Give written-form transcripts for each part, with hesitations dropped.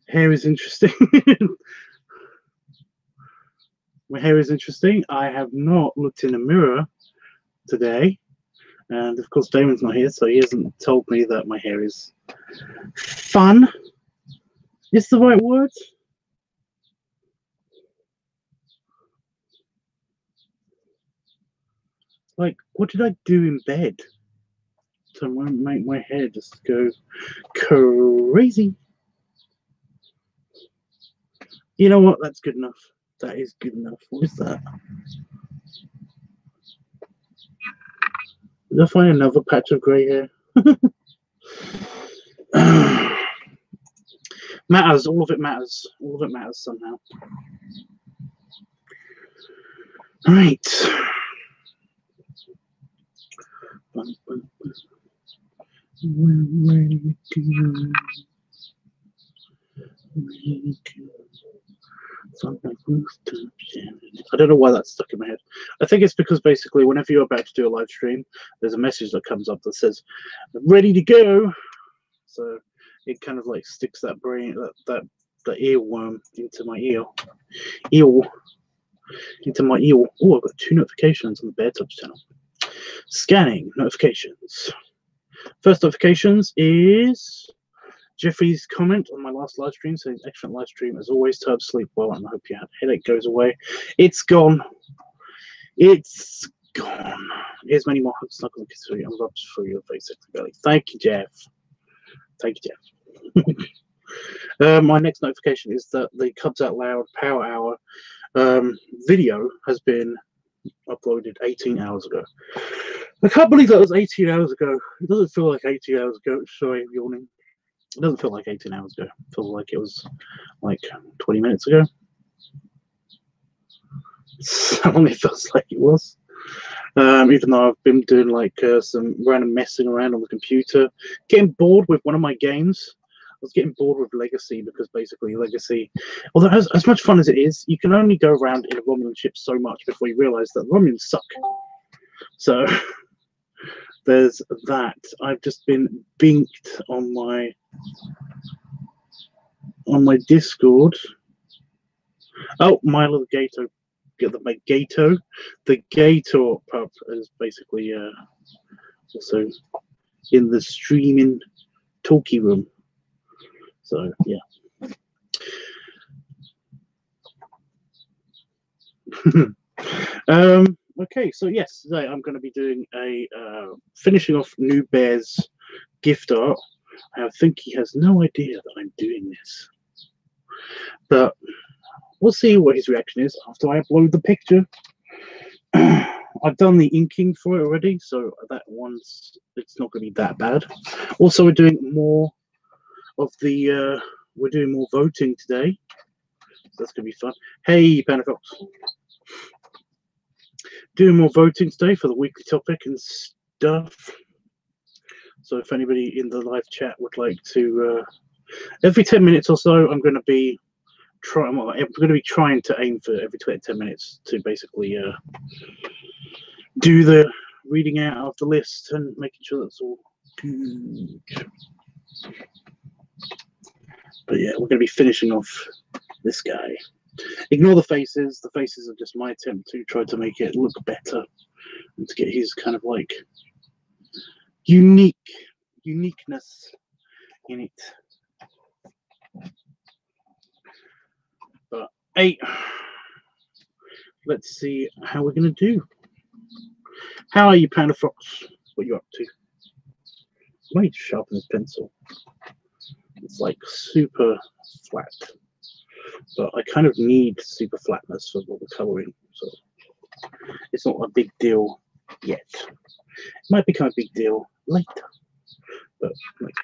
hair is interesting. My hair is interesting. I have not looked in a mirror today, and of course Damon's not here, so he hasn't told me that my hair is fun. Is the right word? Like, what did I do in bed to make my hair just go crazy? You know what? That's good enough. That is good enough. What is that? Did I find another patch of grey hair? Matters. All of it matters. All of it matters somehow. All right. I don't know why that's stuck in my head. I think it's because basically whenever you're about to do a live stream, there's a message that comes up that says ready to go. So it kind of like sticks that brain, that earworm into my ear. Into my ear. Oh, I've got 2 notifications on the bearTUBBS channel. Scanning notifications. First notifications is Jeffrey's comment on my last live stream saying excellent live stream as always. Tubbs, sleep well, and I hope your headache goes away. It's gone. It's gone. Here's many more hugs, snuggles, and kisses for you, and rubs for your face, sexy belly. Thank you, Jeff. Thank you, Jeff. My next notification is that the Cubs Out Loud Power Hour video has been uploaded 18 hours ago. I can't believe that was 18 hours ago. It doesn't feel like 18 hours ago. Sorry, I'm yawning. It doesn't feel like 18 hours ago. It feels like it was like 20 minutes ago. That's how long it feels like it was. Even though I've been doing like some random messing around on the computer, getting bored with one of my games. I was getting bored with Legacy because basically Legacy, although as much fun as it is, you can only go around in a Romulan ship so much before you realise that Romulans suck. So there's that. I've just been binked on my Discord. Oh, Milo the Gato. The Gator pub is basically also in the streaming talkie room. So yeah. Okay, so yes, today I'm going to be doing a finishing off New Bear's gift art. I think he has no idea that I'm doing this, but we'll see what his reaction is after I upload the picture. I've done the inking for it already, so that one's it's not going to be that bad. Also, we're doing more of the we're doing more voting today, so that's going to be fun. Hey, Panafox. Doing more voting today for the weekly topic and stuff. So if anybody in the live chat would like to, every 10 minutes or so, I'm going to be trying to aim for every 10 minutes to basically do the reading out of the list and making sure that's all good. But yeah, we're going to be finishing off this guy. Ignore the faces. The faces are just my attempt to try to make it look better and to get his kind of like uniqueness in it. But hey, let's see how we're going to do. How are you, Panda Fox? What are you up to? I might sharpen this pencil. It's like super flat. But I kind of need super flatness for all the colouring, so it's not a big deal yet. It might become a big deal later, but like,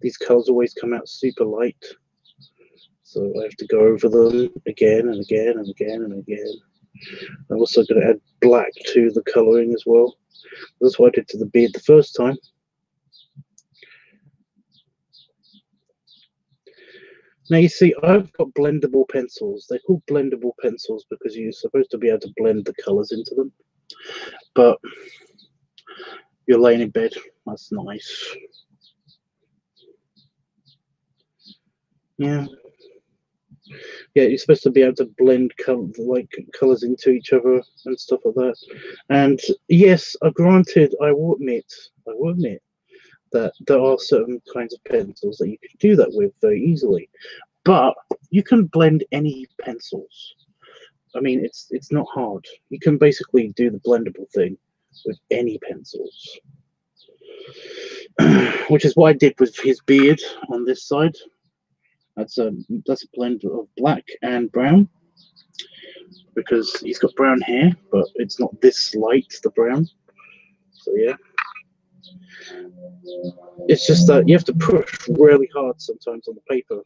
these colours always come out super light, so I have to go over them again and again and again and again. I'm also going to add black to the colouring as well. That's what I did to the beard the first time. Now you see, I've got blendable pencils. They're called blendable pencils because you're supposed to be able to blend the colours into them. But you're laying in bed. That's nice. Yeah. Yeah, you're supposed to be able to blend colors into each other and stuff like that. And yes, granted, I will admit that there are certain kinds of pencils that you can do that with very easily. But you can blend any pencils. I mean, it's not hard. You can basically do the blendable thing with any pencils, which is what I did with his beard on this side. That's a blend of black and brown, because he's got brown hair, but it's not this light, the brown. So yeah, it's just that you have to push really hard sometimes on the paper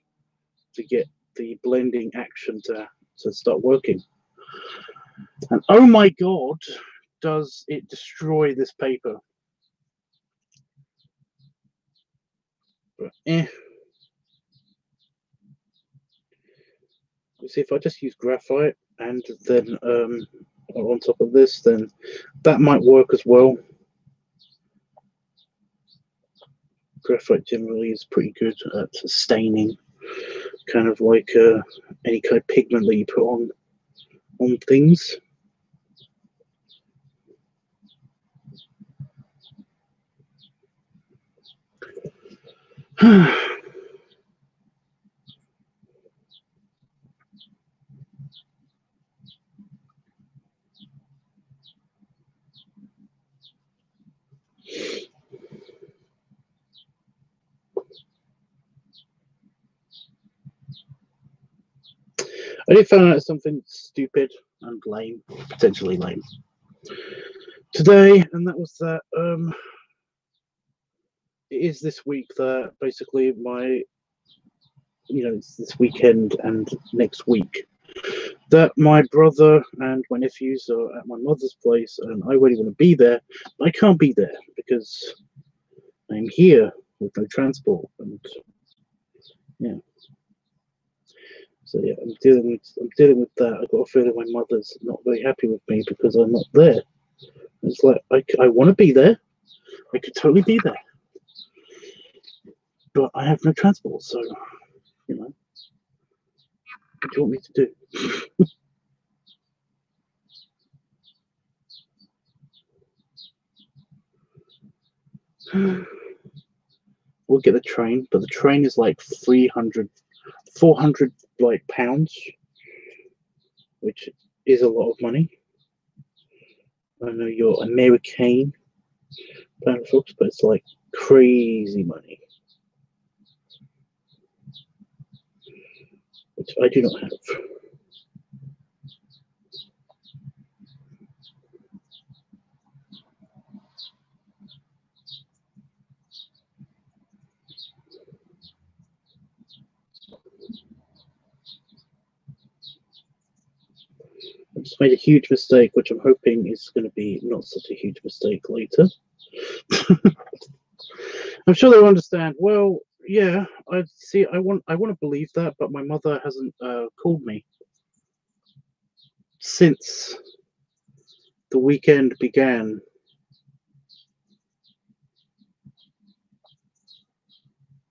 to get the blending action to start working. And oh my god, does it destroy this paper. But you see, if I just use graphite and then on top of this, then that might work as well. Graphite generally is pretty good at staining, kind of like any kind of pigment that you put on things. I did find out something stupid and lame, potentially lame, today, and that was that it is this week that basically it's this weekend and next week that my brother and my nephews are at my mother's place, and I really want to be there, but I can't be there because I'm here with no transport, and yeah. So yeah, I'm dealing with that. I got a feeling my mother's not very happy with me because I'm not there. It's like I want to be there. I could totally be there, but I have no transport. So what do you want me to do? We'll get the train, but the train is like 400 like pounds, which is a lot of money. I know you're American, folks, but it's like crazy money, which I do not have. I just made a huge mistake, which I'm hoping is going to be not such a huge mistake later. I'm sure they'll understand. Well, yeah, I see. I want to believe that, but my mother hasn't called me since the weekend began.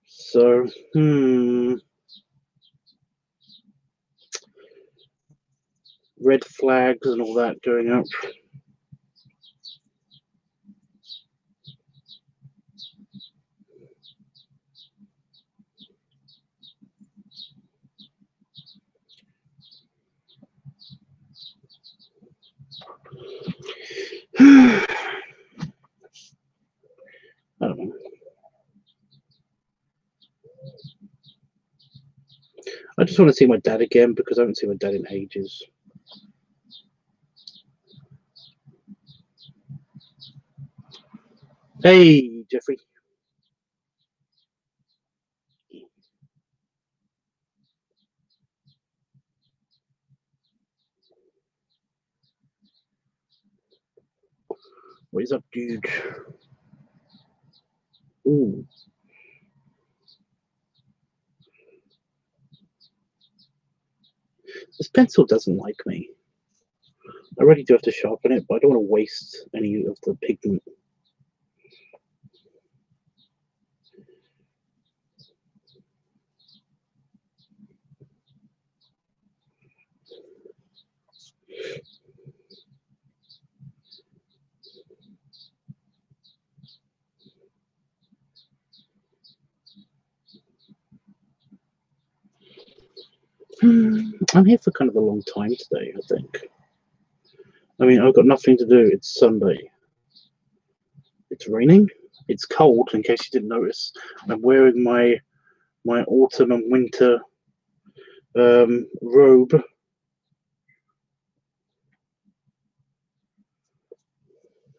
So, red flags and all that going up. I don't know. I just want to see my dad again because I haven't seen my dad in ages. Hey, Jeffrey. What is up, dude? Ooh. This pencil doesn't like me. I really do have to sharpen it, but I don't want to waste any of the pigment. I'm here for kind of a long time today, I think. I mean, I've got nothing to do. It's Sunday. It's raining. It's cold, in case you didn't notice. I'm wearing my autumn and winter robe.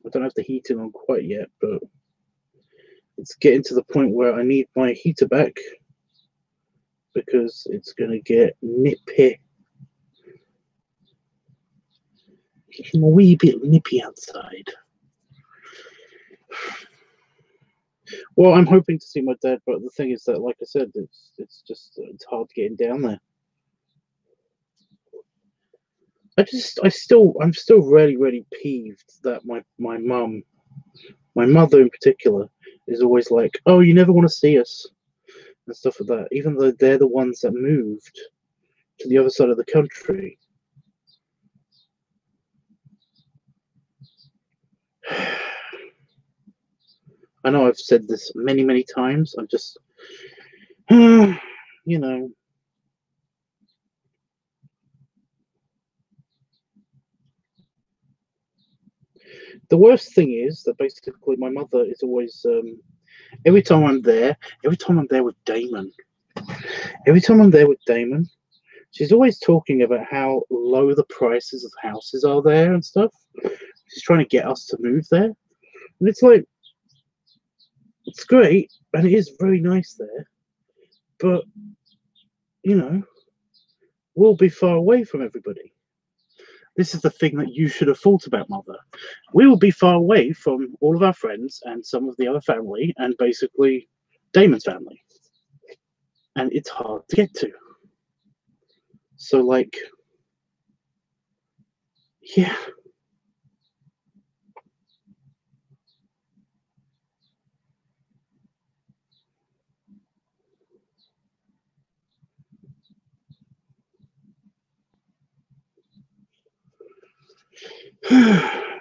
I don't have the heating on quite yet, but it's getting to the point where I need my heater back because it's going to get nippy. It's a wee bit nippy outside. Well, I'm hoping to see my dad, but the thing is that, like I said, it's hard getting down there. I'm still really peeved that my mum, my mother in particular, is always like, oh, you never want to see us and stuff like that, even though they're the ones that moved to the other side of the country. I know I've said this many times. I'm just, you know. The worst thing is that basically my mother is always, every time I'm there with Damon, she's always talking about how low the prices of houses are there and stuff. She's trying to get us to move there. And it's like, it's great, and it is very nice there, but, you know, we'll be far away from everybody. This is the thing that you should have thought about, Mother. We will be far away from all of our friends and some of the other family, and basically Damon's family. And it's hard to get to. So, like, yeah.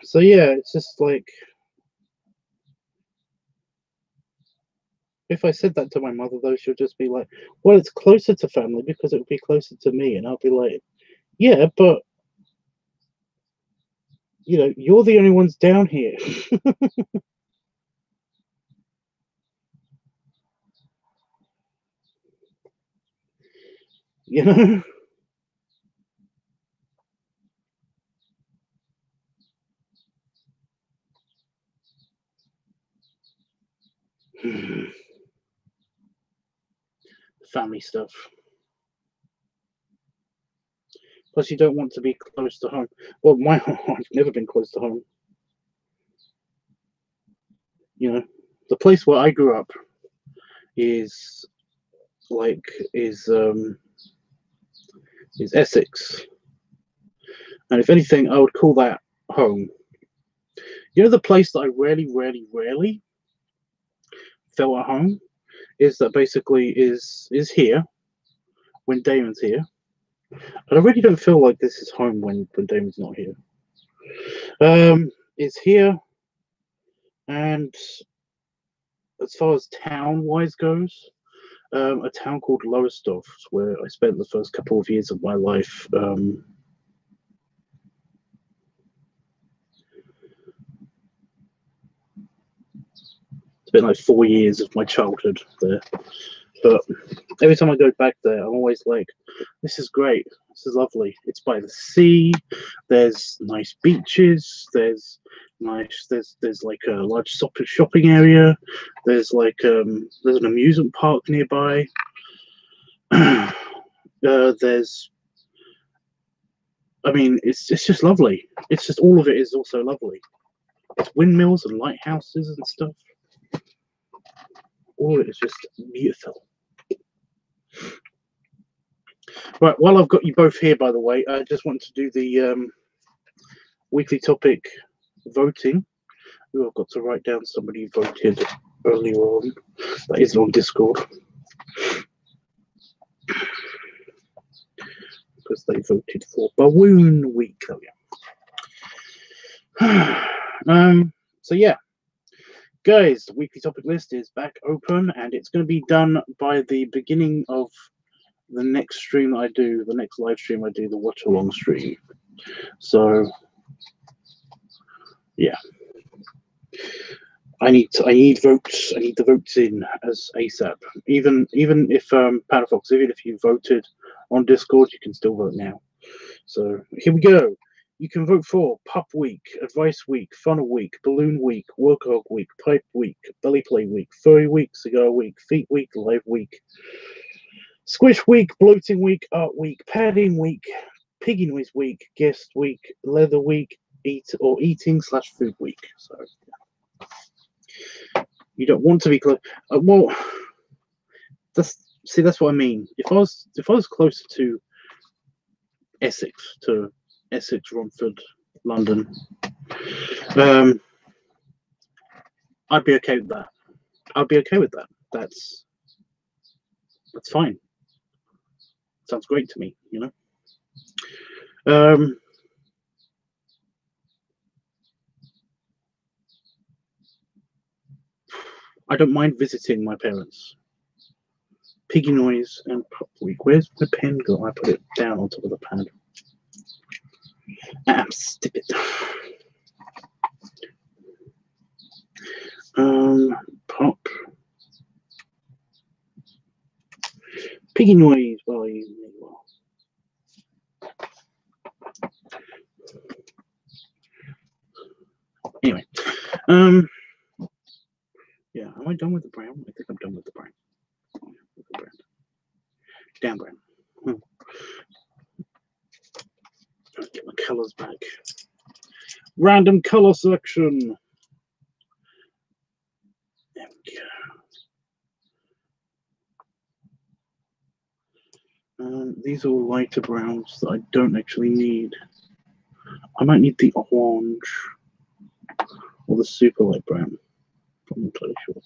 So yeah, it's just like, if I said that to my mother, though, she'll just be like, well, it's closer to family because it would be closer to me. And I'll be like, yeah, but, you know, you're the only ones down here. You know? Family stuff. Plus, you don't want to be close to home. Well, I've never been close to home. You know, the place where I grew up is Essex, and if anything, I would call that home. You know, the place that I rarely felt at home is that basically is here when Damon's here. And I really don't feel like this is home when Damon's not here. It's here, and as far as town-wise goes, a town called Lowestoft, where I spent the first couple of years of my life. It's been like 4 years of my childhood there. But every time I go back there, I'm always like, this is great. This is lovely. It's by the sea. There's nice beaches. There's like a large shopping area. There's like there's an amusement park nearby. There's, I mean, it's just lovely. It's just, all of it is also lovely. It's windmills and lighthouses and stuff. All of it is just beautiful. Right, while I've got you both here, by the way, I just want to do the weekly topic voting. Ooh, I've got to write down somebody who voted earlier on. That isn't on Discord. Because they voted for Balloon Week. There we go. So yeah, guys, the weekly topic list is back open, and it's going to be done by the beginning of the next stream that I do, the next live stream I do, the watch along stream. So yeah, I need votes. I need the votes in as ASAP. Even if Panafox, even if you voted on Discord, you can still vote now. So here we go. You can vote for Pup Week, Advice Week, Funnel Week, Balloon Week, Workhog Week, Pipe Week, Belly Play Week, Furry Week, Cigar Week, Feet Week, Live Week, Squish Week, Bloating Week, Art Week, Padding Week, Piggy Noise Week, Guest Week, Leather Week, Eating/Food Week. So you don't want to be close. Well, that's what I mean. If I was closer to Essex, Romford, London, I'd be okay with that. I'd be okay with that. That's fine. Sounds great to me, you know. I don't mind visiting my parents. Piggy Noise and Pup Week. Where's my pen go? I put it down on top of the pad. Stupid. Pop. Piggy Noise. Well, anyway. Yeah, am I done with the brown? I think I'm done with the brown. Damn brown. Get my colors back. Random color selection. There we go. These are all lighter browns that I don't actually need. I might need the orange or the super light brown. I'm not totally sure.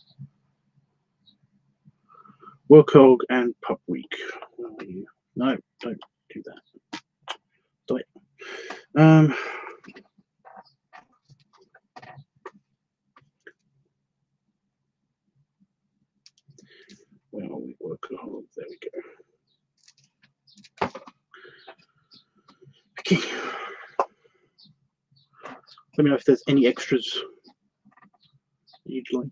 Workhog and Pup Week. Where are you? No, don't do that. Do it. Where are we? Workhog. There we go. Okay. Let me know if there's any extras you'd like.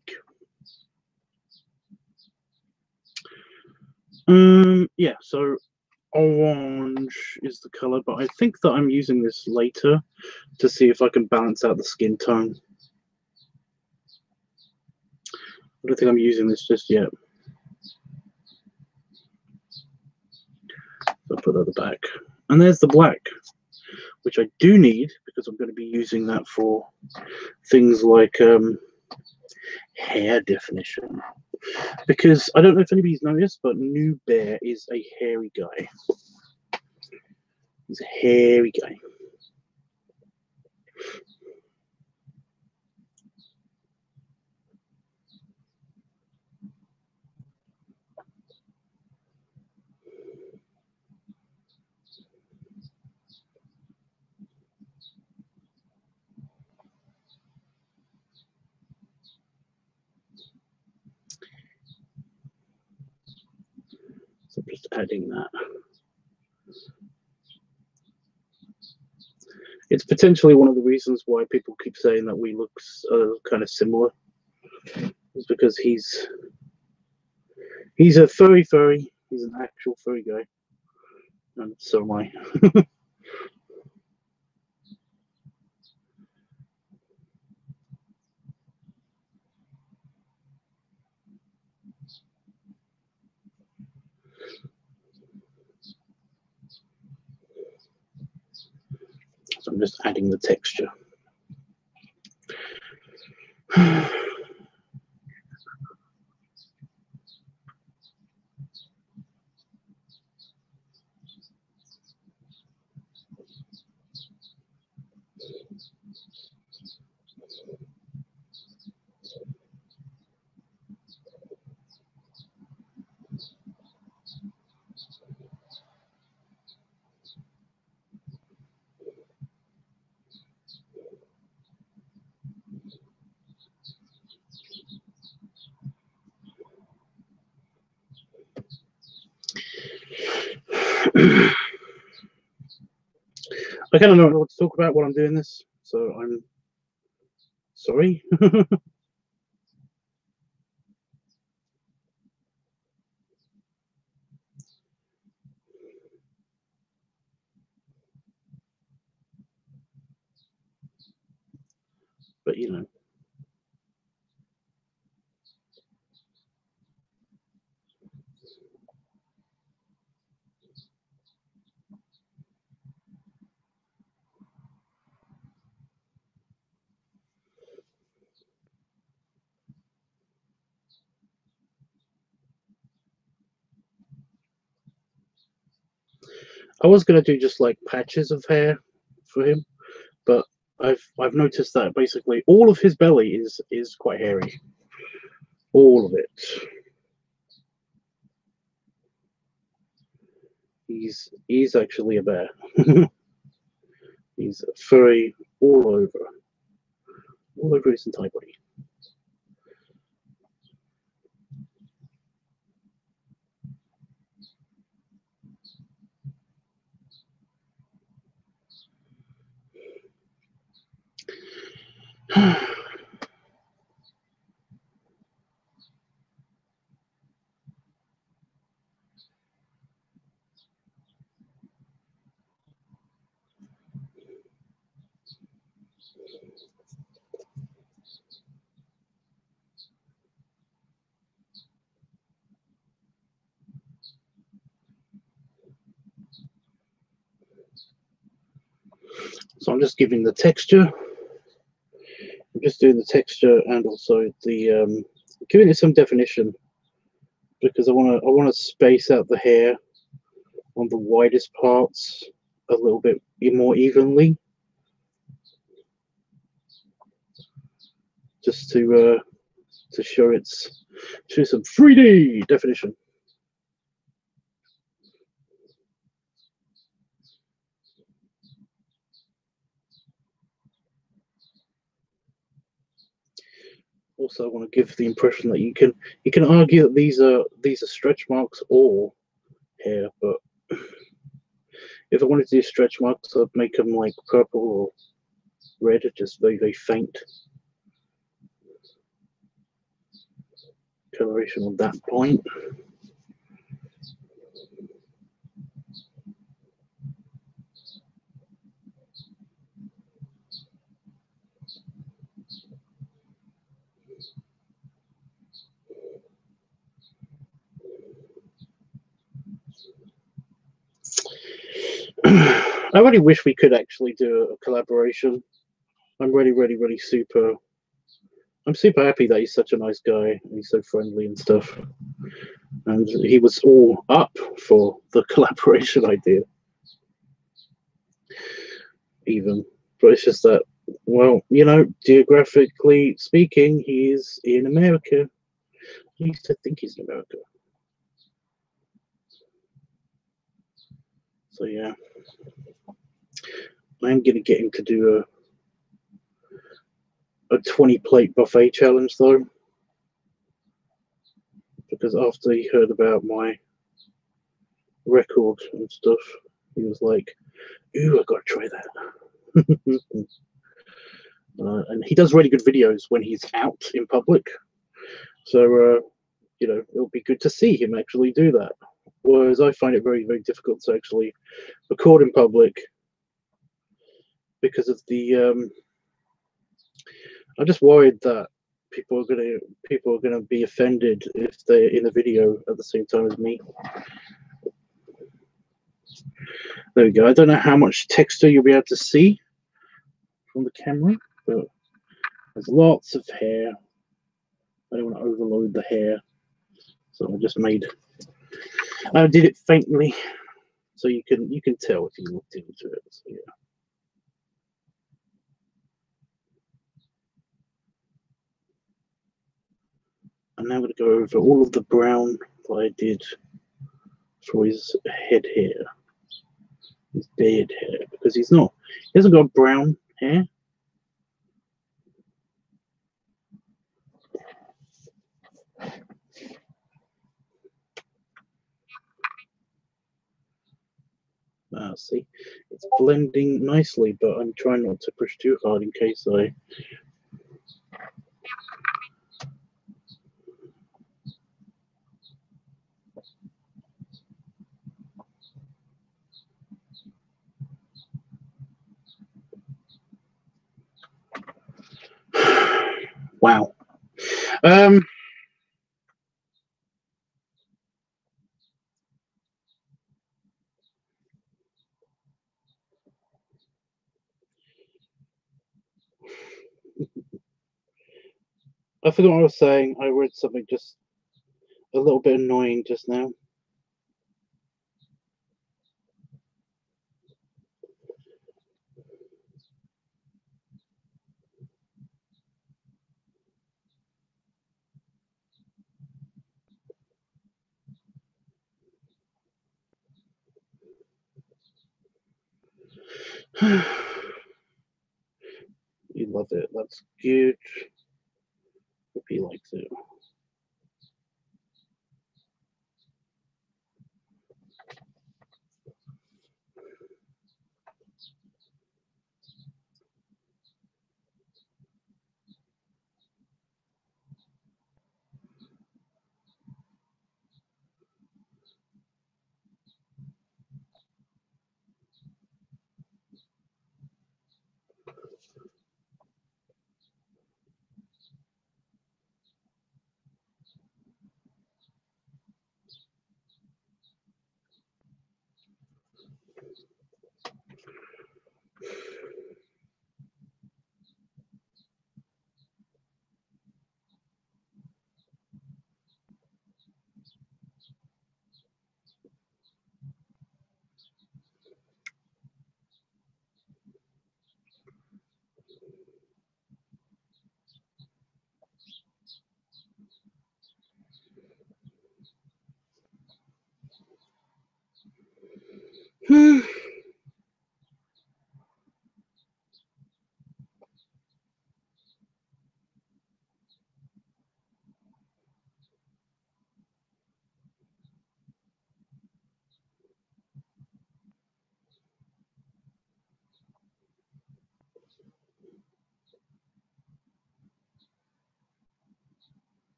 Yeah, so orange is the color, but I think that I'm using this later to see if I can balance out the skin tone. I don't think I'm using this just yet. So I'll put that at the back. And there's the black, which I do need because I'm going to be using that for things like hair definition. Because I don't know if anybody's noticed, but Noob Bear is a hairy guy. He's a hairy guy. So I'm just adding that. It's potentially one of the reasons why people keep saying that we look kind of similar. Is because he's a furry. He's an actual furry guy, and so am I. So I'm just adding the texture. I kind of don't know what to talk about while I'm doing this, so I'm sorry. But you know. I was gonna do just like patches of hair for him, but I've noticed that basically all of his belly is quite hairy. All of it. He's actually a bear. He's furry all over his entire body. So I'm just giving the texture. I'm just doing the texture and also the giving it some definition because I want to space out the hair on the widest parts a little bit more evenly, just to show some 3D definition. Also, I want to give the impression that you can argue that these are stretch marks or hair, but if I wanted to do stretch marks, I'd make them like purple or red, just very, very faint coloration on that point. I really wish we could actually do a collaboration. I'm really super. I'm super happy that he's such a nice guy and he's so friendly and stuff. And he was all up for the collaboration idea, even. But it's just that, well, you know, geographically speaking, he is in America. At least I think he's in America. So yeah, I'm gonna get him to do a 20-plate buffet challenge though, because after he heard about my record and stuff, he was like, "Ooh, I gotta try that." And he does really good videos when he's out in public, so you know, it'll be good to see him actually do that. Whereas I find it very difficult to actually record in public because of the I'm just worried that people are gonna be offended if they're in the video at the same time as me. There we go. I don't know how much texture you'll be able to see from the camera, but there's lots of hair. I don't want to overload the hair, so I did it faintly, so you can tell if you looked into it. So yeah. And now I'm going to go over all of the brown that I did for his head hair, his beard hair, because he hasn't got brown hair. see, it's blending nicely, but I'm trying not to push too hard in case I... Wow. I forgot what I was saying. I read something just a little bit annoying just now. You love it. That's good. Hope he likes it.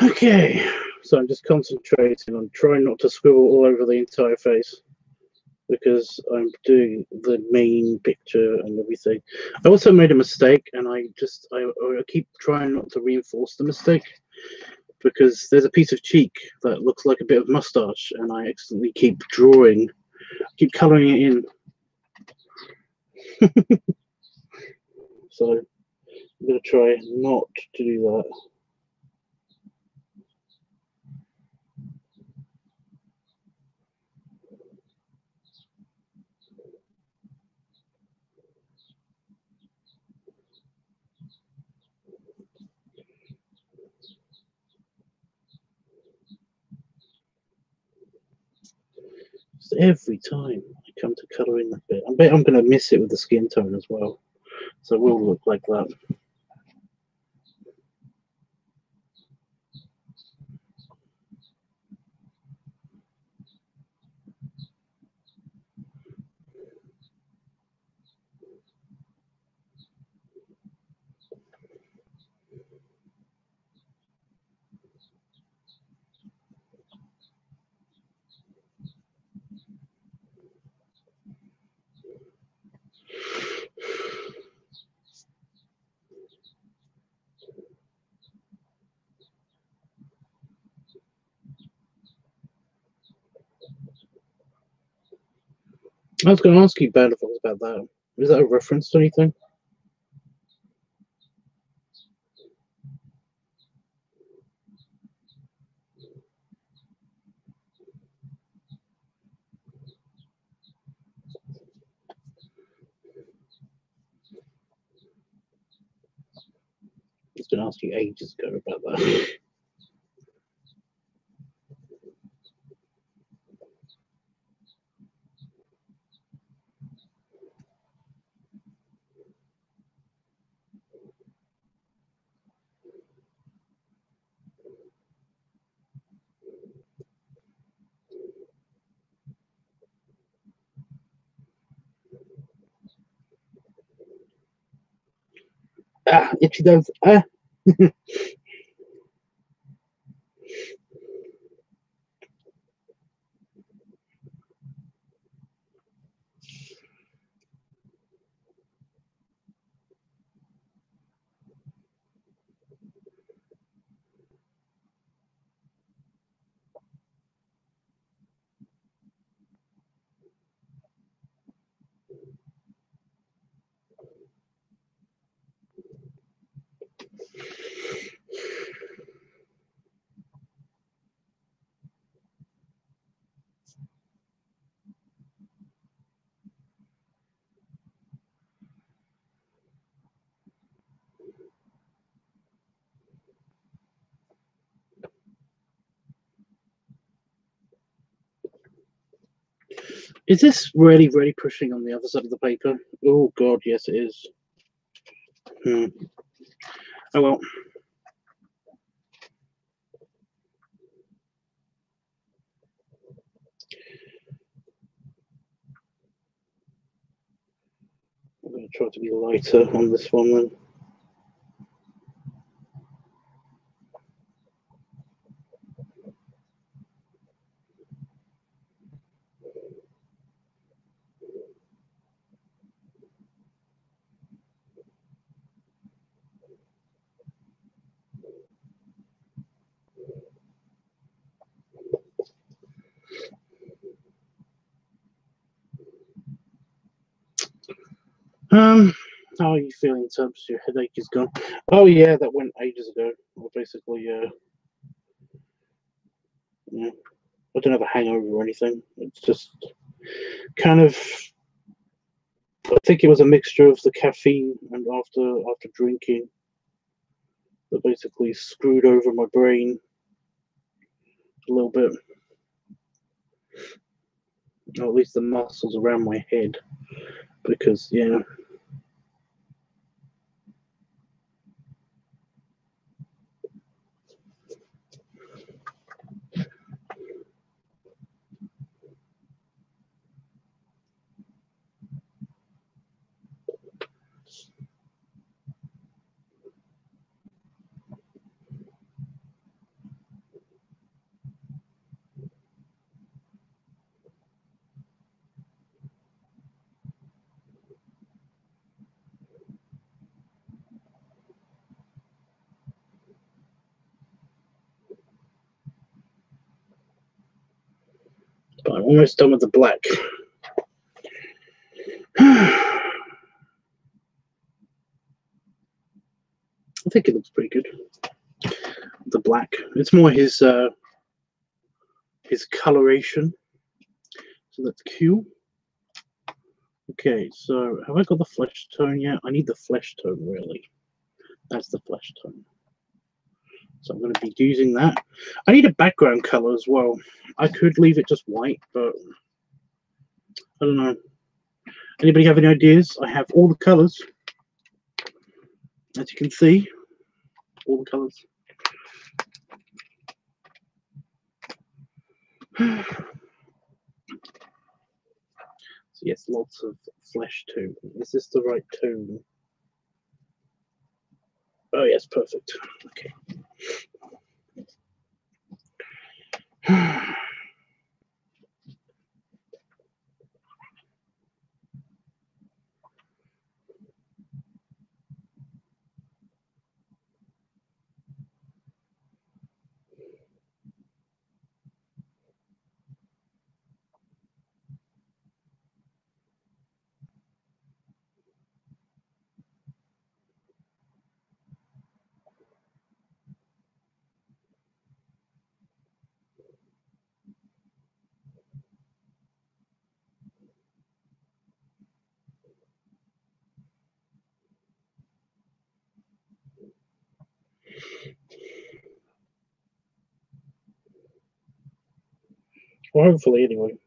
Okay, so I'm just concentrating on trying not to scribble all over the entire face because I'm doing the main picture and everything. I also made a mistake, and I keep trying not to reinforce the mistake because there's a piece of cheek that looks like a bit of mustache, and I accidentally keep keep coloring it in. So I'm going to try not to do that. Just every time I come to colour in that bit, I bet I'm going to miss it with the skin tone as well. So it will look like that. I was going to ask you, Ben, if it was about that. Is that a reference to anything? been asking ages ago about that. Itchy does. Is this really pushing on the other side of the paper? Oh god, yes it is. Oh well. I'm going to try to be lighter on this one then. How are you feeling in terms of your headache is gone? Oh yeah, that went ages ago. Well, basically, yeah. I don't have a hangover or anything. It's just kind of. I think it was a mixture of the caffeine and after drinking that basically screwed over my brain a little bit, or at least the muscles around my head, because yeah. But I'm almost done with the black. I think it looks pretty good. The black. It's more his coloration. So that's Q. Okay, so have I got the flesh tone yet? I need the flesh tone really. That's the flesh tone. So I'm going to be using that. I need a background color as well. I could leave it just white, but I don't know. Anybody have any ideas? I have all the colors. As you can see, all the colors. So yes, lots of flesh too. Is this the right tone? Oh yes, perfect. Okay. Well, hopefully, anyway.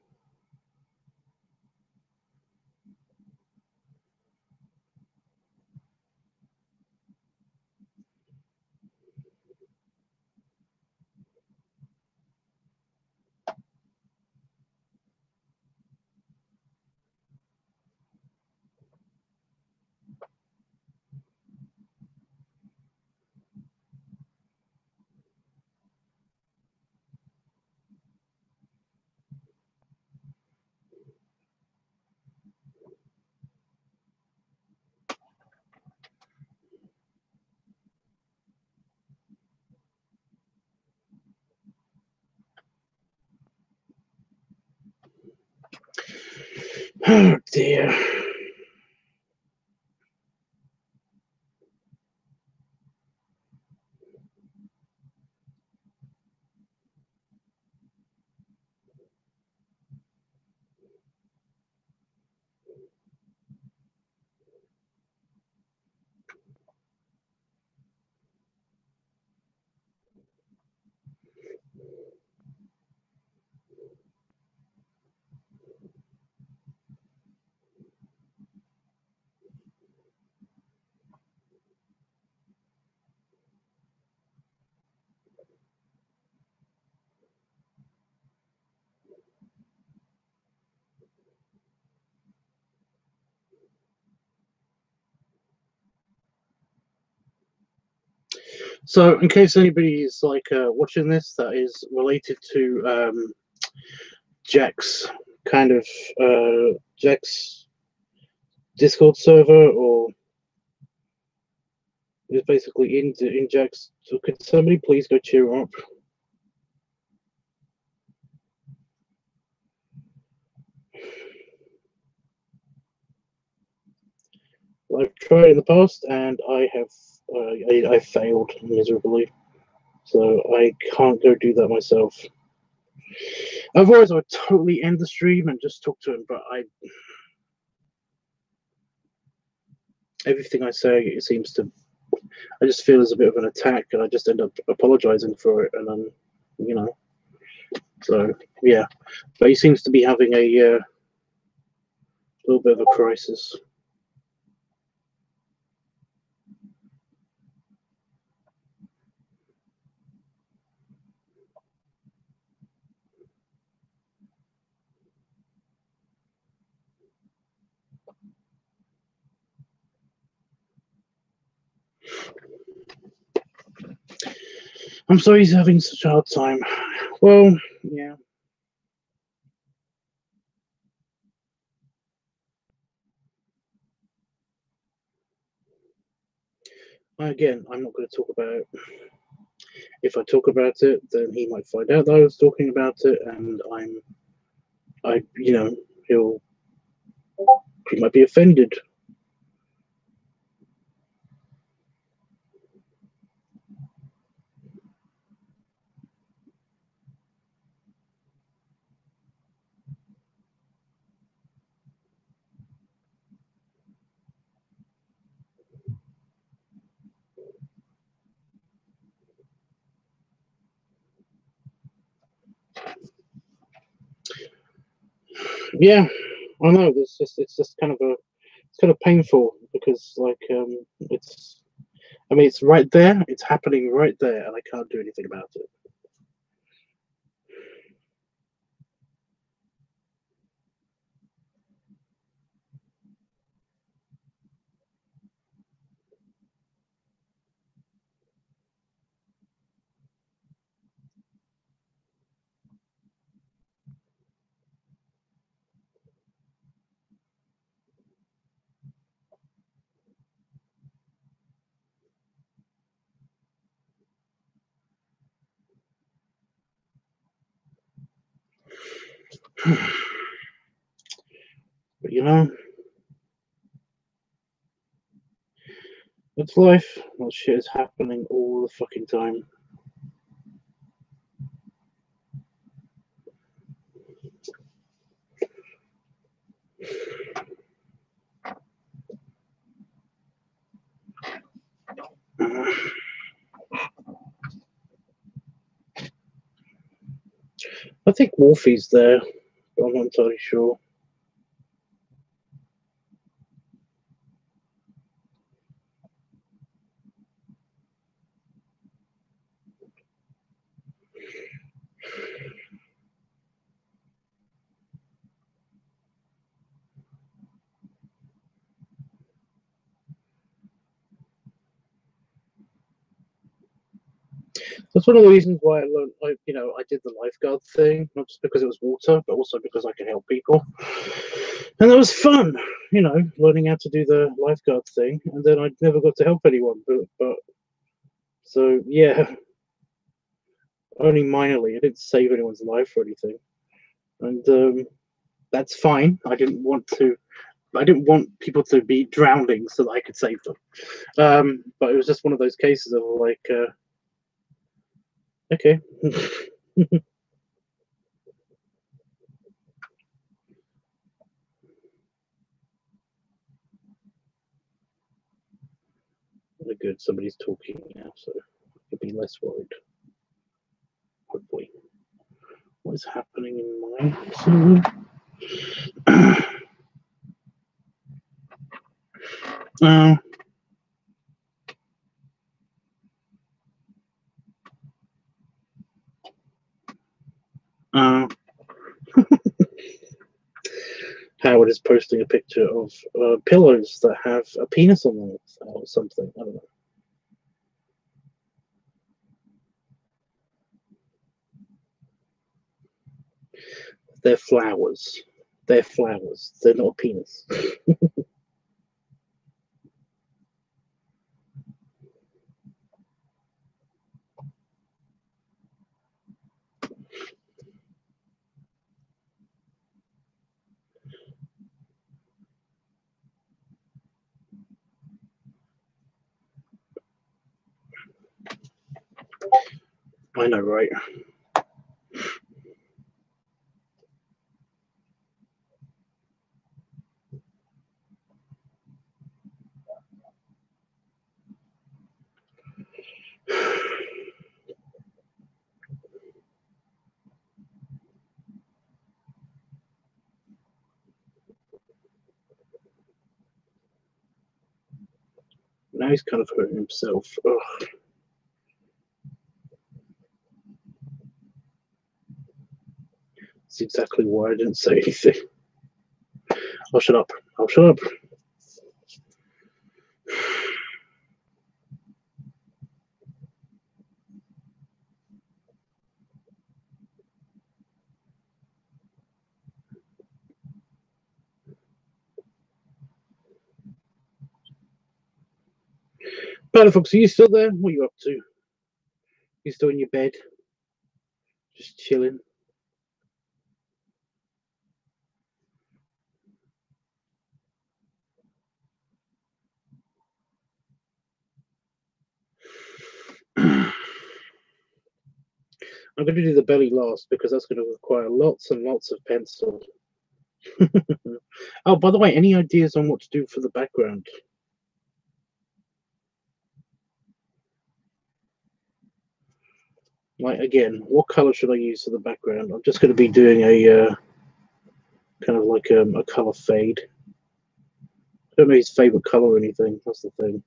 Oh dear. So, in case anybody's like watching this that is related to Jack's kind of Jack's Discord server, or is basically in Jack's, so could somebody please go cheer him up? I've tried in the past and I have I failed miserably, so I can't go do that myself. Otherwise, I would totally end the stream and just talk to him. But everything I say, it seems to, I just feel as a bit of an attack, and I just end up apologizing for it, and I'm, you know, so yeah. But he seems to be having a little bit of a crisis. I'm sorry he's having such a hard time. Well, yeah. Again, I'm not going to talk about it. If I talk about it, then he might find out that I was talking about it, and you know, he might be offended. Yeah, I know. It's just kind of painful because it's, I mean, it's right there. It's happening right there, and I can't do anything about it. But you know, it's life. That shit is happening all the fucking time. think Wolfie's there, but I'm not entirely sure. That's one of the reasons why I learned, I did the lifeguard thing, not just because it was water, but also because I could help people. And it was fun, learning how to do the lifeguard thing. And then I never got to help anyone, but so yeah, only minorly. I didn't save anyone's life or anything, and that's fine. I didn't want people to be drowning so that I could save them. But it was just one of those cases of like, okay. Good, somebody's talking now, so I could be less worried. Hopefully. What is happening in my scene? Howard is posting a picture of pillows that have a penis on them or something. I don't know. They're flowers. They're flowers. They're not a penis. I know, right? Now he's kind of hurting himself. Ugh. That's exactly why I didn't say anything. I'll shut up. I'll shut up. Palafox, are you still there? What are you up to? You still in your bed? Just chilling? I'm going to do the belly last because that's going to require lots and lots of pencil. Oh, by the way, any ideas on what to do for the background? Like, again, what color should I use for the background? I'm just going to be doing a kind of like a color fade. I don't know his favorite color or anything. That's the thing.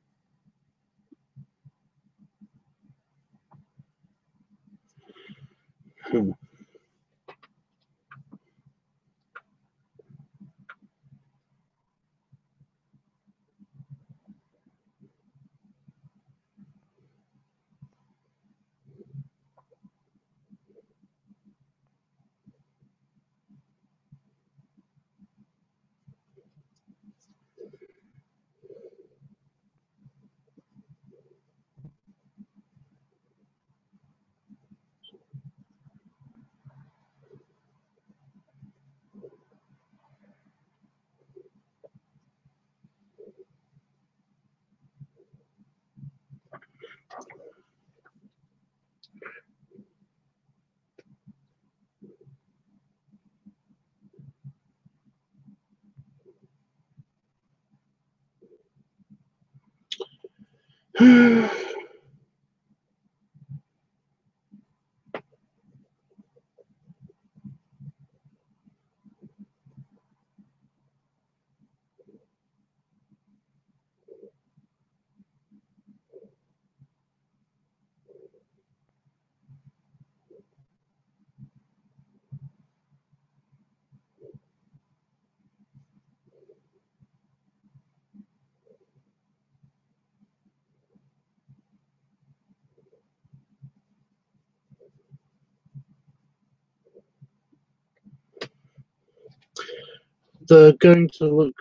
going to look.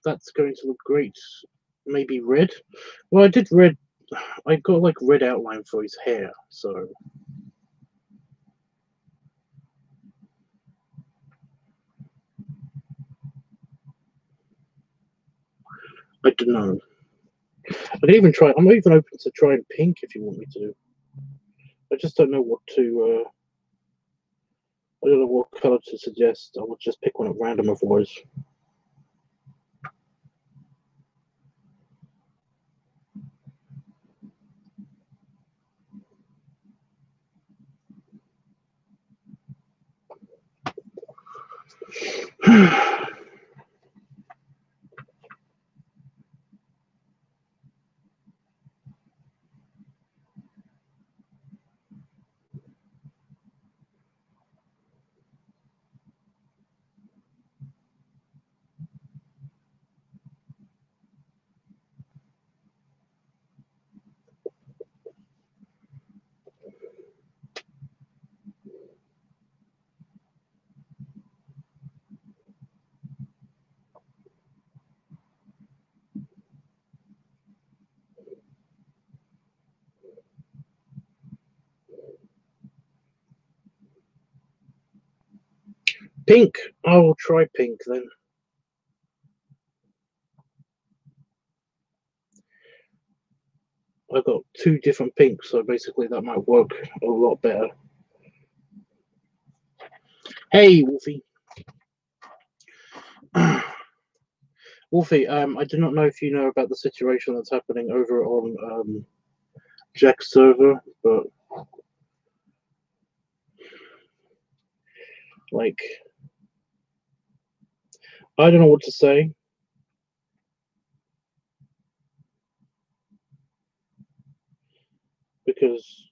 That's going to look great. Maybe red. Well, I did red. I got like red outline for his hair, so. I don't know. I can even try. I'm even open to trying pink if you want me to. I just don't know what to. I don't know what color to suggest. I would just pick one at random otherwise. Pink. I will try pink then. I got 2 different pinks, so basically that might work a lot better. Hey, Wolfie. Wolfie, I do not know if you know about the situation that's happening over on Jack's server, but like, I don't know what to say. Because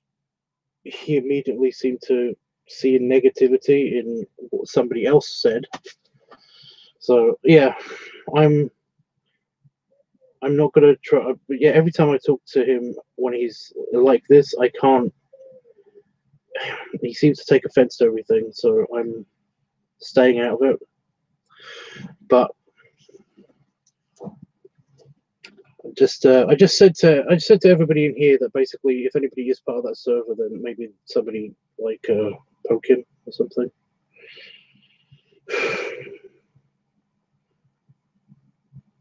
he immediately seemed to see a negativity in what somebody else said. So yeah, I'm not gonna try. But yeah, every time I talk to him when he's like this, I can't. He seems to take offense to everything, so I'm staying out of it. But I just said to everybody in here that basically, if anybody is part of that server, then maybe somebody like poke him or something.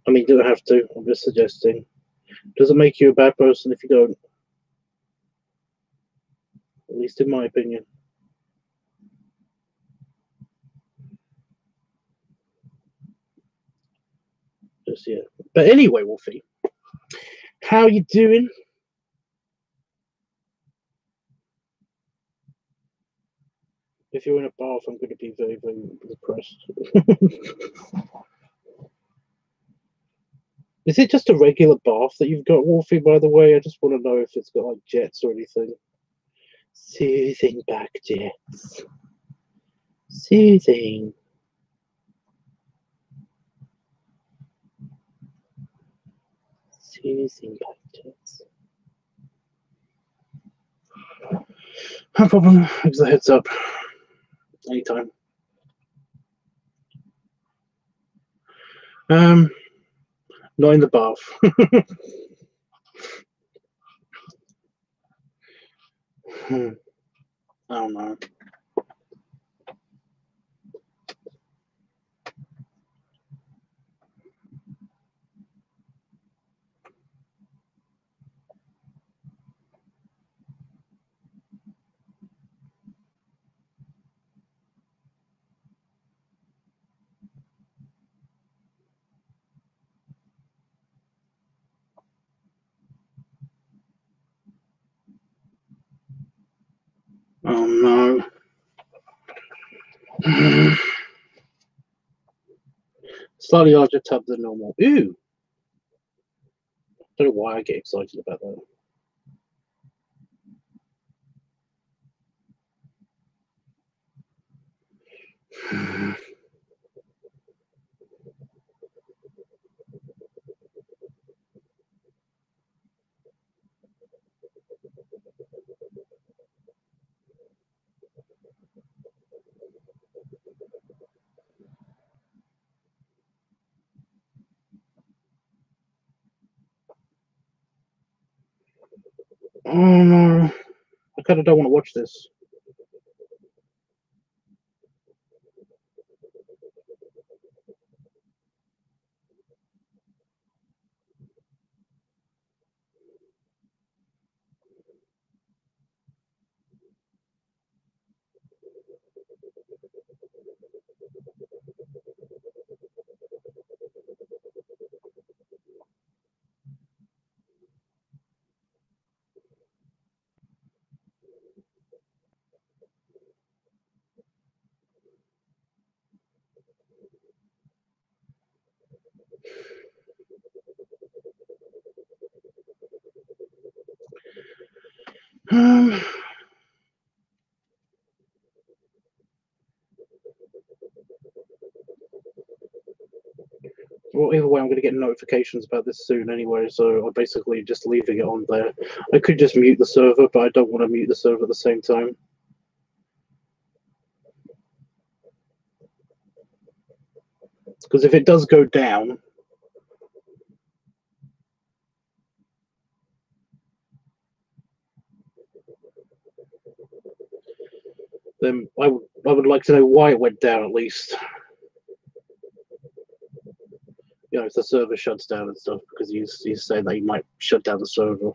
I mean, you don't have to. I'm just suggesting. Doesn't make you a bad person if you don't. At least in my opinion. Just yeah. But anyway, Wolfie, how you doing? If you're in a bath, I'm going to be very, very depressed. Is it just a regular bath that you've got, Wolfie, by the way? I just want to know if it's got like jets or anything. Soothing back jets. Soothing. Soothing back jets. No problem. Gives a heads up. Anytime. Not in the bath. I don't know. Oh no. Slightly larger tub than normal. Ooh. Don't know why I get excited about that. Oh no, I kind of don't want to watch this. Well, either way, I'm going to get notifications about this soon anyway, so I'm basically just leaving it on there. I could just mute the server, but I don't want to mute the server at the same time. Because if it does go down, then I would like to know why it went down at least. You know, if the server shuts down and stuff, because he's saying that he might shut down the server.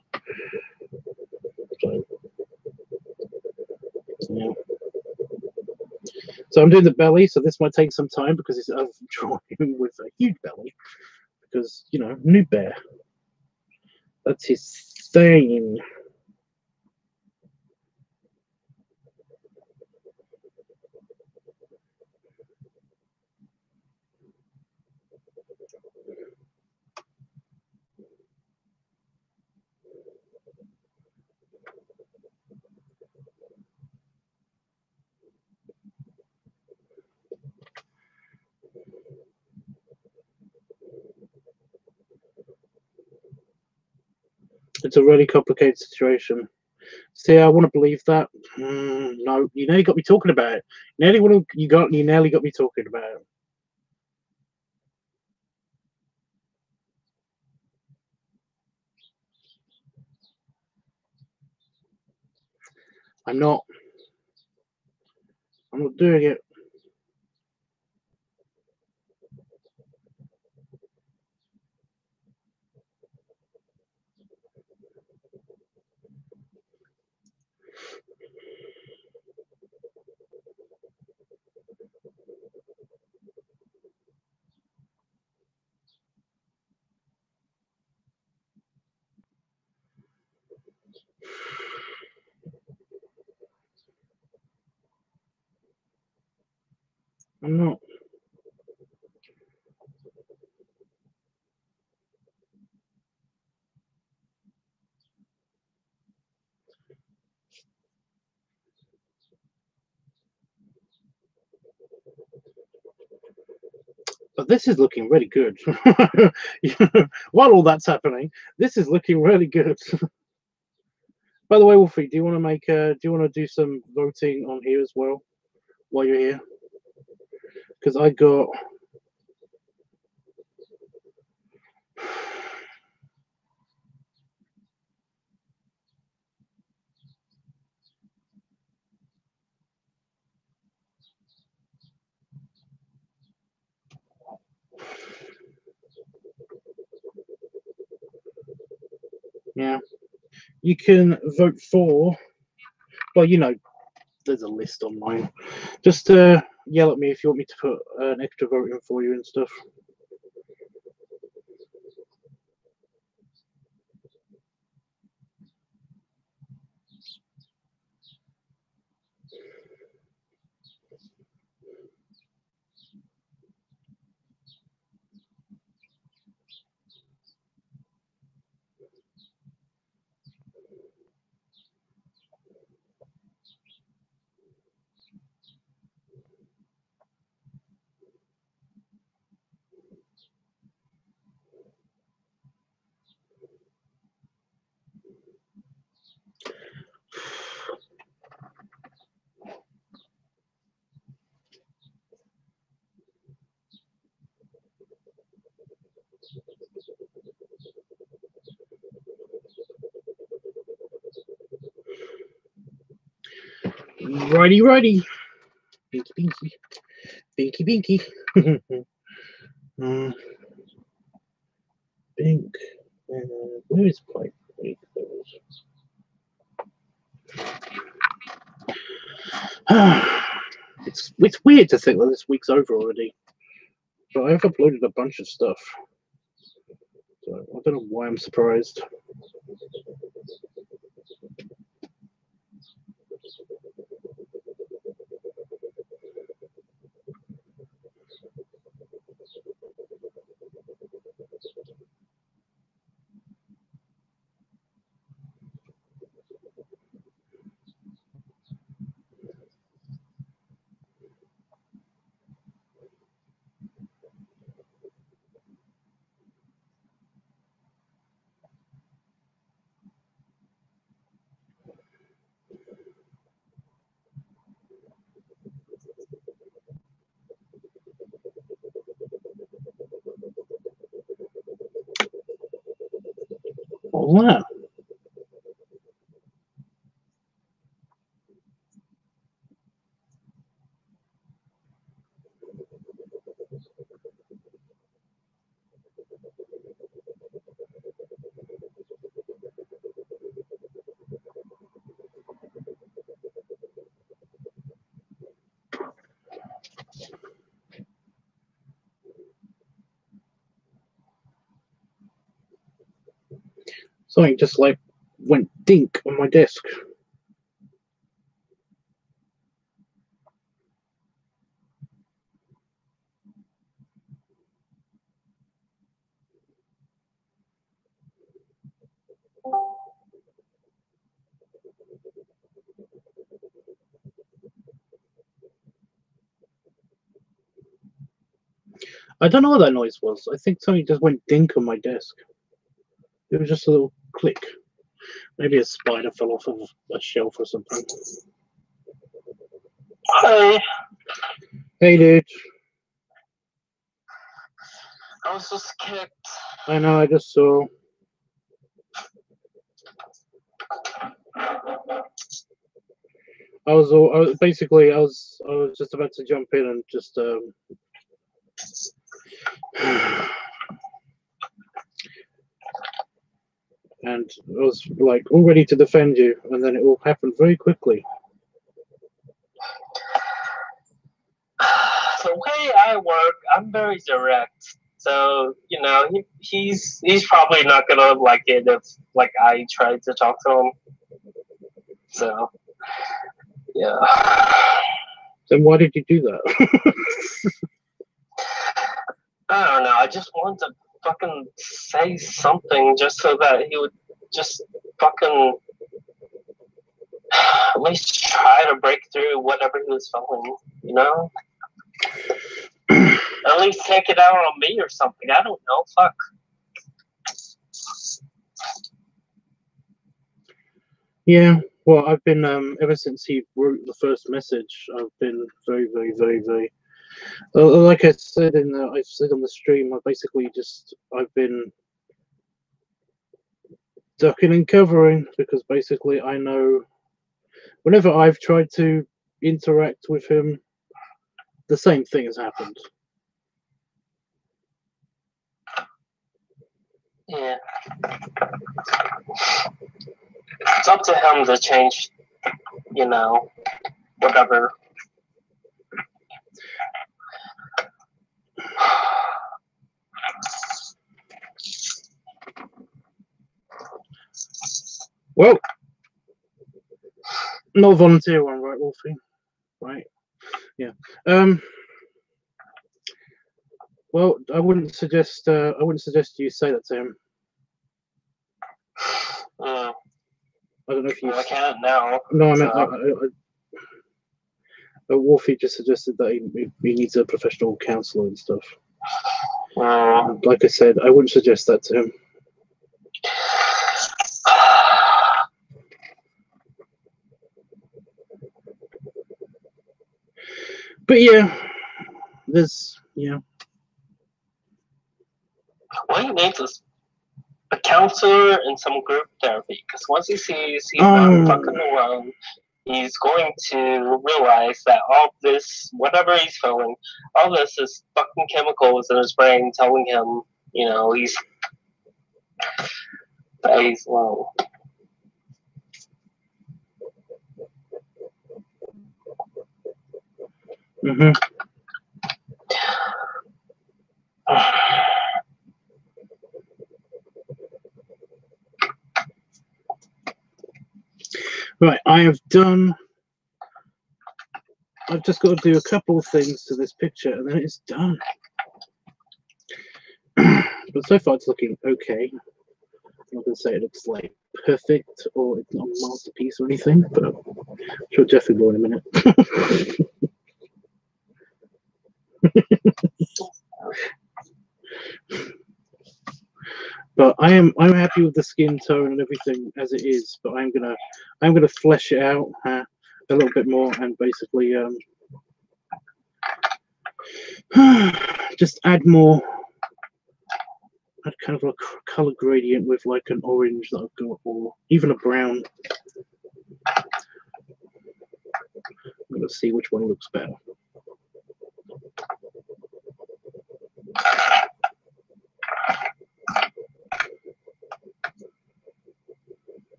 So, yeah. So I'm doing the belly, so this might take some time because I'm drawing him with a huge belly. Because, you know, noob bear. That's his thing. It's a really complicated situation. See, I want to believe that. No, you nearly got me talking about it. You nearly got me talking about it. I'm not doing it. I'm not. But this is looking really good. While all that's happening, this is looking really good. By the way, Wolfie, do you want to do some voting on here as well while you're here? Because I got. Yeah, you can vote for. Well, you know, there's a list online. Just yell at me if you want me to put an extra vote in for you and stuff. Righty, righty. Binky, binky. Binky, binky. Bink. Where is pipe? It's weird to think that this week's over already. But I've uploaded a bunch of stuff. So I don't know why I'm surprised. Wow. Something just like went dink on my desk. I don't know what that noise was. I think something just went dink on my desk. It was just a little click. Maybe a spider fell off of a shelf or something. Hey. Hey, dude. I was just kicked. I know, I just saw. I was basically I was just about to jump in and just and I was like all ready to defend you, and then it all happened very quickly. The way I work, I'm very direct. So, you know, he's probably not gonna like it if like I try to talk to him. So yeah. Then why did you do that? I don't know, I just wanted to fucking say something just so that he would just fucking at least try to break through whatever he was feeling, you know? At least take it out on me or something. I don't know. Fuck. Yeah, well, I've been ever since he wrote the first message, I've been very, very, very, very. Like I said I've said on the stream, I've been ducking and covering because basically I know whenever I've tried to interact with him, the same thing has happened. Yeah. It's up to him to change, you know, whatever. Well, no volunteer one, right, Wolfie? Right. Yeah. Well, I wouldn't suggest you say that to him. I don't know if you. Well, I can't now. No, I meant Wolfie just suggested that he needs a professional counselor and stuff. Like I said, I wouldn't suggest that to him. But yeah, yeah. What he needs is a counselor and some group therapy. Because once he sees he's not fucking alone, he's going to realize that all this, whatever he's feeling, all this is fucking chemicals in his brain telling him, you know, he's low. Mm-hmm. Right, I've just got to do a couple of things to this picture and then it's done. But so far it's looking okay. I'm not going to say it looks like perfect or it's not a masterpiece or anything, but I'm sure Jeffrey will in a minute. But I'm happy with the skin tone and everything as it is, but I'm gonna flesh it out a little bit more and basically just add kind of a color gradient with like an orange that I've got, or even a brown. I'm gonna see which one looks better.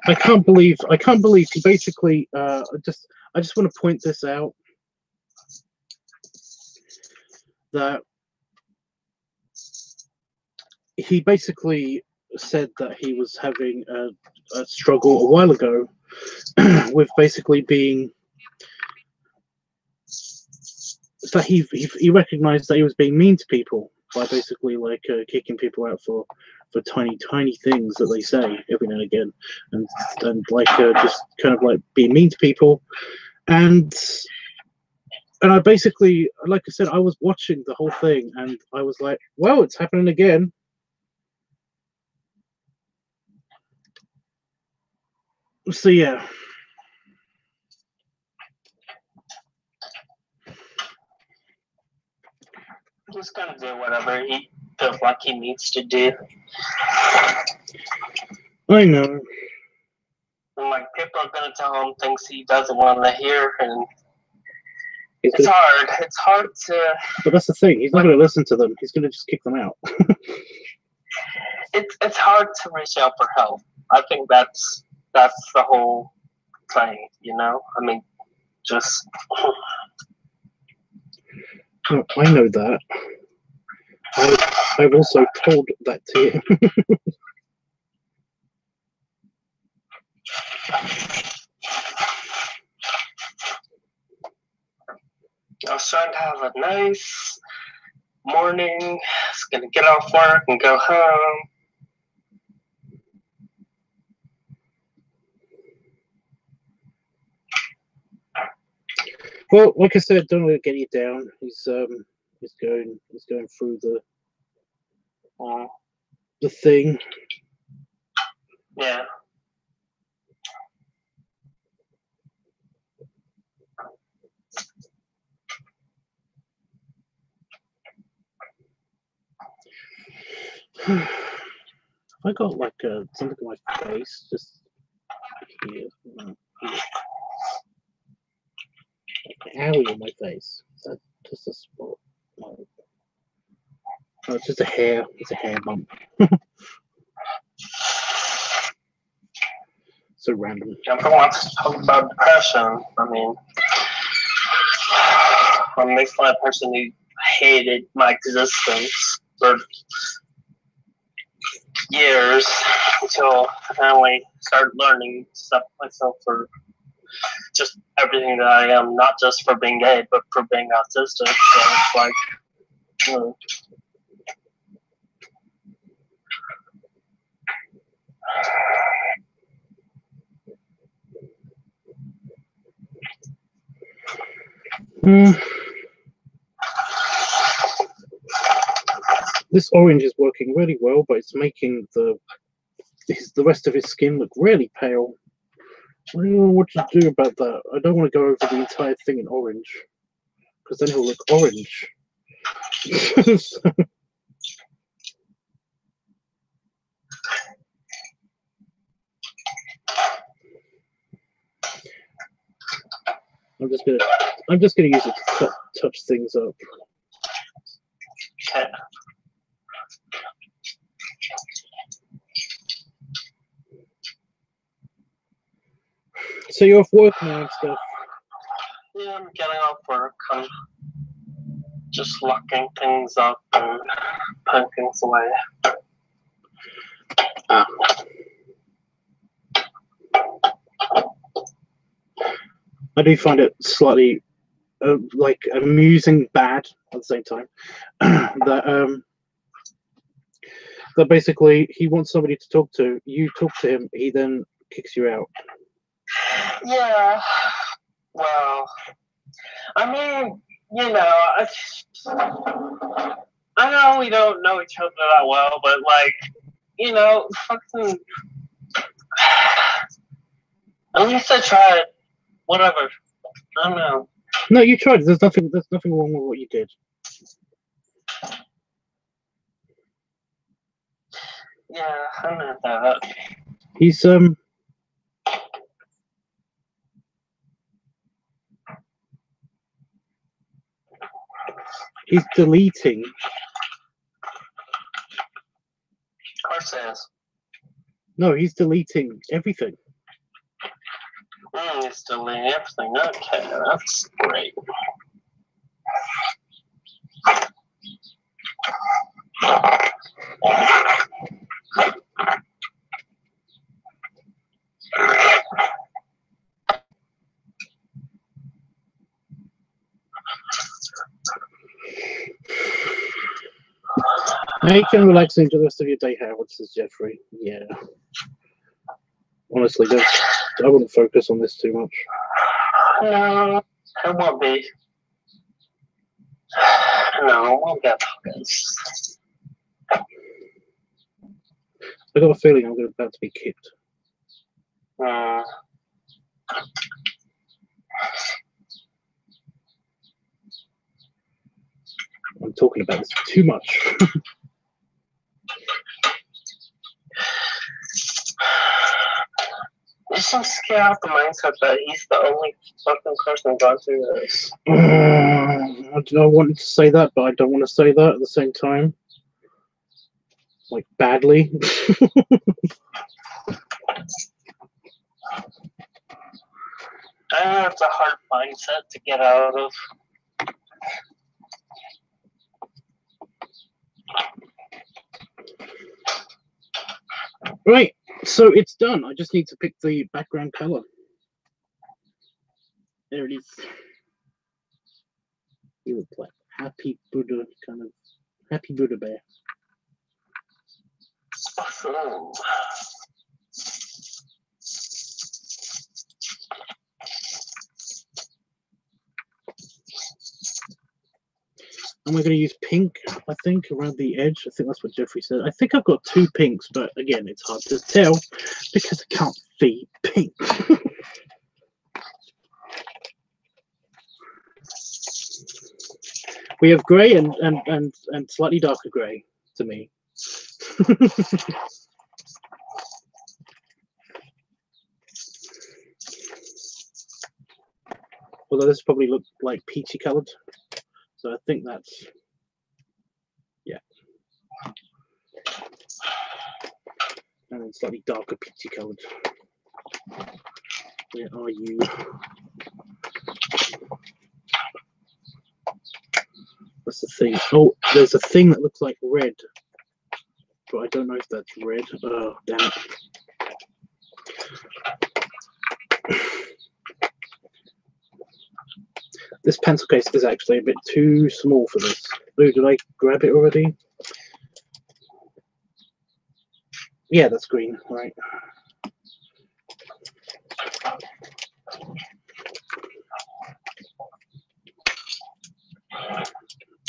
I can't believe he basically I just want to point this out, that he basically said that he was having a struggle a while ago with basically being that he recognized that he was being mean to people by basically like kicking people out for tiny things that they say every now and again, and like just kind of like being mean to people, and I basically, like I said, I was watching the whole thing and I was like, well, it's happening again. So yeah. He's gonna do whatever he feels like he needs to do. I know. And like people are gonna tell him things he doesn't want to hear, and it's hard. It's hard to. But that's the thing. He's not going to listen to them. He's going to just kick them out. It's hard to reach out for help. I think that's the whole thing. You know. I mean, just. Oh, I know that. I've also told that to him. I was trying to have a nice morning. I was gonna get off work and go home. Well, like I said, don't let it get you down. He's going through the thing. Yeah. I got like something on my face, just here, here. Like an owie on my face. Is that just a spot? No. No, it's just a hair. It's a hair bump. So random. Everyone wants to talk about depression. I mean, I'm the kind of person who hated my existence for years until I finally started learning stuff myself for just everything that I am, not just for being gay, but for being autistic. So it's like, This orange is working really well, but it's making the rest of his skin look really pale. I don't know what to do about that. I don't want to go over the entire thing in orange, because then he'll look orange. I'm just gonna use it to touch things up. Okay. So you're off work now and stuff. Yeah, I'm getting off work. I'm just locking things up and putting things away. Ah. I do find it slightly like amusing, bad at the same time. that basically he wants somebody to talk to. You talk to him, he then kicks you out. Yeah. Well, I mean, you know, I know we don't know each other that well, but like, you know, fucking. At least I tried. Whatever. I don't know. No, you tried. There's nothing wrong with what you did. Yeah, I know that. He's deleting. Of course it is. No, he's deleting everything. He's deleting everything. Okay, that's great. Now you can relax into the rest of your day, Howard, says Jeffrey. Yeah. Honestly, I wouldn't focus on this too much. No, it won't be. No, it won't get focused. I got a feeling I'm about to be kicked. I'm talking about this too much. You should scare out the mindset that he's the only fucking person going through this. I wanted to say that, but I don't want to say that at the same time. Like, badly. I know it's a hard mindset to get out of. Right, so it's done. I just need to pick the background color. There it is. You look like happy Buddha, kind of happy Buddha bear. Awesome. And we're going to use pink, I think, around the edge. I think that's what Jeffrey said. I think I've got 2 pinks, but again, it's hard to tell because I can't see pink. We have grey and slightly darker grey to me. Although this probably looks like peachy coloured. So I think that's, yeah. And then slightly darker peachy coloured. Where are you? What's the thing? Oh, there's a thing that looks like red. But I don't know if that's red. Oh, damn it. This pencil case is actually a bit too small for this. Ooh, did I grab it already? Yeah, that's green, right.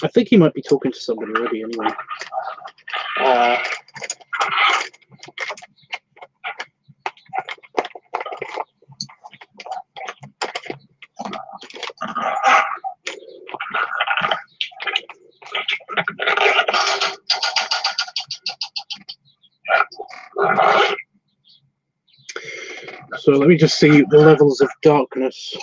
I think he might be talking to somebody already anyway. So let me just see the levels of darkness.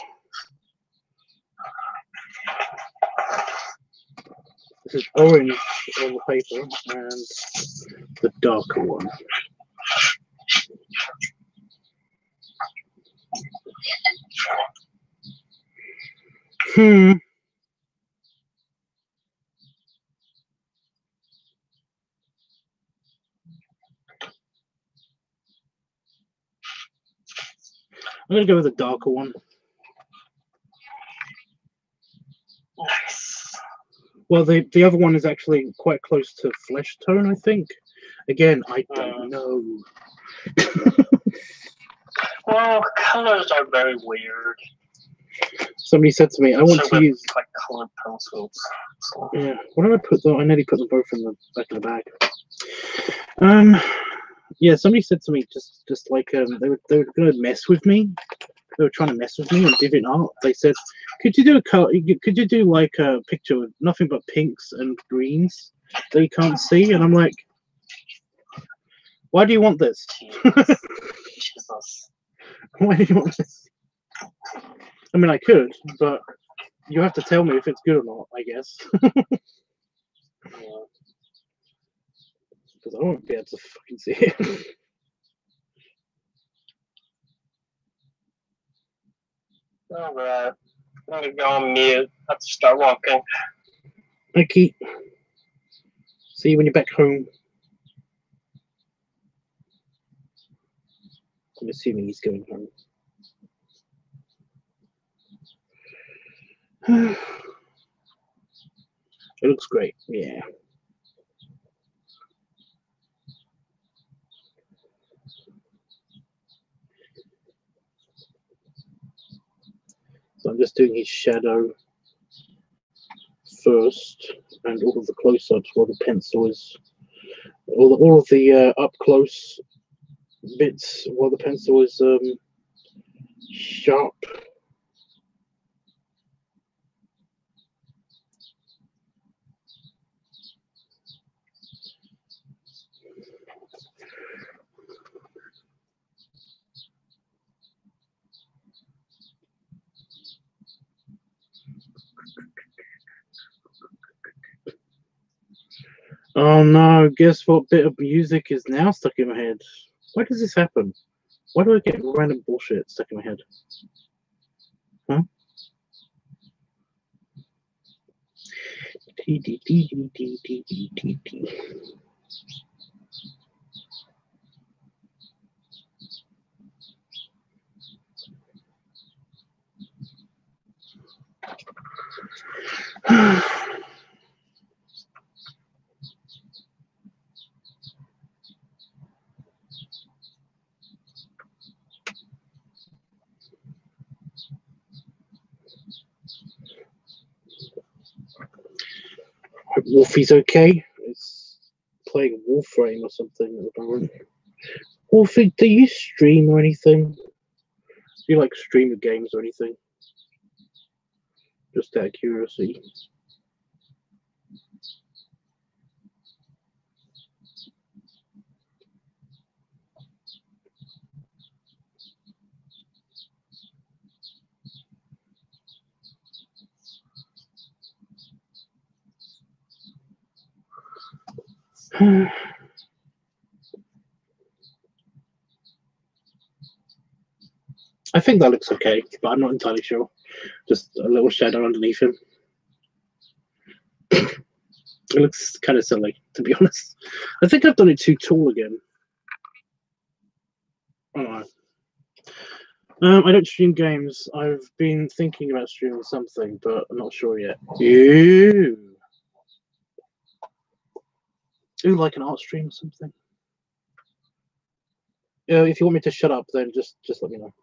This is orange on the paper and the darker one. I'm gonna go with the darker one. Nice. Well, the other one is actually quite close to flesh tone, I think. Again, I don't know. Well, colors are very weird. Somebody said to me, I want to use like colored pencils. So. Yeah, what did I put though? I nearly put them both in the back of the bag. Yeah, somebody said to me just like they were gonna mess with me. They were trying to mess with me on DeviantArt. They said, could you do a color? Could you do like a picture with nothing but pinks and greens that you can't see? And I'm like, why do you want this? Jesus. Why do you want this? I mean, I could, but you have to tell me if it's good or not, I guess. Because I won't be able to fucking see it. Alright. I'm gonna go on mute. I have to start walking. Okay. See you when you're back home. I'm assuming he's going home. It looks great, yeah. So I'm just doing his shadow first, and all of the close-ups while the pencil is, all of the up close bits while the pencil is sharp. Oh no, guess what bit of music is now stuck in my head? Why does this happen? Why do I get random bullshit stuck in my head? Huh? Hope Wolfie's okay. It's playing Warframe or something at the moment. Wolfie, do you stream or anything? Do you like stream of games or anything? Just out of curiosity. I think that looks okay, but I'm not entirely sure. Just a little shadow underneath him. It looks kind of silly, to be honest. I think I've done it too tall again. I don't know. I don't stream games. I've been thinking about streaming something, but I'm not sure yet. Ew. Ooh, like an art stream or something. If you want me to shut up, then just let me know.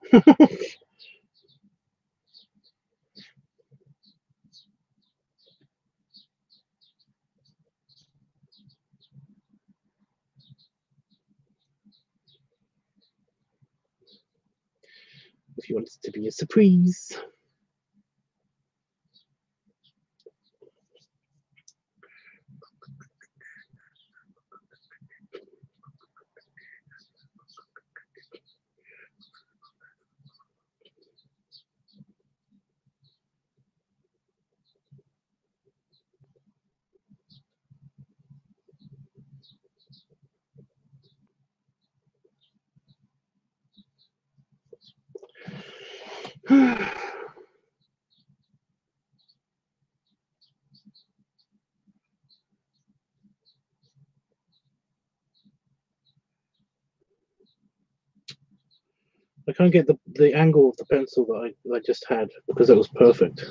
If you want it to be a surprise. I can't get the angle of the pencil that I just had because it was perfect.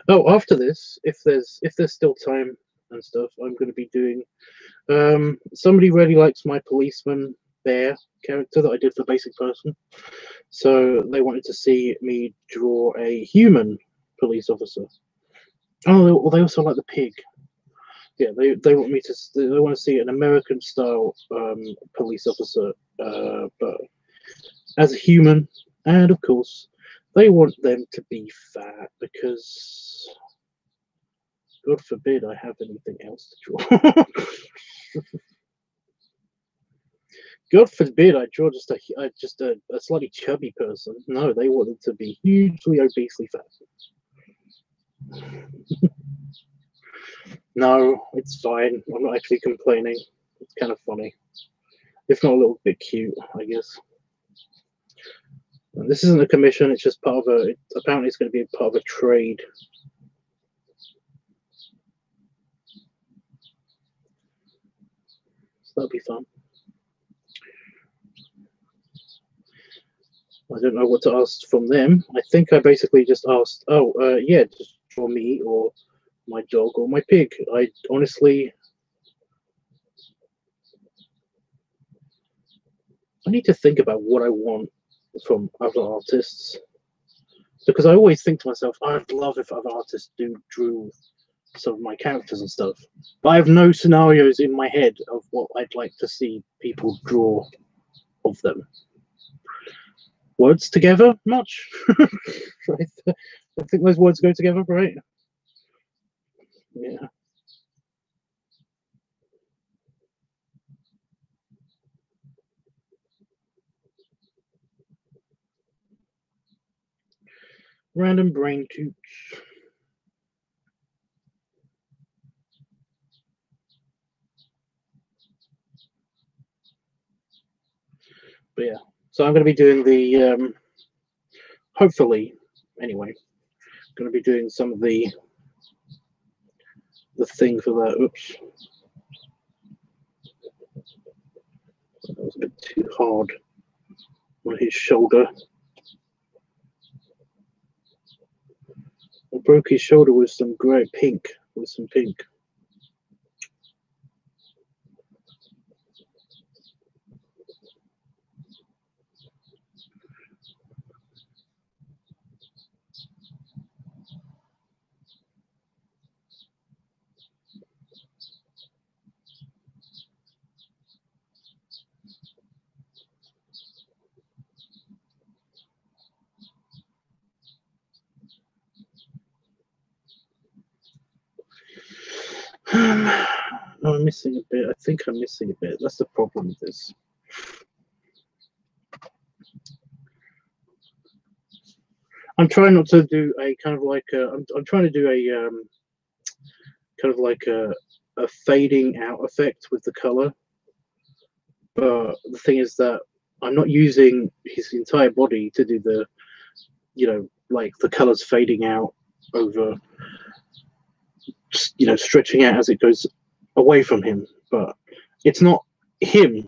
Oh, after this, if there's still time and stuff, I'm going to be doing. Somebody really likes my policeman bear character that I did for Basic Person, so they wanted to see me draw a human police officer. Oh, they also like the pig. Yeah, they want me to. They want to see an American style police officer, but as a human, and of course, they want them to be fat because, God forbid, I have anything else to draw. God forbid I draw just a slightly chubby person. No, they want them to be hugely obesely fat. No, it's fine. I'm not actually complaining. It's kind of funny, if not a little bit cute, I guess. And this isn't a commission. It's just part of a. Apparently, it's going to be part of a trade. So that'll be fun. I don't know what to ask from them. I think I basically just asked, oh, yeah, just draw me or my dog or my pig. I honestly, I need to think about what I want from other artists, because I always think to myself, I'd love if other artists drew some of my characters and stuff, but I have no scenarios in my head of what I'd like to see people draw of them. Words together much? I think those words go together, right? Yeah. Random brain toots. But yeah, so I'm going to be doing the, hopefully, anyway, going to be doing some of the thing for that. Oops. That was a bit too hard on his shoulder. I broke his shoulder with some grey pink, with some pink. No, I'm missing a bit. I think I'm missing a bit. That's the problem with this. I'm trying not to do a kind of like a. I'm trying to do a kind of like a fading out effect with the color. But the thing is that I'm not using his entire body to do the, you know, like the colors fading out over, you know, stretching out as it goes away from him. But it's not him.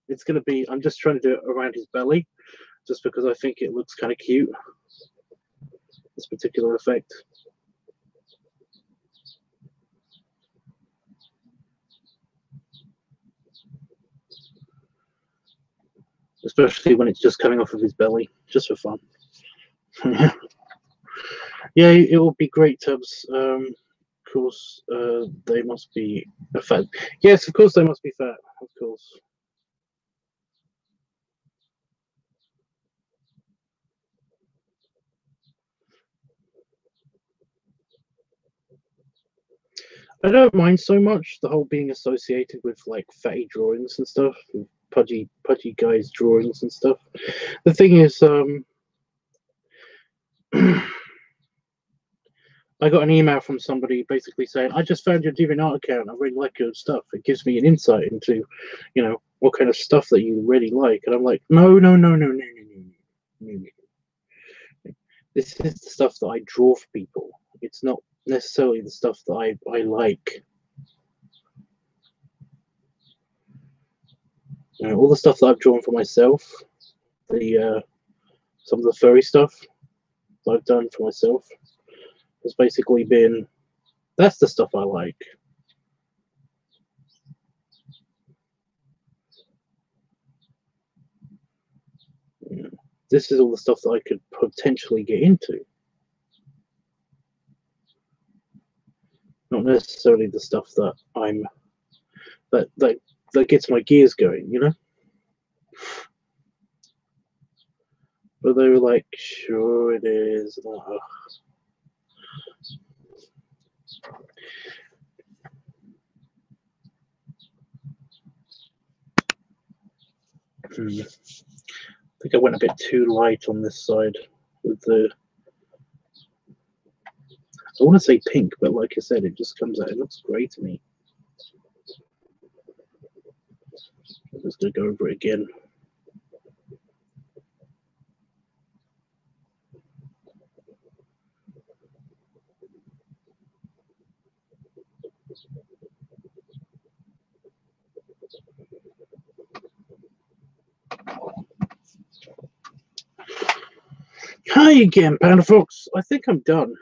It's going to be, I'm just trying to do it around his belly, just because I think it looks kind of cute, this particular effect. Especially when it's just coming off of his belly, just for fun. Yeah, it will be great, Tubbs. Of course, they must be fat. Yes, of course they must be fat. Of course. I don't mind so much the whole being associated with like fatty drawings and stuff, with pudgy guys' drawings and stuff. The thing is, I got an email from somebody basically saying, I just found your DeviantArt account. I really like your stuff. It gives me an insight into, you know, what kind of stuff that you really like. And I'm like, no. This is the stuff that I draw for people. It's not necessarily the stuff that I like. You know, all the stuff that I've drawn for myself, some of the furry stuff that I've done for myself has basically been, that's the stuff I like. You know, this is all the stuff that I could potentially get into. Not necessarily the stuff that that gets my gears going, you know? But they were like, sure it is. I think I went a bit too light on this side with the, I want to say pink, but like I said, it just comes out, it looks great to me. I'm just going to go over it again. Hi again, Panda Fox. I think I'm done.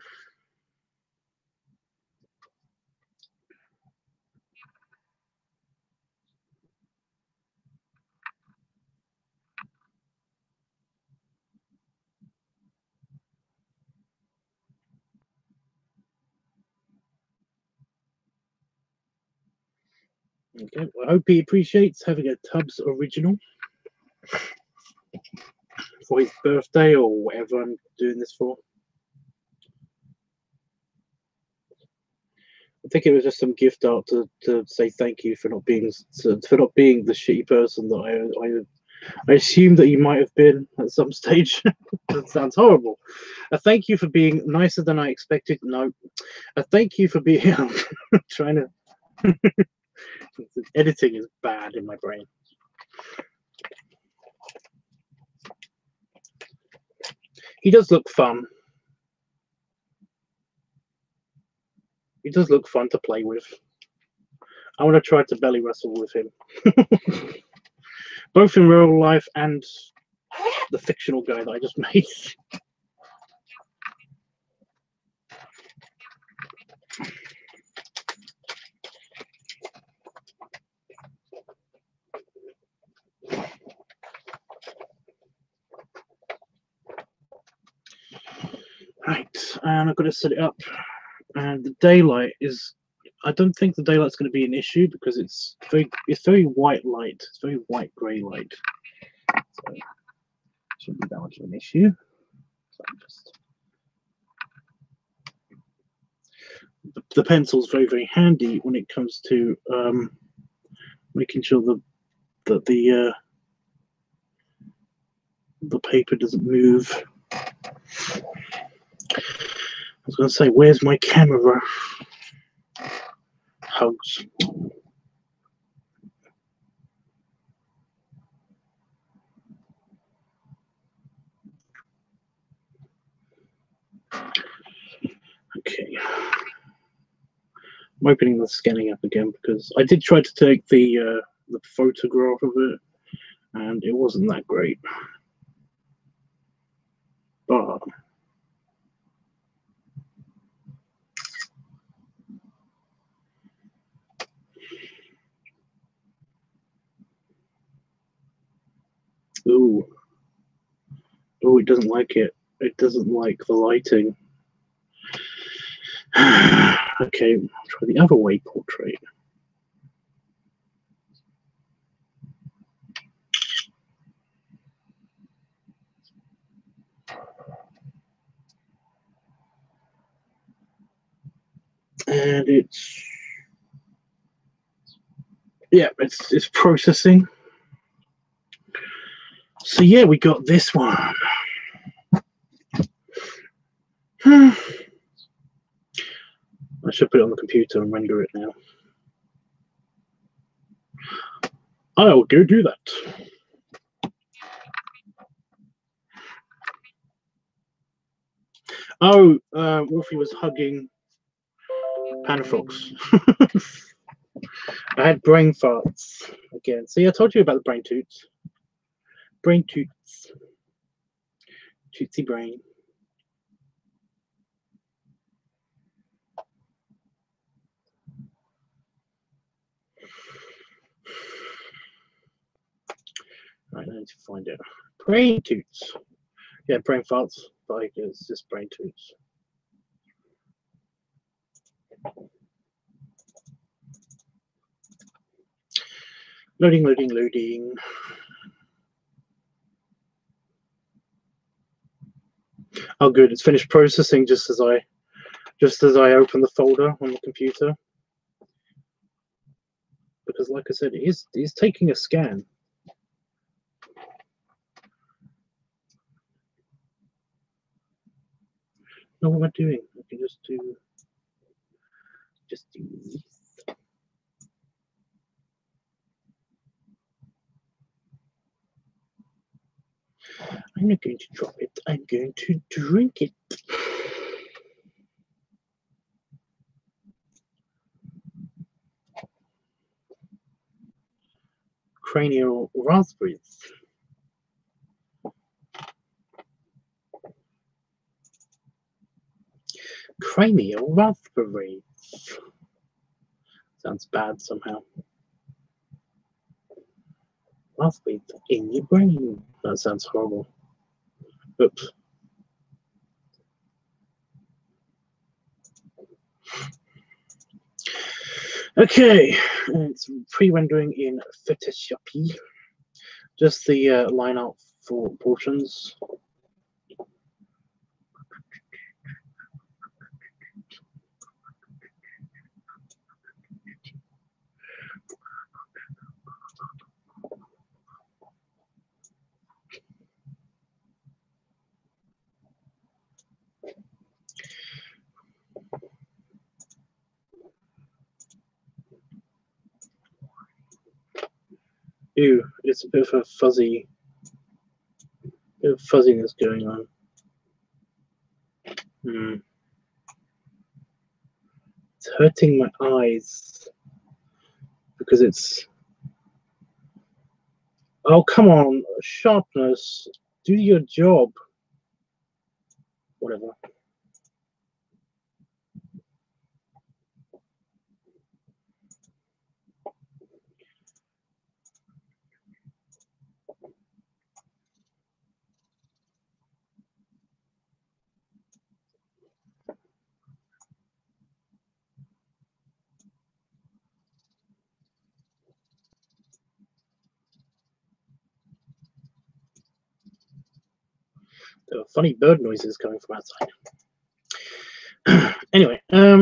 Okay, well, I hope he appreciates having a Tubbs original for his birthday or whatever I'm doing this for. I think it was just some gift art to say thank you for not being the shitty person that I assumed that you might have been at some stage. That sounds horrible. A thank you for being nicer than I expected. No, a thank you for being. I'm trying to. Editing is bad in my brain. He does look fun. He does look fun to play with. I want to try to belly wrestle with him. Both in real life and the fictional guy that I just made. Right, and I've got to set it up. And the daylight is, I don't think the daylight's going to be an issue because it's very white light. It's very white grey light. So it shouldn't be that much of an issue. So the pencil's very handy when it comes to making sure that the paper doesn't move. I was going to say, where's my camera? Hugs. Okay. I'm opening the scanning app again because I did try to take the photograph of it, and it wasn't that great. But ooh, it doesn't like it. It doesn't like the lighting. Okay, I'll try the other way portrait. And it's processing. So yeah, we got this one. I should put it on the computer and render it now. I'll go do that. Oh, Wolfie was hugging Panda Fox. I had brain farts again. See, I told you about the brain toots. Brain toots. Tootsy brain. Right, I need to find it. Brain toots. Yeah, brain farts, but it's just brain toots. Loading, loading, loading. Oh, good! It's finished processing just as I open the folder on the computer. Because, like I said, he's taking a scan. No, what am I doing? I can just do this. I'm not going to drop it. I'm going to drink it. Cranial raspberries. Cranial raspberries. Sounds bad somehow. Raspberries in your brain. That sounds horrible. Oops. Okay, it's pre-rendering in Photoshop. Just the line out for portions. Ew, it's a bit of a fuzzy, bit of fuzziness going on. It's hurting my eyes because it's. Oh, come on, sharpness. Do your job. Whatever. There are funny bird noises coming from outside. Anyway, there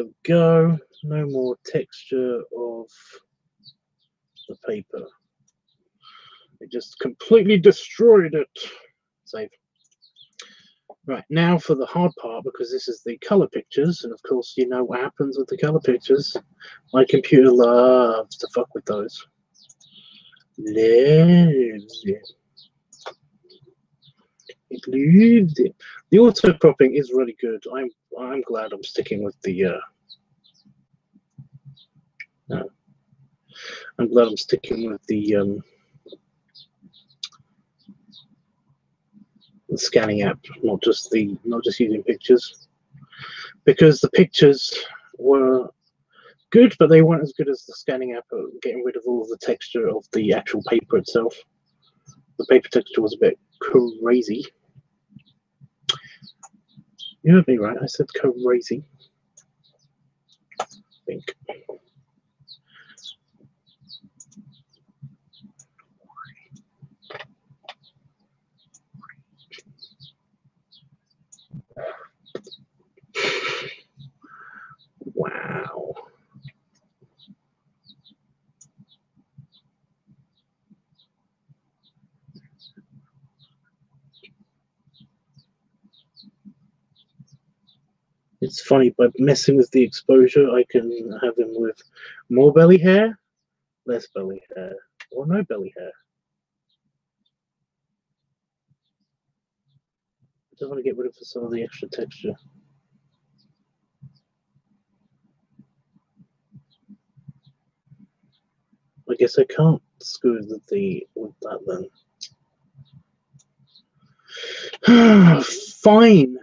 we go. No more texture of the paper. It just completely destroyed it. Save. Right, now for the hard part, because this is the color pictures, and of course you know what happens with the color pictures. My computer loves to fuck with those. Loves it. It loves it. The auto cropping is really good. I'm glad I'm sticking with the I'm glad I'm sticking with the scanning app, not just using pictures, because the pictures were good, but they weren't as good as the scanning app at getting rid of all of the texture of the actual paper itself. The paper texture was a bit crazy. You heard me right, I said crazy. I think. It's funny, by messing with the exposure, I can have him with more belly hair, less belly hair, or no belly hair. I just want to get rid of some of the extra texture. I guess I can't screw with that then. Fine.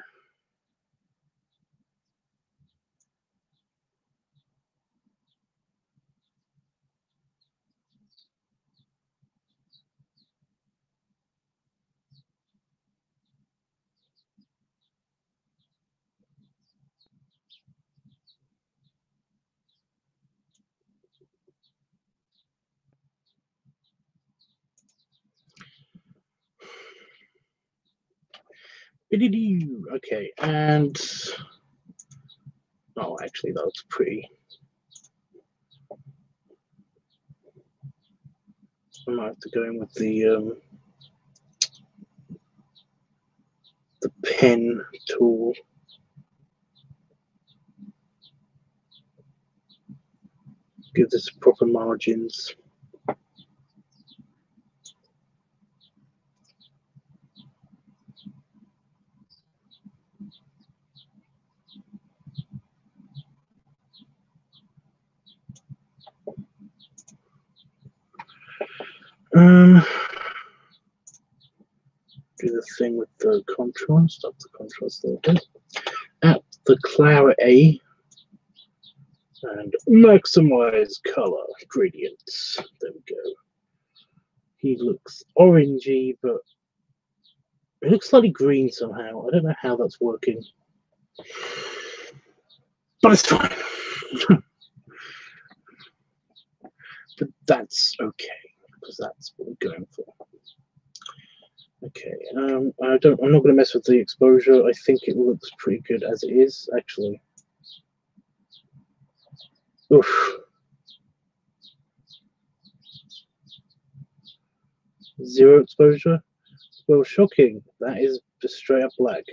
Okay, and oh, actually, that looks pretty. I might have to go in with the pen tool. Give this proper margins. Do the thing with the contrast, up the contrast a little bit. At the clarity and maximize color gradients. There we go. He looks orangey, but it looks slightly green somehow. I don't know how that's working, but it's fine. But that's okay because that's what we're going for. Okay, I'm not going to mess with the exposure. I think it looks pretty good as it is, actually. Oof. Zero exposure? Well, shocking. That is just straight up black.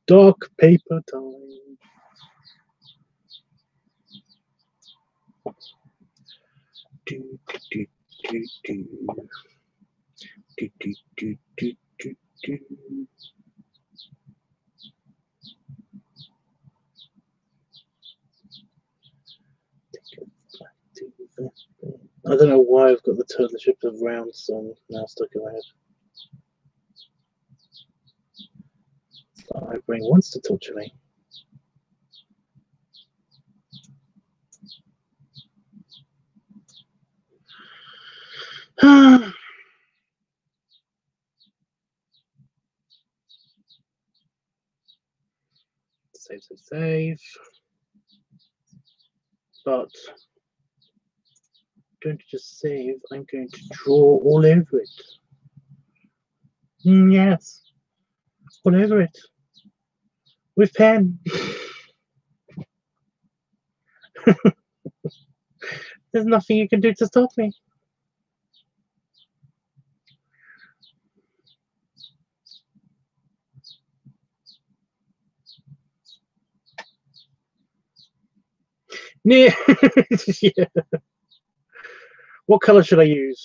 Dark paper time. Do, do, do, do. Do, do, do, do, do, do. I don't know why I've got the Turtlership of Round song now stuck in my head. My brain wants to torture me. Save. But I'm going to just save. I'm going to draw all over it. Yes, all over it with pen. There's nothing you can do to stop me. Yeah. Yeah. What color should I use?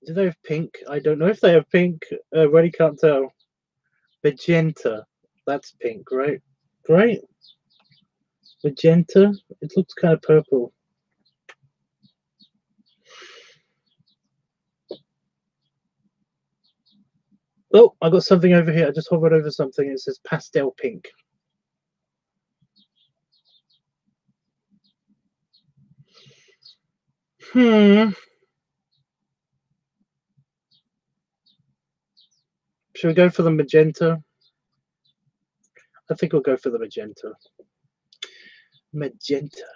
Do they have pink? I don't know if they have pink. I really can't tell. Magenta. That's pink, right? Right? Magenta. It looks kind of purple. Oh, I got something over here. I just hovered over something. It says pastel pink. Should we go for the magenta? I think we'll go for the magenta. Magenta.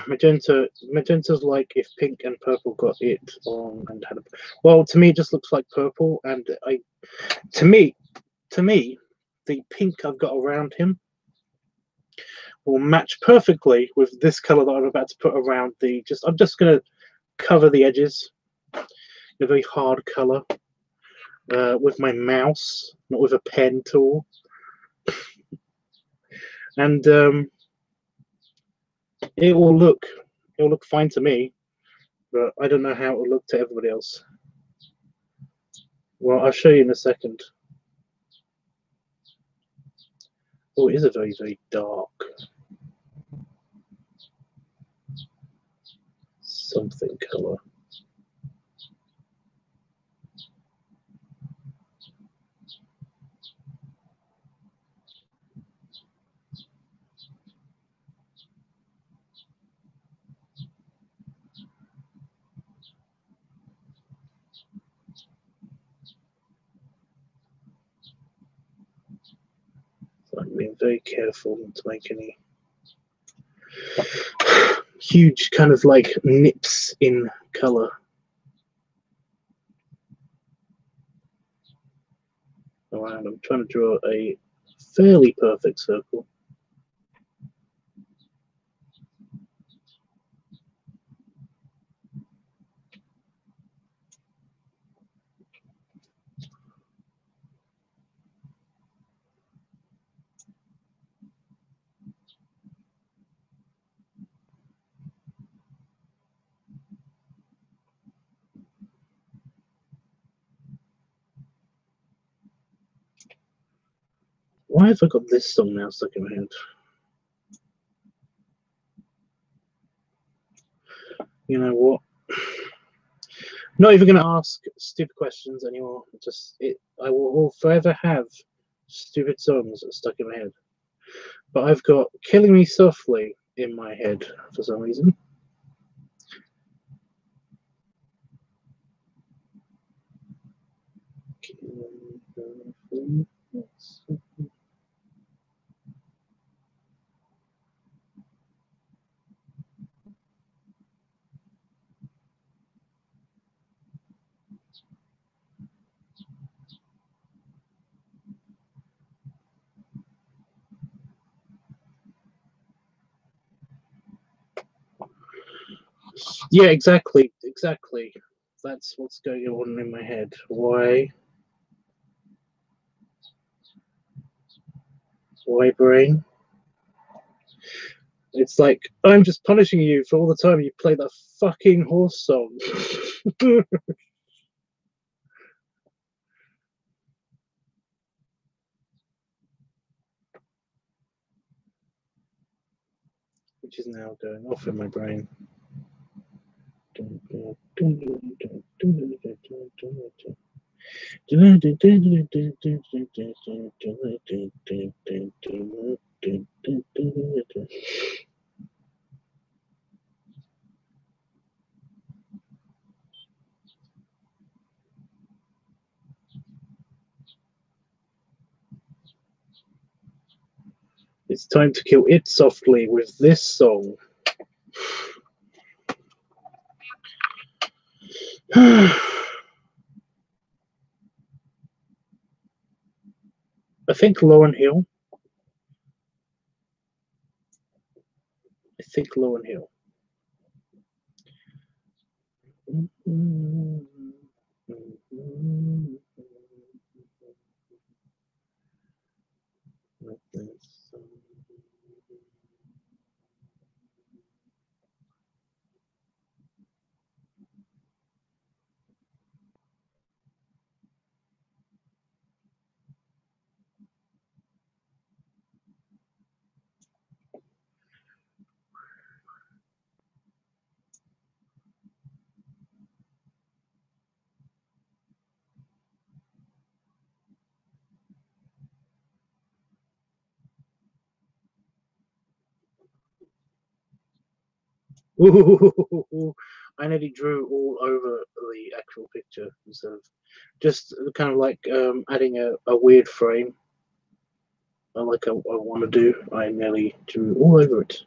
Magenta's like if pink and purple got it on and had a, well, to me it just looks like purple, and to me the pink I've got around him will match perfectly with this color that I'm about to put around the. I'm just going to cover the edges in a very hard color with my mouse, not with a pen tool, and it will look fine to me, but I don't know how it will look to everybody else. Well, I'll show you in a second. Oh, it is a very, very dark something color. So I'm being very careful not to make any huge kind of like nips in color. Around. I'm trying to draw a fairly perfect circle. Why have I got this song now stuck in my head? You know what? Not even going to ask stupid questions anymore. I will forever have stupid songs stuck in my head. But I've got "Killing Me Softly" in my head for some reason. Yeah, exactly. That's what's going on in my head. Why, brain? It's like I'm just punishing you for all the time you play that fucking horse song. Which is now going off in my brain. It's time to kill it softly with this song. I think Lauryn Hill. Ooh, I nearly drew all over the actual picture instead of just kind of like adding a weird frame. Like I want to do. I nearly drew all over it.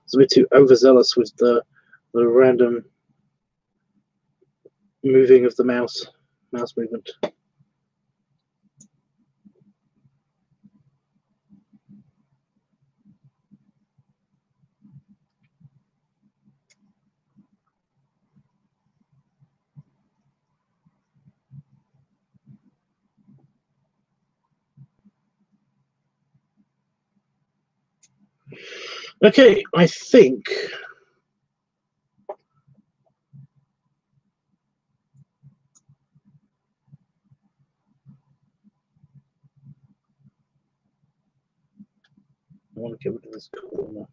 It's a bit too overzealous with the random moving of the mouse movement. Okay, I think I want to get rid of this corner.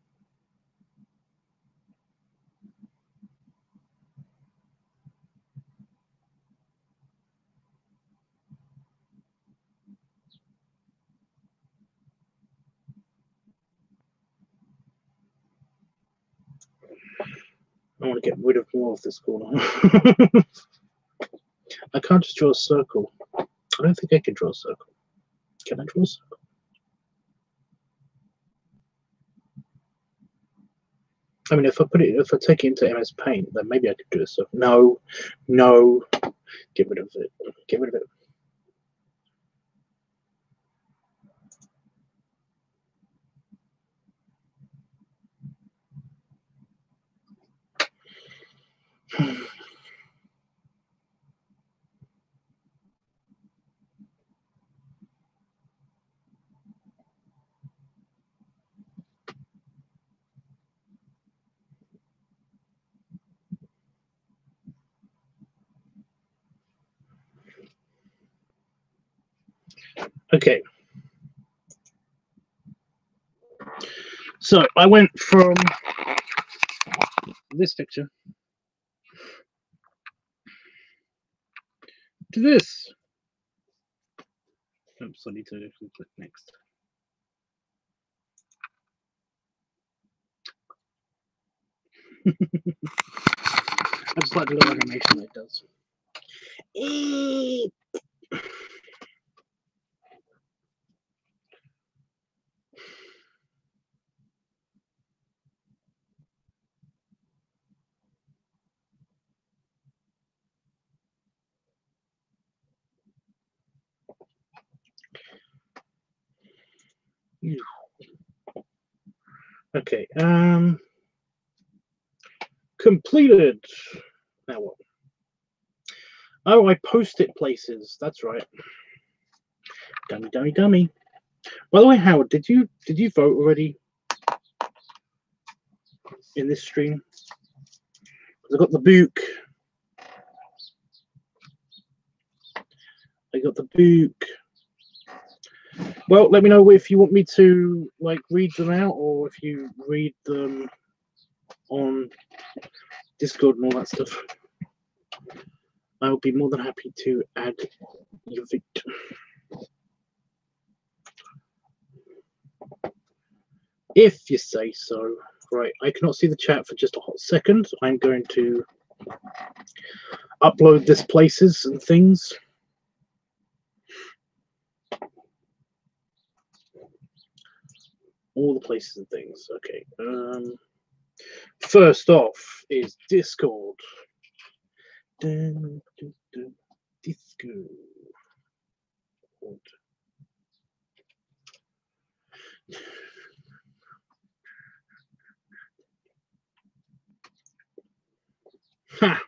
I want to get rid of more of this corner. I can't just draw a circle. I don't think I can draw a circle. Can I draw a circle? I mean, if I take it into MS Paint, then maybe I could do a circle. No, no, get rid of it. Get rid of it. Okay. So I went from this picture to this. Oops, I need to click next. I just like the little animation that it does. Okay, completed. Now what? Oh, I post-it places. That's right. Dummy, dummy, dummy. By the way, Howard, did you vote already in this stream? I got the book. I got the book. Well, let me know if you want me to like read them out, or if you read them on Discord and all that stuff. I will be more than happy to add your vote. If you say so. Right, I cannot see the chat for just a hot second. I'm going to upload this places and things. All the places and things. Okay. First off is Discord. Discord. Ha!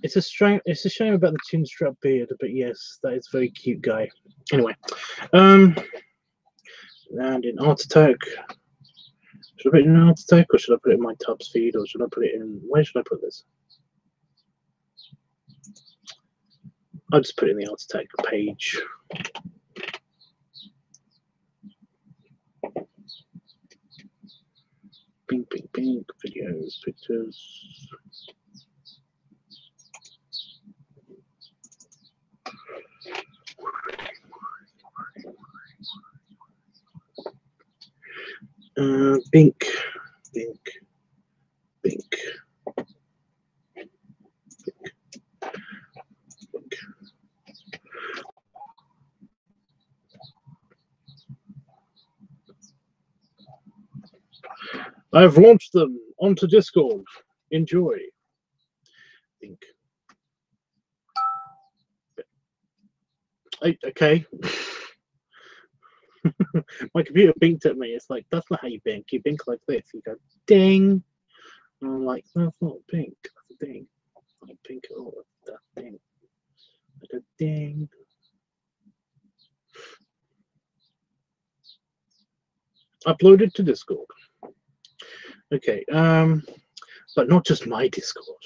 It's a shame about the chin strap beard, but yes, that is a very cute guy. Anyway, and in Art Attack, should I put it in Art Attack, or should I put it in my Tubbs feed, or should I put it in? Where should I put this? I'll just put it in the Art Attack page. Pink, pink, pink. Videos, pictures. Pink, pink, pink, pink, pink. I've launched them onto Discord. Enjoy. Pink. Okay. My computer binked at me. It's like, that's not how you bink. You bink like this. You go, ding. And I'm like, that's not pink. That's a ding. I pink at all. That's ding. I go, ding. uploaded to Discord. Okay, but not just my Discord.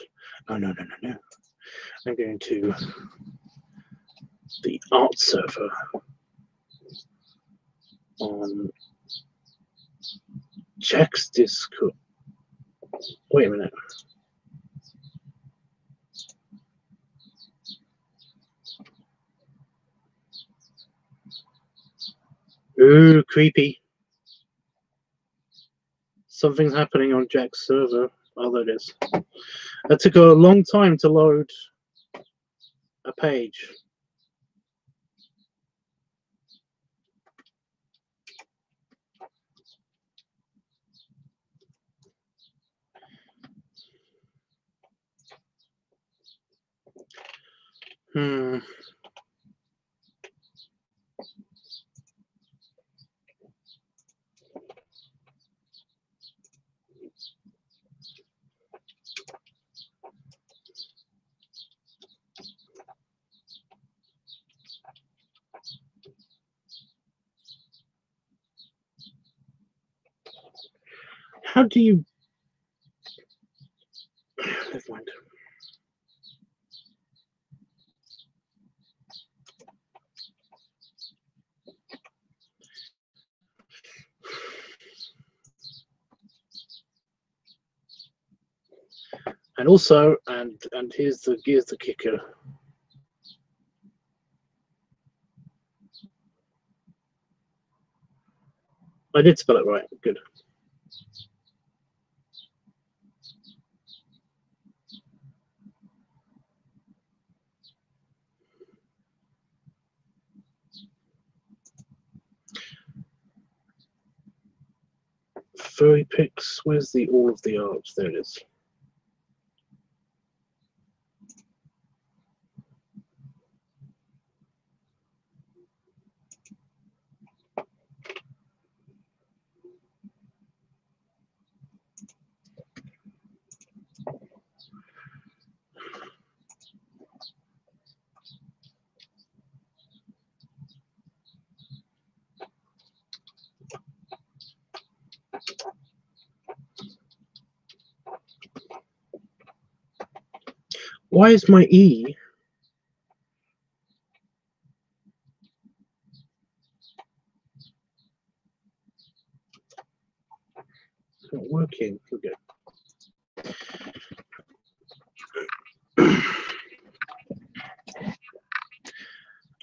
Oh, no. I'm going to the art server on Jack's Discord. Wait a minute. Ooh, creepy. Something's happening on Jack's server. Oh, there it is. That took a long time to load a page. How do you... Never mind. And also, and here's the kicker. I did spell it right. Good. Furry pics. Where's the all of the art? There it is. Why is my E not working? Okay.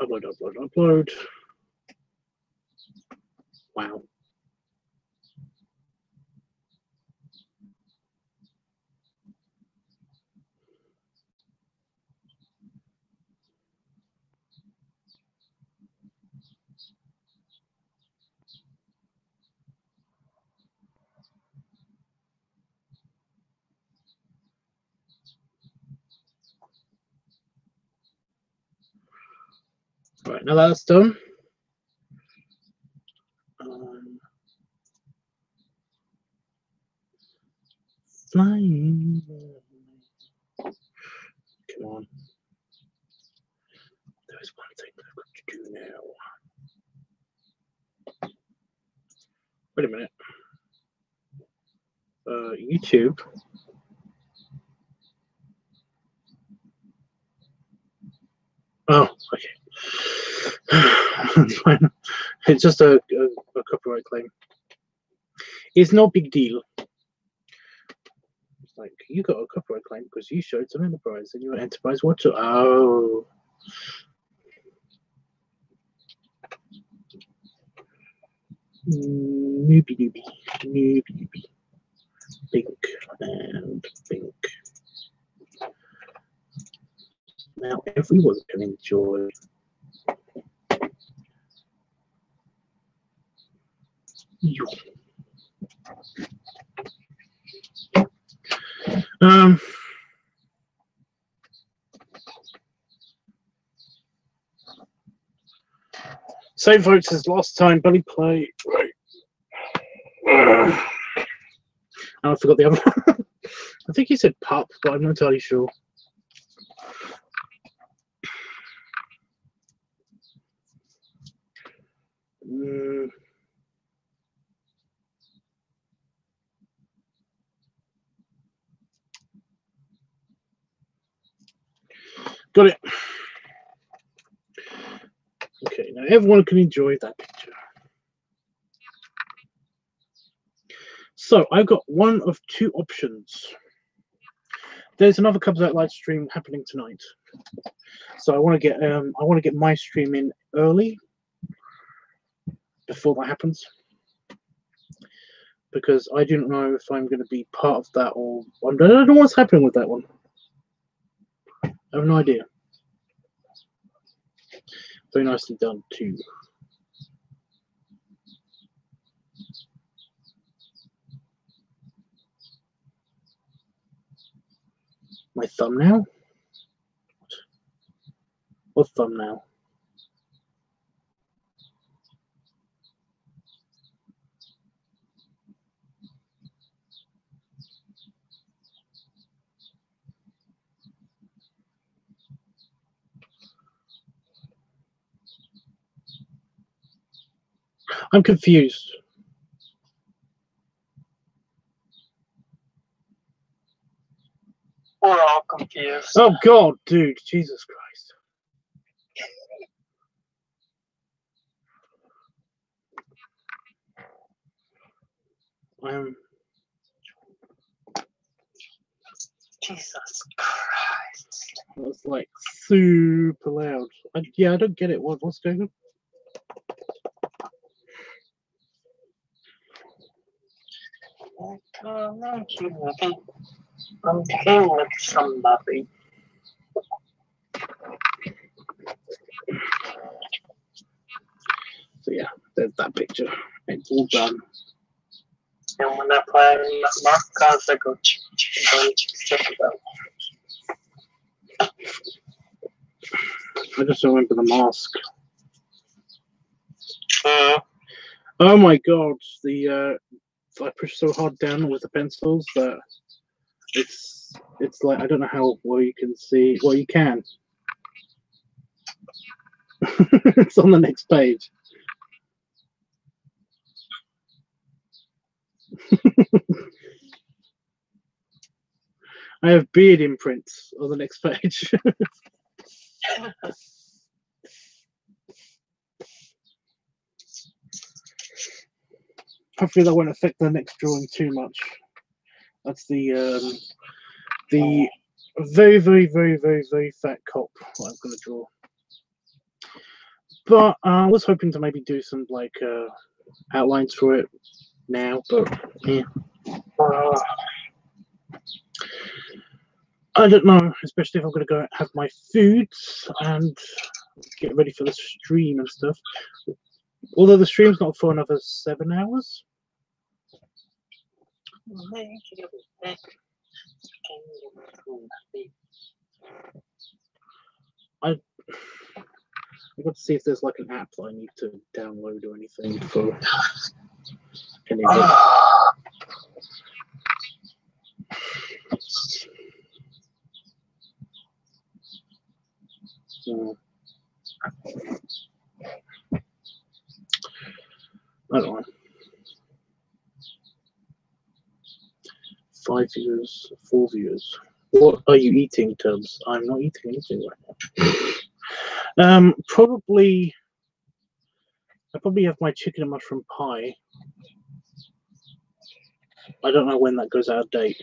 Upload. Wow. Right, now that's done. Flying. Come on. There's one thing I've got to do now. Wait a minute. YouTube. Oh, okay. That's fine. It's just a copyright claim. It's no big deal. It's like, you got a copyright claim because you showed some Enterprise and you were Enterprise Watcher. Oh. Noobie. Bink and bink. Now everyone can enjoy. You. Save votes as last time. Bunny play. Right. I forgot the other one. I think he said pup, but I'm not entirely sure. Got it. Okay, now everyone can enjoy that picture. So I've got one of two options. There's another Cubs Out live stream happening tonight, so I want to get my stream in early before that happens, because I don't know if I'm going to be part of that, or I don't know what's happening with that one. I have no idea. Very nicely done too. My thumbnail? What thumbnail? I'm confused. We're all confused. Oh God, dude, Jesus Christ. Jesus Christ. That's like super loud. Yeah, I don't get it. What's going on? I'm playing with somebody. So yeah, there's that picture. It's all done. And when I play my cards, I go check it out. I just remember the mask. Oh my God! I pushed so hard down with the pencils that it's like, I don't know how well you can see. Well, you can. It's on the next page. I have beard imprints on the next page. Hopefully that won't affect the next drawing too much. That's the very, very, very, very, very fat cop that I'm going to draw. But I was hoping to maybe do some like outlines for it now, but yeah. I don't know, especially if I'm going to go have my foods and get ready for the stream and stuff. Although the stream's not for another 7 hours. I got to see if there's like an app that I need to download or anything for any of it. I don't know. 5 viewers, 4 viewers. What are you eating, Tubbs? I'm not eating anything right now. Probably. I probably have my chicken and mushroom pie. I don't know when that goes out of date.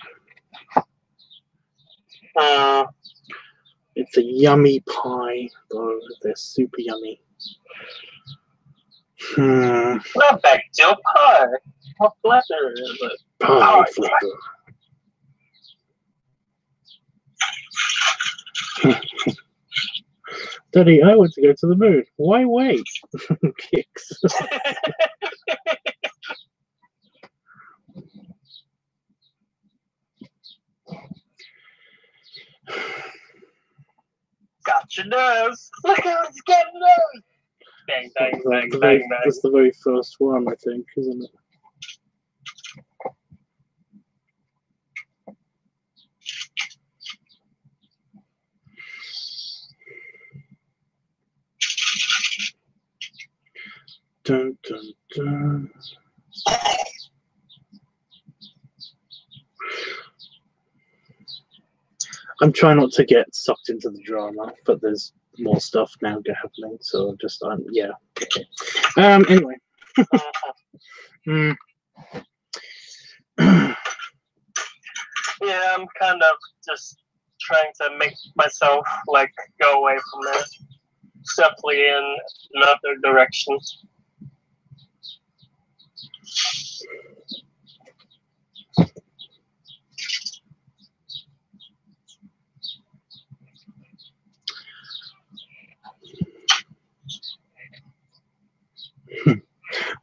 It's a yummy pie, though. They're super yummy. Not back to pie. What flavor is it? Pie flavor. Daddy, I want to go to the moon. Why wait? Kicks. Got your nose. Look how it's getting nose. Bang, bang, bang, bang, bang. That's the very first one, I think, isn't it? Dun, dun, dun. I'm trying not to get sucked into the drama, but there's more stuff now happening, so just yeah. Okay. Anyway. Yeah, I'm kind of just trying to make myself like go away from it, simply in another direction.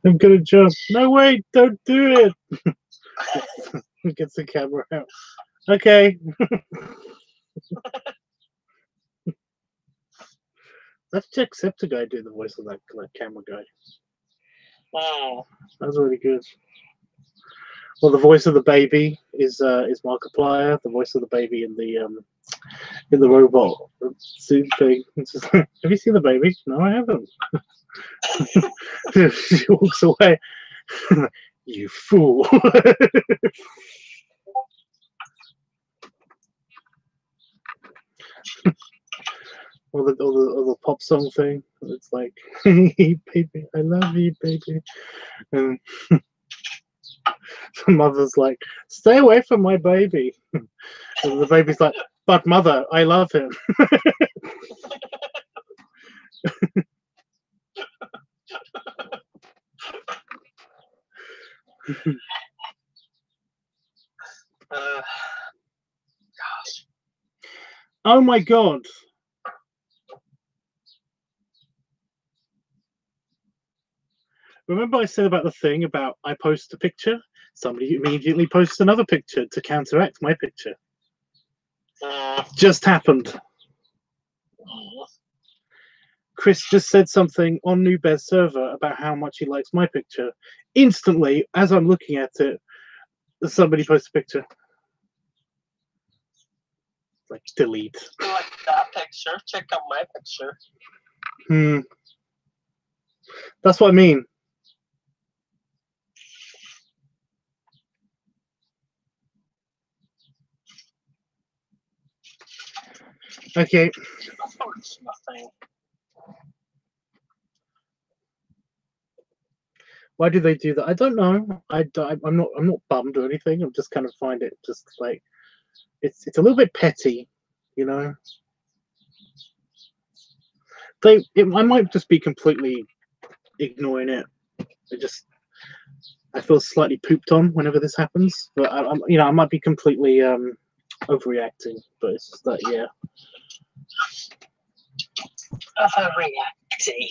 I'm gonna jump. No, wait, don't do it. Gets the camera out. Okay. Let's Jacksepticeye do the voice of that camera guy. Oh. That was really good. Well, the voice of the baby is Markiplier. The voice of the baby in the robot suit thing. It's just like, have you seen the baby? No, I haven't. She walks away. You fool. Or the pop song thing. It's like, hey, baby, I love you, baby. And the mother's like, stay away from my baby. And the baby's like, but mother, I love him. Gosh. Oh my god. Remember I said about the thing about I post a picture, somebody immediately posts another picture to counteract my picture. Just happened. Chris just said something on NoobBear's server about how much he likes my picture. Instantly, as I'm looking at it, somebody posts a picture. Like, delete. You like that picture? Check out my picture. That's what I mean. Okay. It's nothing. Why do they do that? I don't know. I'm not bummed or anything. I'm just kind of find it just like it's a little bit petty, you know. I might just be completely ignoring it. I feel slightly pooped on whenever this happens, but I might be completely overreacting. But it's just that, yeah. Overreacting.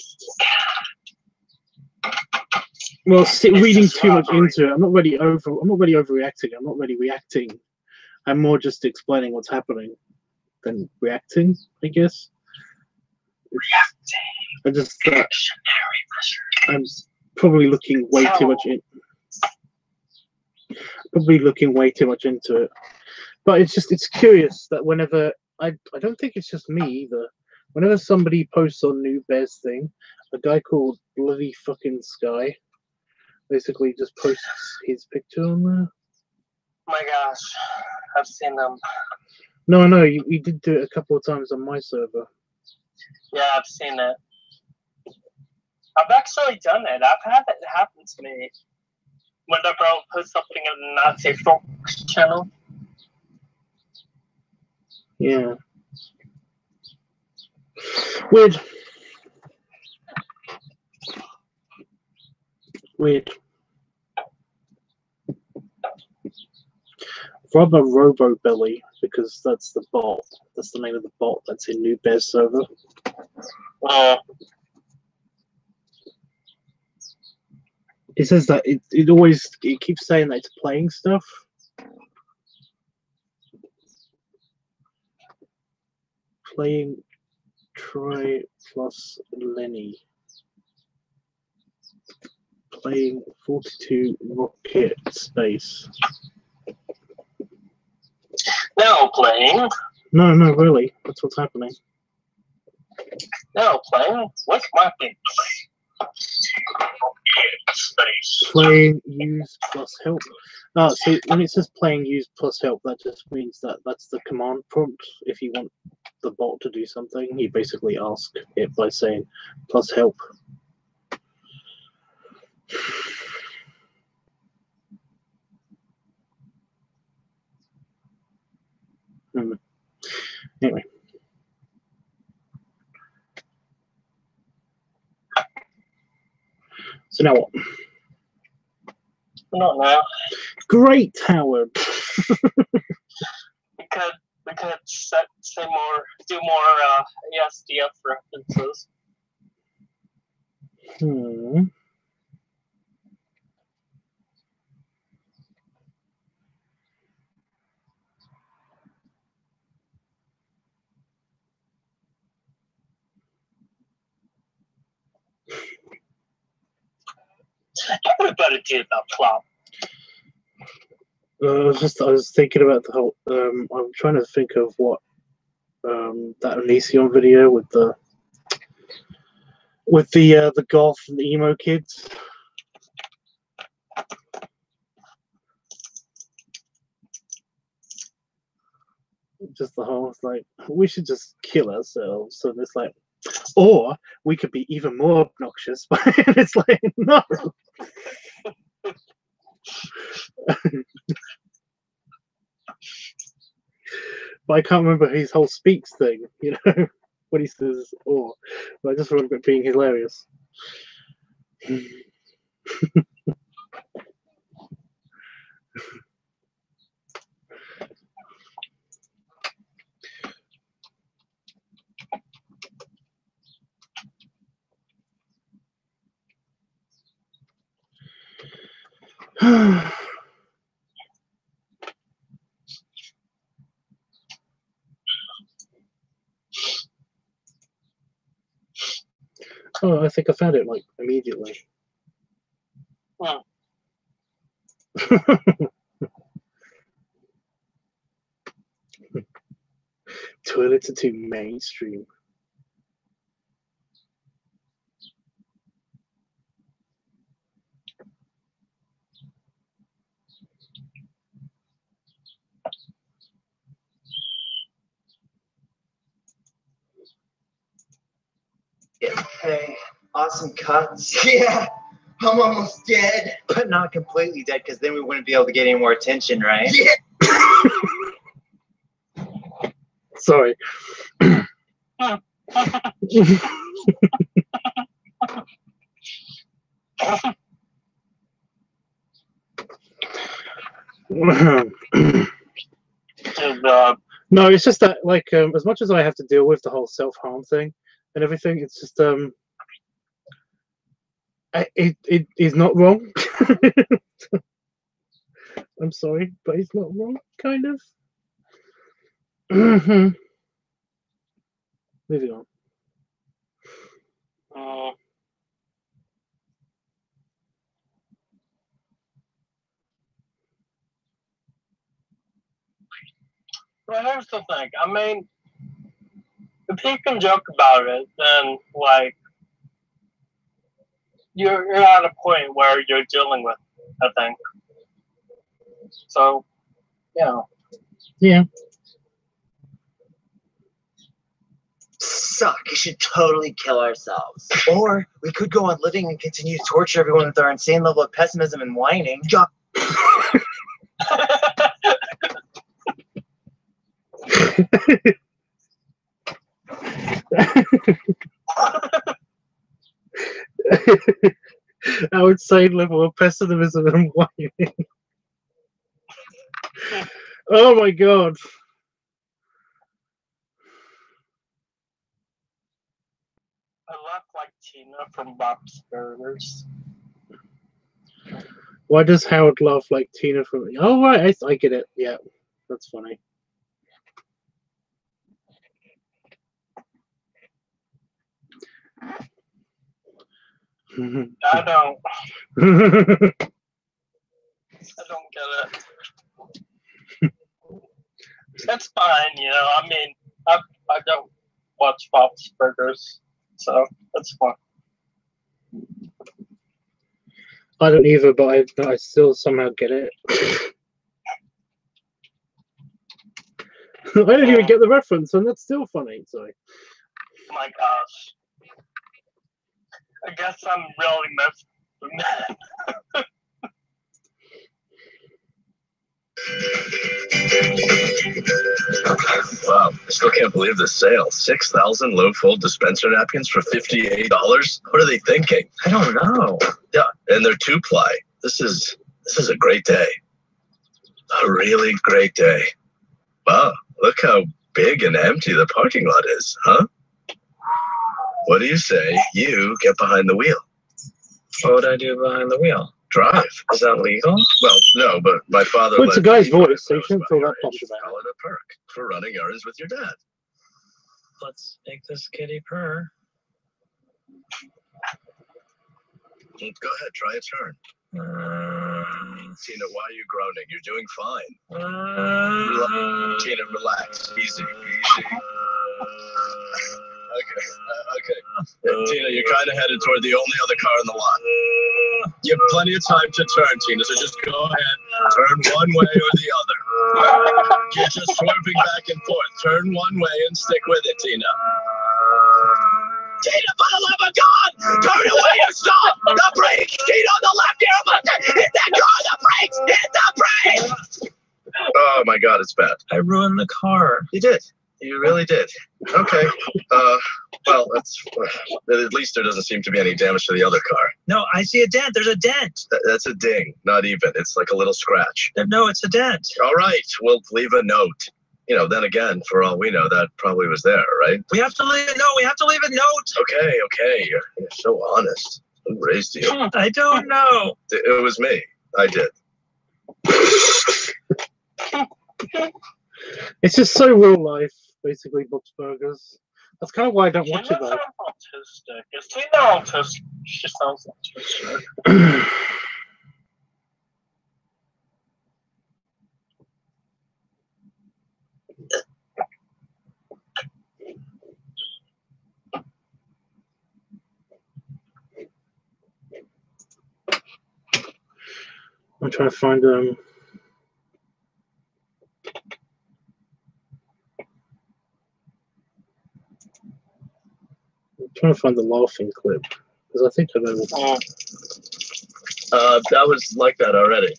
Well, reading too much into it, I'm not really overreacting. I'm not really reacting. I'm more just explaining what's happening than reacting, I guess. Reacting. I just I'm probably looking way too much in. Probably looking way too much into it. But it's curious that whenever I don't think it's just me either. Whenever somebody posts on NoobBear's thing, a guy called Bloody Fucking Sky basically just posts his picture on there. Oh my gosh, I've seen them. No, you did do it a couple of times on my server. Yeah, I've seen it. I've actually done it. I've had it happen to me. Whenever I'll post something on the Nazi Folks channel. Yeah. Weird. Rather Robo Belly, because that's the bot. That's the name of the bot that's in NoobBear's server. It says that it keeps saying that it's playing stuff. Playing Troy plus Lenny. Playing 42 Rocket Space. No playing. No, really. That's what's happening. No playing. What's my thing? Playing use plus help. Oh, see, when it says playing use plus help, that just means that that's the command prompt. If you want the bot to do something, you basically ask it by saying plus help. Anyway. So now what? Not now. Great, Howard. We could say more, do more ASDF references. Everybody did that flop. I was thinking about the whole. I'm trying to think of what that Onision video with the goth and the emo kids. Just the whole, it's like, we should just kill ourselves. So it's like, or we could be even more obnoxious. And it's like, no. But I can't remember his whole speaks thing, you know, when he says or. But I just remember it being hilarious. Oh, I think I found it, like, immediately. Hmm. Toilets are too mainstream. Hey, awesome cuts. Yeah, I'm almost dead. But not completely dead, because then we wouldn't be able to get any more attention, right? Yeah. Sorry. No, it's just that, like, as much as I have to deal with the whole self-harm thing and everything, it's just it is not wrong. I'm sorry, but it's not wrong, kind of. Moving on. Well, here's the thing. I mean, if you can joke about it, then like you're at a point where you're dealing with it, I think. So, yeah. Yeah. Suck. We should totally kill ourselves. Or we could go on living and continue to torture everyone with our insane level of pessimism and whining. Our insane level of pessimism and whining. Oh my god. I look like Tina from Bob's Burgers. Why does Howard laugh like Tina from... Oh, right, I get it. Yeah, that's funny. I don't get it. It's fine, you know. I mean, I don't watch Bob's Burgers, so that's fine. I don't either, but I still somehow get it. I don't even get the reference, and that's still funny. So. Oh my gosh. I guess I'm really missed. Wow, I still can't believe this sale. 6,000 low-fold dispenser napkins for $58. What are they thinking? I don't know. Yeah, and they're 2-ply. This is a great day. A really great day. Wow, look how big and empty the parking lot is, huh? What do you say you get behind the wheel? What would I do behind the wheel? Drive. Is that legal? Well, no, but my father. Well, it's a guy's voice, so you shouldn't feel that pumped about Call it a perk for running errands with your dad. Let's make this kitty purr. Go ahead, try a turn. Tina, why are you groaning? You're doing fine. Tina, relax. Easy. Okay. Tina, you're kind of headed toward the only other car in the lot. You have plenty of time to turn, Tina, so just go ahead. Turn one way or the other. You're just swerving back and forth. Turn one way and stick with it, Tina. Tina, for the love of God! Turn away or stop! The brakes! Tina, on the left here! Hit that car! The brakes! Hit the brakes! Oh my God, it's bad. I ruined the car. You did. You really did. Okay. Well, at least there doesn't seem to be any damage to the other car. No, I see a dent. There's a dent. That's a ding. Not even. It's like a little scratch. No, it's a dent. All right. We'll leave a note. You know, then again, for all we know, that probably was there, right? We have to leave a note. We have to leave a note. Okay. You're so honest. Who raised you? I don't know. It was me. I did. It's just so real life, basically, Bob's Burgers. That's kind of why I don't watch it, though. Autistic. Is Tina autistic? She sounds autistic. I'm trying to find the laughing clip because I think I know. That was like that already.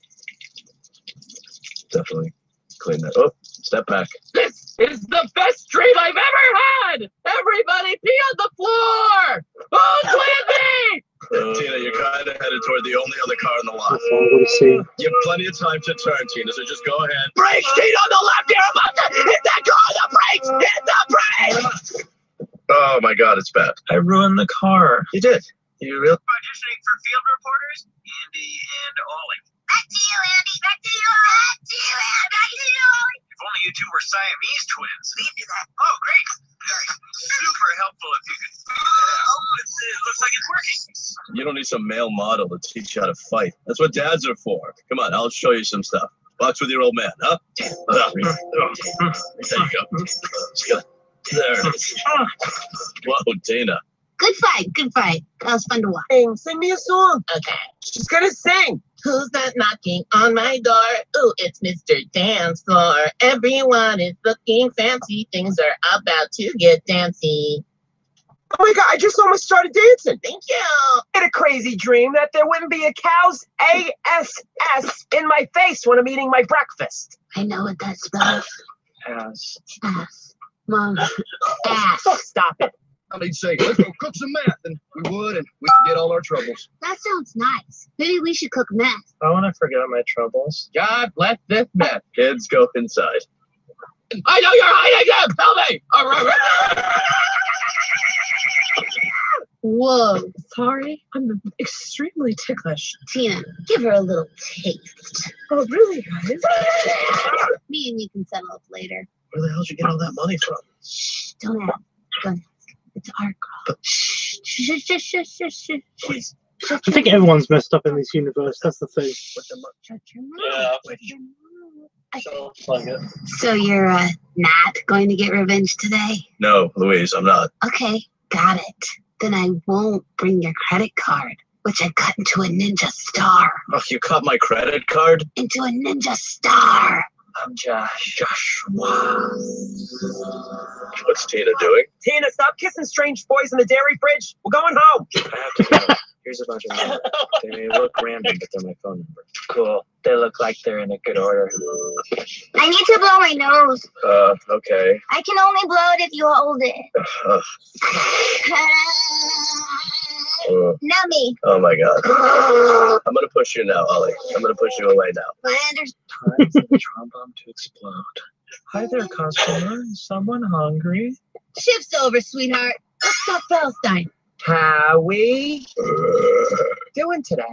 Definitely clean that. Oh, step back. This is the best dream I've ever had! Everybody pee on the floor! Who's with me? Tina, you're kind of headed toward the only other car in the lot. That's all I'm going to see. You have plenty of time to turn, Tina, so just go ahead. Brakes, Tina, on the left here! Hit that car! The brakes! Hit the brakes! Oh my God, it's bad. I ruined the car. You did. You really? Auditioning for field reporters, Andy and Ollie. Back to you, Andy. Back to you. Back to you, Andy. Back to you, Ollie. If only you two were Siamese twins. Oh, great. Super helpful if you could. It looks like it's working. You don't need some male model to teach you how to fight. That's what dads are for. Come on, I'll show you some stuff. Box with your old man, huh? There you go. There it is. Whoa, Tina. Good fight. Good fight. That was fun to watch. Sing me a song. Okay. She's gonna sing. Who's that knocking on my door? Ooh, it's Mr. Dance Floor. Everyone is looking fancy. Things are about to get dancy. Oh my God, I just almost started dancing. Thank you. I had a crazy dream that there wouldn't be a cow's ASS in my face when I'm eating my breakfast. I know what that spells. Ass. Ass. Mom. Ass. Stop it. I mean, say, let's go cook some meth, and we would, and we could get all our troubles. That sounds nice. Maybe we should cook meth. I want to forget my troubles. God bless this meth. Kids, go inside. I know you're hiding them. Tell me. Whoa. Sorry, I'm extremely ticklish. Tina, give her a little taste. Oh, really, guys? Me and you can settle up later. Where the hell did you get all that money from? Shh. Don't ask. Don't ask. It's our girl. Shh. Shh. Shh. Shh. Shh. Shh. Shh. I think everyone's messed up in this universe. That's the thing. Shut your Yeah. mouth. Sounds like it. So you're not going to get revenge today? No, Louise, I'm not. Okay, got it. Then I won't bring your credit card. which I cut into a ninja star. Oh, you cut my credit card? Into a ninja star. I'm Josh. Joshua. What's Tina doing? Tina, stop kissing strange boys in the dairy fridge. We're going home. I have to go. Here's a bunch of numbers. They may look random, but they're my phone number. Cool. They look like they're in a good order. I need to blow my nose. Okay. I can only blow it if you hold it. Nummy. Oh my God. I'm gonna push you now, Ollie. I'm gonna push you away now. I understand. Time for the Trump bomb to explode. Hi there, customer. Is someone hungry? Shift's over, sweetheart. Let's talk Palestine. How we doing today?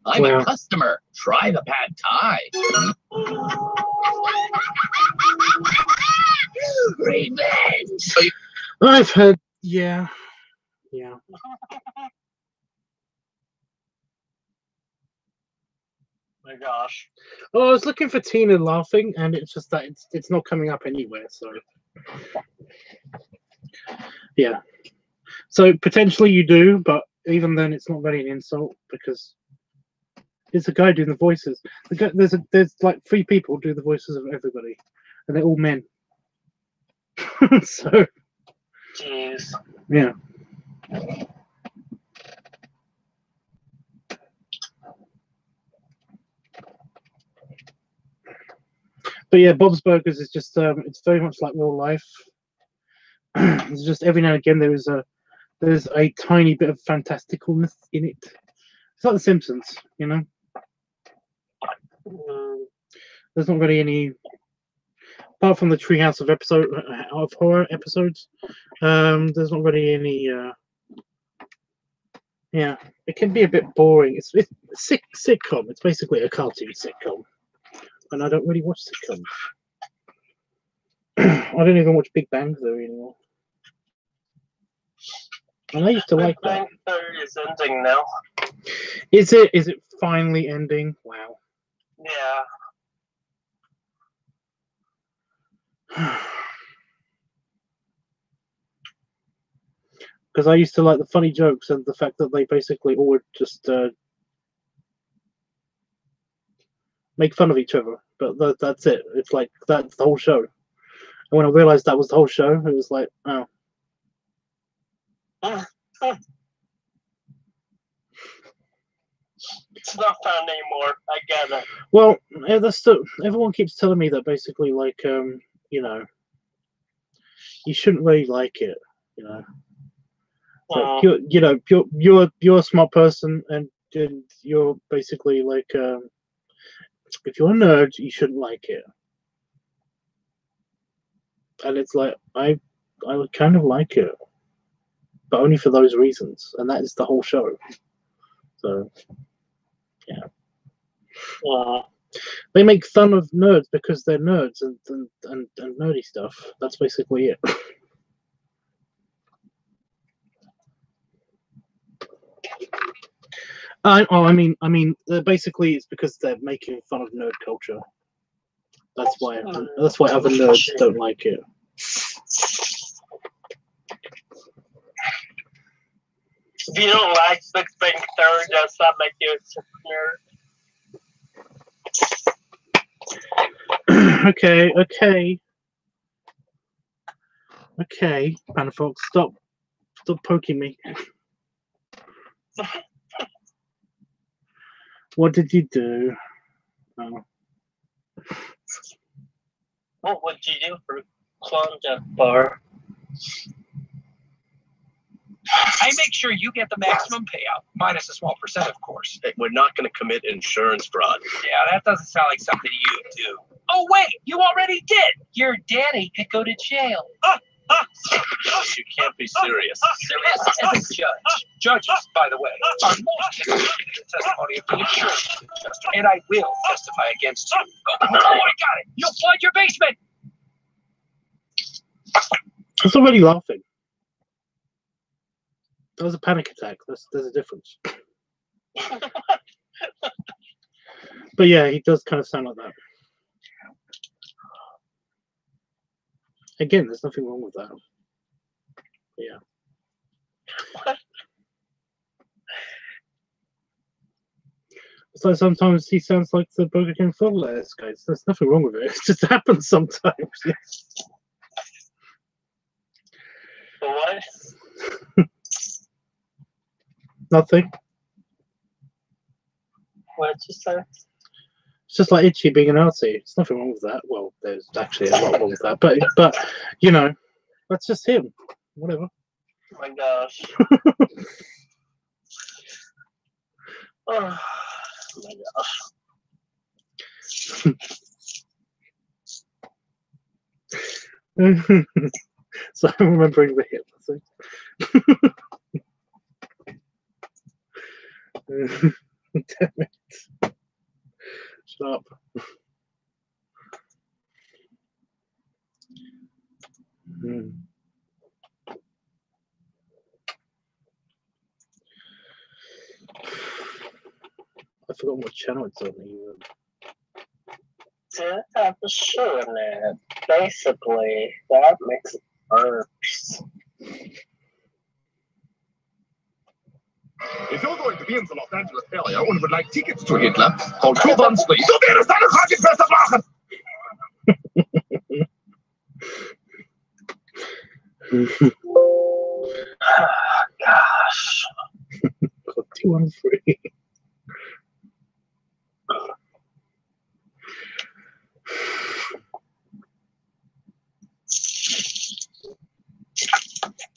I'm Wow. a customer. Try the pad thai. Revenge. I've heard, yeah. My gosh. Oh, I was looking for Tina laughing, and it's just that it's not coming up anywhere. So, yeah. So potentially you do, but even then, it's not really an insult because it's a guy doing the voices. The guy, there's like 3 people do the voices of everybody, and they're all men. So, Jeez. yeah. But yeah, Bob's Burgers is just it's very much like real life. It's just every now and again there's a tiny bit of fantasticalness in it. It's like The Simpsons, you know. There's not really any, apart from the Treehouse of Horror episodes. There's not really any. Yeah, it can be a bit boring. It's sitcom. It's basically a cartoon sitcom. And I don't really watch sitcoms. I don't even watch Big Bang Theory anymore. And I used to like that. Big Bang Theory is ending now. Is it finally ending? Wow. Yeah. Because I used to like the funny jokes and the fact that they basically all would just make fun of each other. But that's it. It's like, that's the whole show. And when I realized that was the whole show, it was like, oh. It's not fun anymore. I get it. Well, that's still, everyone keeps telling me that basically, like, you know, you shouldn't really like it, you know. Like, you're a smart person, and you're basically like, if you're a nerd, you shouldn't like it. And it's like, I would kind of like it, but only for those reasons, and that is the whole show. So, yeah. They make fun of nerds because they're nerds and nerdy stuff. That's basically it. I mean, basically, it's because they're making fun of nerd culture. That's why other nerds don't like it. If you don't like Big Bang Theory, does that make you a nerd? Okay, Panafox, stop poking me. What did you do? Oh. What would you do for Klondike bar? I make sure you get the maximum payout, minus a small percent, of course. Hey, we're not going to commit insurance fraud. Yeah, that doesn't sound like something you do. Oh, wait, you already did. Your daddy could go to jail. You can't be serious. Serious as a judge. Judges, by the way, are most interested in the testimony of the insurance adjuster, and I will testify against you. Oh, I got it. You'll flood your basement. I was already laughing. That was a panic attack. There's a difference. But yeah, he does kind of sound like that. Again, there's nothing wrong with that. But yeah. What? So sometimes he sounds like the Burger King full lettuce guys. There's nothing wrong with it. It just happens sometimes. What? Nothing. What'd you say? It's just like Itchy being an arty. There's nothing wrong with that. Well, there's actually a lot wrong with that. But you know, that's just him. Whatever. Oh my gosh. Oh my gosh. So I'm remembering the hit. Damn it. Shut up. I forgot what channel it's on even. To have a show in there. Basically, that makes it worse. If you're going to be in the Los Angeles area and would like tickets to Hitler, call 213. Du wirst deine Krankenschwester machen! Gosh. 213.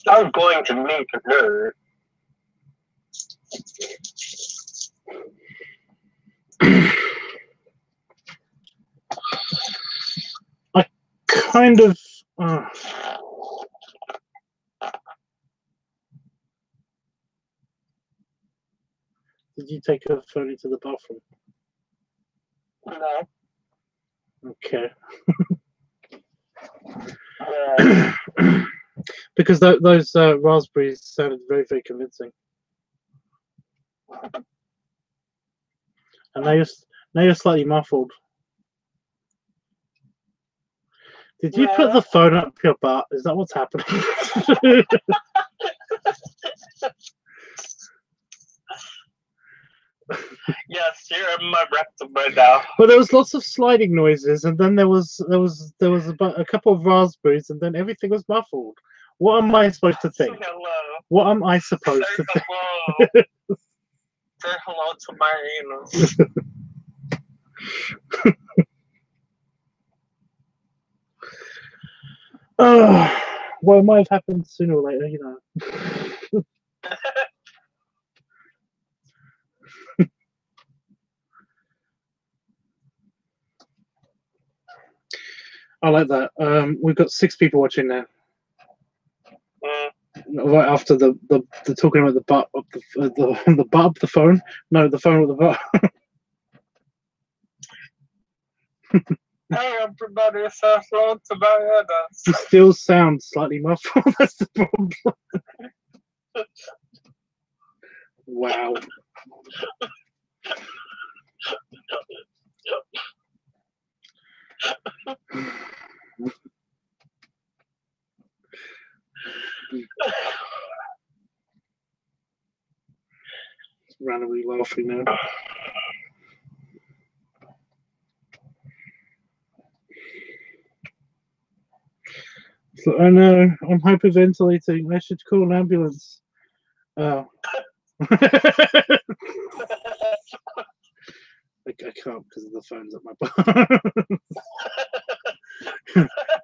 I'm going to meet a nerd. I kind of. Did you take a phone into the bathroom? No. Okay. Because those raspberries sounded very, very convincing. And now you're slightly muffled. Did you put the phone up your butt? Is that what's happening? Yes, you're in my rectum right now. Well, there was lots of sliding noises, and then there was about a couple of raspberries, and then everything was muffled. What am I supposed to think? Hello. What am I supposed to think? Hello. Say hello to my anus. Oh, well, it might have happened sooner or later, you know. I like that. We've got 6 people watching now. Right after the talking about the butt of the butt of the phone. No, the phone with the butt. Hey everybody, say hello to my anus. You still sound slightly muffled. That's the problem. Wow. Randomly laughing now. So, I know, I'm hyperventilating. I should call an ambulance. Oh. I can't because the phone's at my butt.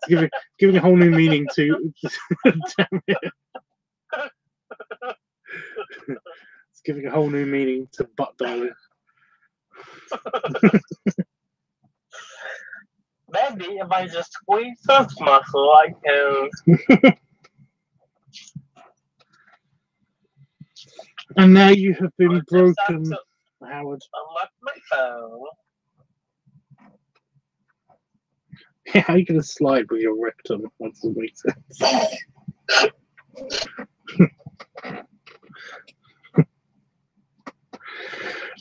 It's giving a whole new meaning to. Damn it. It's giving a whole new meaning to butt dialing. Maybe if I just squeeze this muscle, I can. And now you have been broken, Howard. Unlock my phone. Yeah, how are you going to slide with your rectum? That doesn't make sense.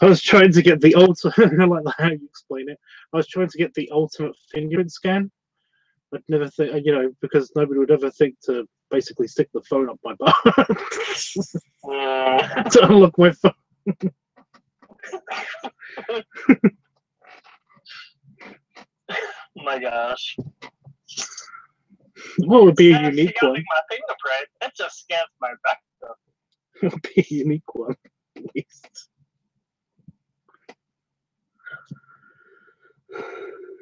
I was trying to get the ultimate. I like how you explain it. I was trying to get the ultimate fingerprint scan. I'd never think, you know, because nobody would ever think to basically stick the phone up my butt to unlock my phone. My gosh. What would be a Instead of unique one? scanning my fingerprint, it just scans my background. It would be a unique one, at least.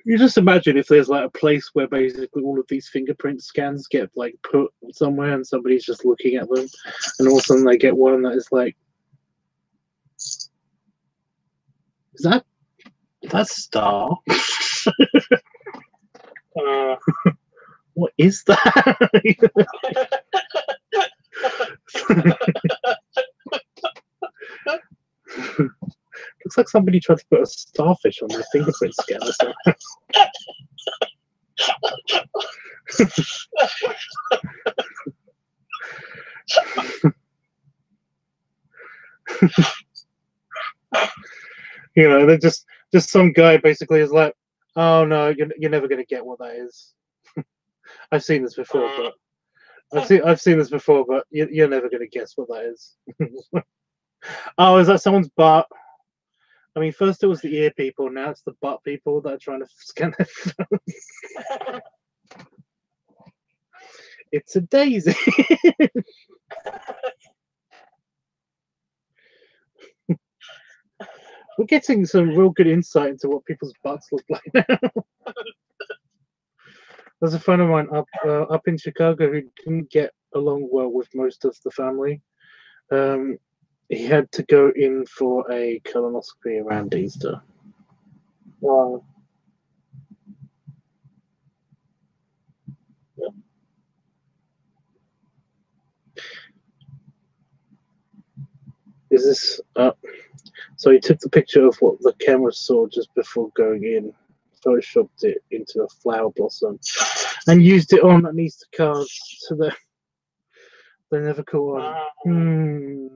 You just imagine if there's like a place where basically all of these fingerprint scans get like put somewhere and somebody's just looking at them, and all of a sudden they get one that is like, that's Star? What is that? Looks like somebody tried to put a starfish on their fingerprint scanner. You know, they're just some guy basically is like, oh no, you're never gonna get what that is. I've seen this before, but I've seen this before, but you're never gonna guess what that is. Oh, is that someone's butt? I mean, first it was the ear people, now it's the butt people that are trying to scan their phones. It's a daisy. We're getting some real good insight into what people's butts look like now. There's a friend of mine up in Chicago who didn't get along well with most of the family. He had to go in for a colonoscopy around Easter. Wow. Is this so he took the picture of what the camera saw just before going in, photoshopped it into a flower blossom, and used it on an Easter card so that they never caught on.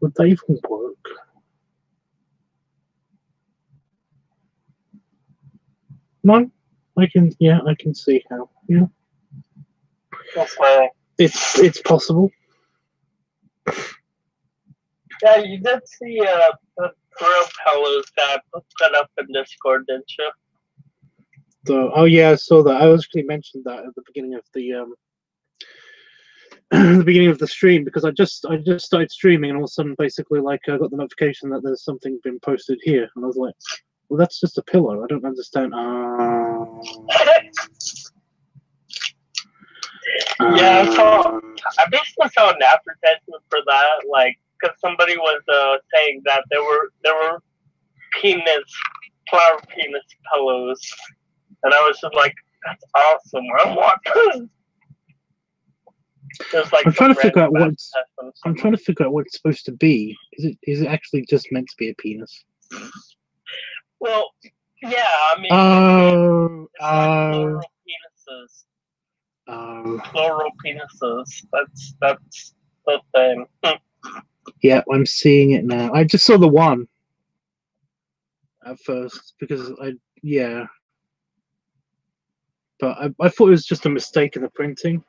Would that even work? No, I can see how. Yeah, That's why. it's possible. Yeah, you did see the Grill Fellows that put that up in Discord, didn't you? So, oh yeah, I saw that. I actually mentioned that at the beginning of the the beginning of the stream, because I just started streaming, and all of a sudden, basically, like I got the notification that there's something been posted here, and I was like, well, that's just a pillow. I don't understand. Yeah, so I basically saw an advertisement for that, like, because somebody was saying that there were flower penis pillows, and I was just like, that's awesome. I want those. Like I'm trying to figure out what it's supposed to be. Is it actually just meant to be a penis? Well, yeah, I mean, it's like floral penises. Floral penises. That's the thing. Yeah, I'm seeing it now. I just saw the one at first because but I thought it was just a mistake in the printing.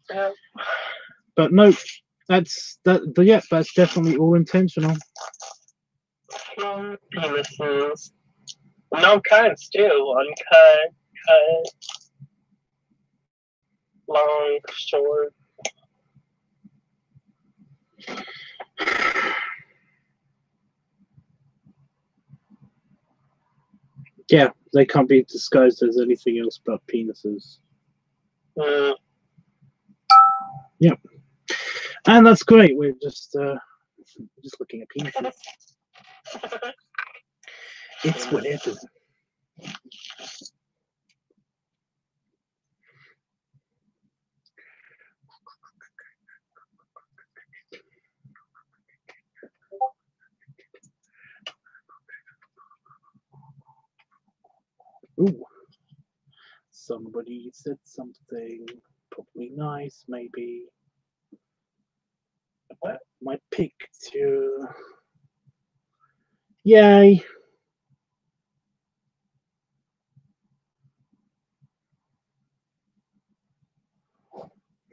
Yeah. But no, that's definitely all intentional. Penises. No kinds too. Uncut, cut, long, short. Yeah, they can't be disguised as anything else but penises. Yep. And that's great. We're just looking at penises. It's whatever. Ooh. Somebody said something probably nice, maybe, about my picture. Yay.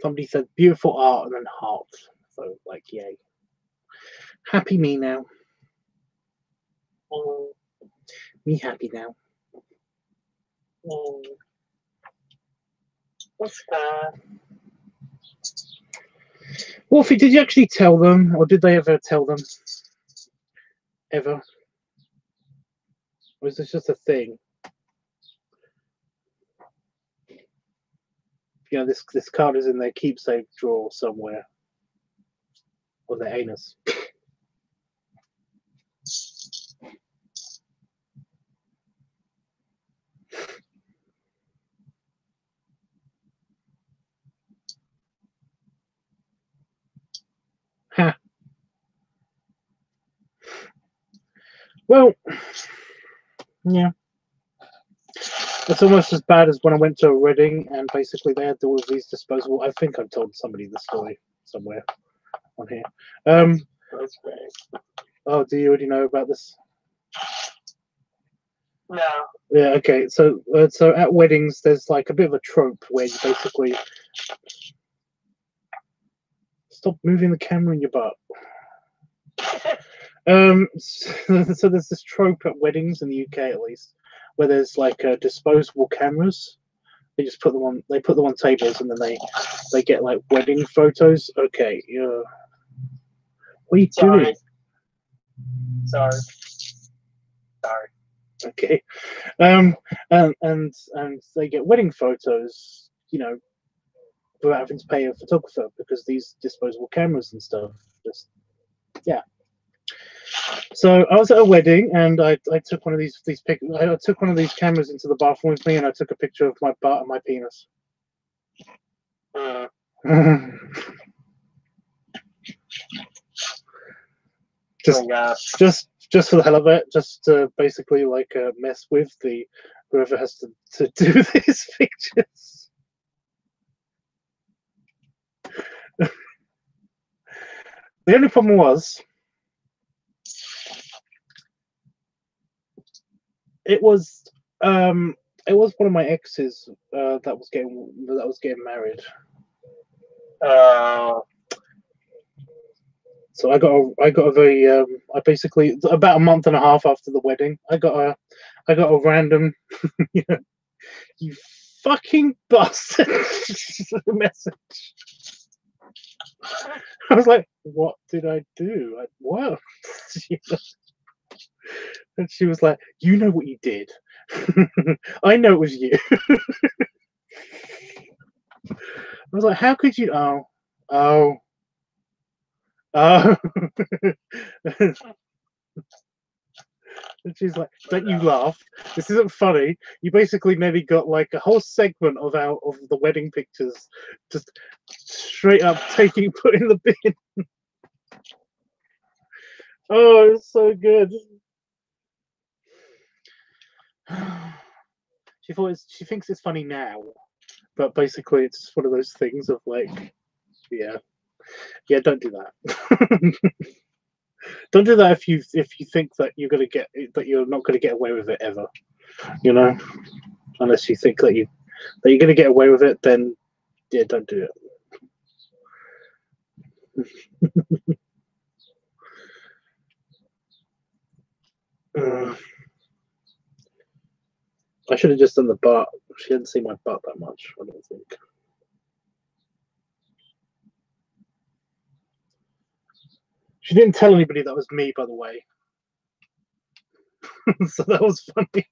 Somebody said beautiful art and then heart. So like, yay. Happy me now. Me happy now. What's that? Wolfie, did you actually tell them, or did they ever tell them? Ever? Or is this just a thing? You know, this card is in their keepsake drawer somewhere. Or their anus. Ha. Well, yeah. It's almost as bad as when I went to a wedding and basically they had all of these disposable. I think I've told somebody the story somewhere on here. That's great. Oh, do you already know about this? No. Yeah. Okay. So at weddings, there's like a bit of a trope where you basically stop moving the camera in your butt. So there's this trope at weddings in the UK, at least, where there's like disposable cameras. They just put them on. They put them on tables, and then they get like wedding photos. Okay, yeah. What are you doing? Sorry. Okay, and they get wedding photos. You know, without having to pay a photographer because these disposable cameras and stuff. Just yeah. So I was at a wedding and I took one of these pictures. I took one of these cameras into the bathroom with me and I took a picture of my butt and my penis. Just for the hell of it, just to basically like mess with whoever has to do these pictures. The only problem was it was one of my exes that was getting married. So I got a very I basically about a month and a half after the wedding I got a random you fucking bastard message. I was like, what did I do? What? And she was like, you know what you did. I know it was you. I was like, how could you? Oh. And she's like, don't you laugh. This isn't funny. You basically maybe got like a whole segment of the wedding pictures just straight up put in the bin. Oh, it's so good. She thinks it's funny now, but basically it's one of those things of like, yeah, don't do that. Don't do that if you think that you're not gonna get away with it ever, you know. Unless you think that you're gonna get away with it, then yeah, don't do it. I should have just done the butt. She hadn't seen my butt that much, I don't think. She didn't tell anybody that was me, by the way. So that was funny.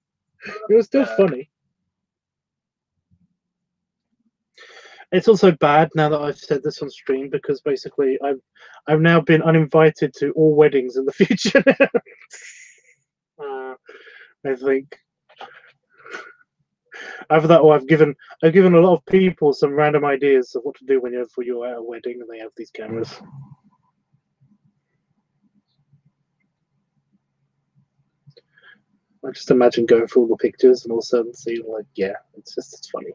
It was still funny. It's also bad now that I've said this on stream because basically I've now been uninvited to all weddings in the future. I think. Either that or I've given a lot of people some random ideas of what to do when you're at a wedding and they have these cameras. I just imagine going through all the pictures and all of a sudden see like, yeah, it's funny.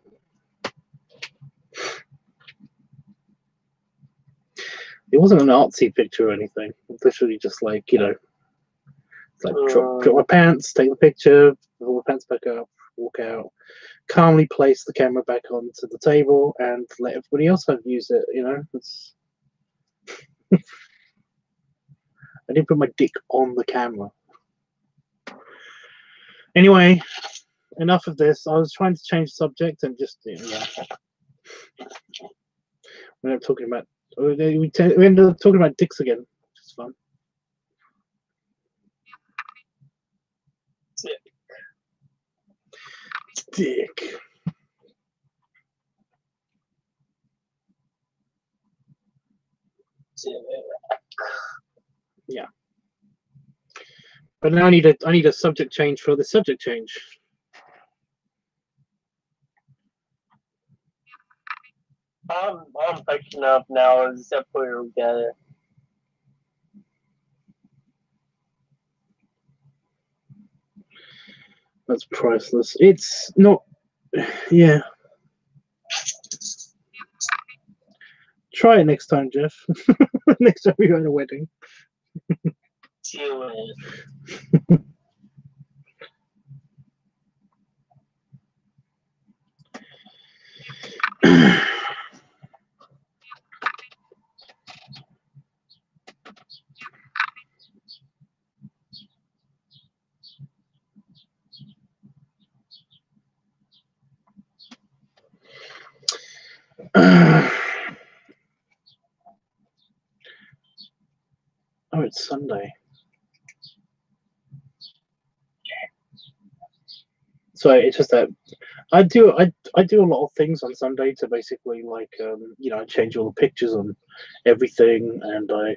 It wasn't an artsy picture or anything. It's literally just like, you know, it's like drop my pants, take the picture, pull my pants back up, walk out, calmly place the camera back onto the table, and let everybody else use it. You know, it's. I didn't put my dick on the camera. Anyway, enough of this. I was trying to change the subject and just yeah. We ended up talking about we ended up talking about dicks again, which is fun. Dick. Yeah. But now I need a subject change for the subject change. I'm picking up now except for together. That's priceless. It's not. Yeah. Try it next time, Jeff. Next time you're at a wedding. Do it. Oh, it's Sunday. So it's just that I do a lot of things on Sunday to basically like you know, change all the pictures on everything, and I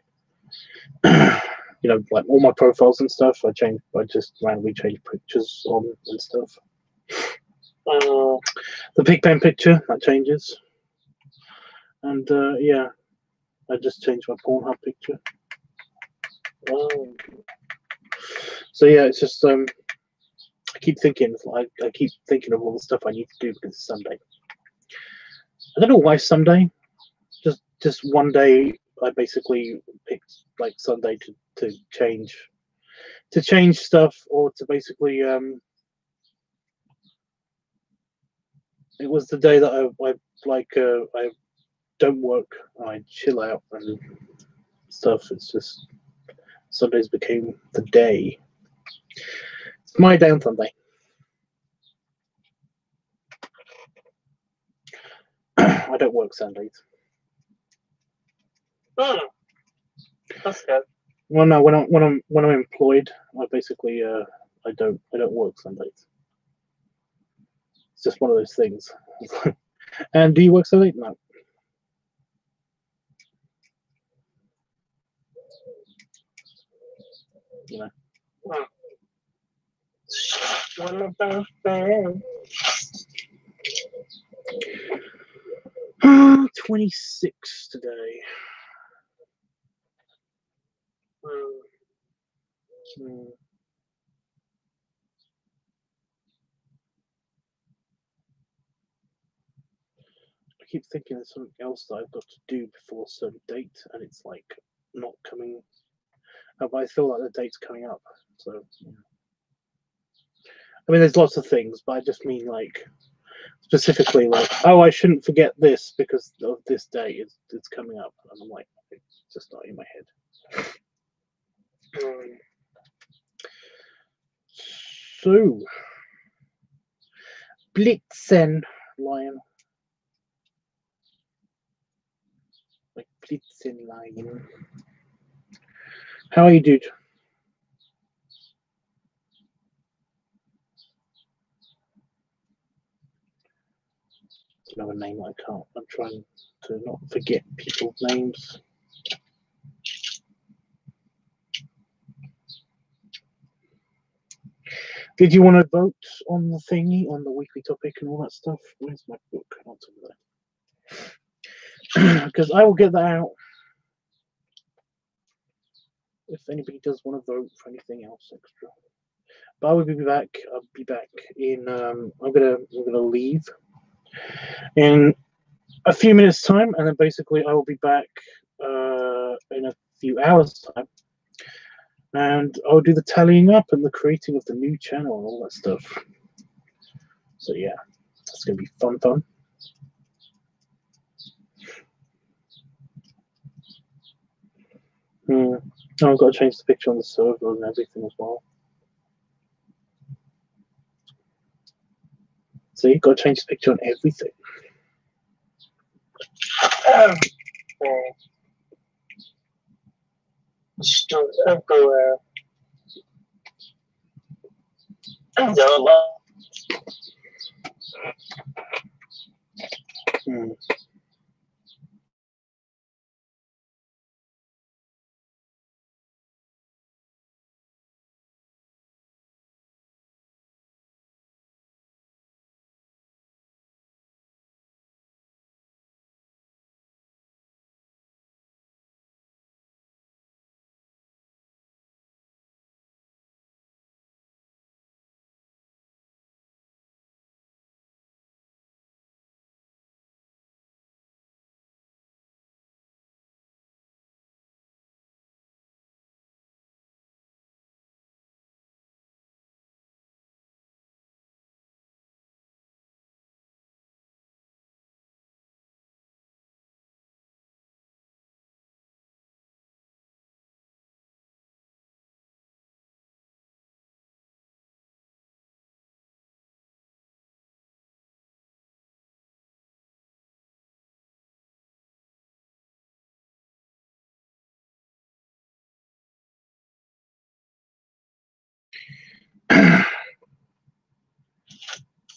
you know, like all my profiles and stuff. I just randomly change pictures on and stuff. The Pigpen picture that changes, and yeah, I just changed my Pornhub picture. So yeah, it's just I keep thinking of all the stuff I need to do because it's Sunday. I don't know why Sunday. Just one day I basically picked like Sunday to change stuff, or to basically it was the day that I don't work, I chill out and stuff. It's just Sundays became the day. It's my day on Sunday. I don't work Sundays. That's good. Well, no, when I'm employed, I basically I don't work Sundays. It's just one of those things. And do you work Sunday? No. You know. One of those things. 26 today. I keep thinking there's something else that I've got to do before a certain date, and it's like not coming. But I feel like the date's coming up. So, yeah. I mean, there's lots of things, but I just mean like specifically like, oh, I shouldn't forget this because of this day. It's coming up, and I'm like, it's just not in my head. So, Blitzen, Lion. Like Blitzen, Lion. How are you, dude? It's another name I can't. I'm trying to not forget people's names. Did you want to vote on the thingy, on the weekly topic and all that stuff? Where's my book? I'll tell you that. Because I will get that out if anybody does want to vote for anything else extra. But I will be back. I'll be back in. I'm gonna leave in a few minutes' time, and then basically I will be back in a few hours' time. And I'll do the tallying up and the creating of the new channel and all that stuff. So yeah, it's gonna be fun. Oh, I've got to change the picture on the server and everything as well. See, got to change the picture on everything. Sure, everywhere.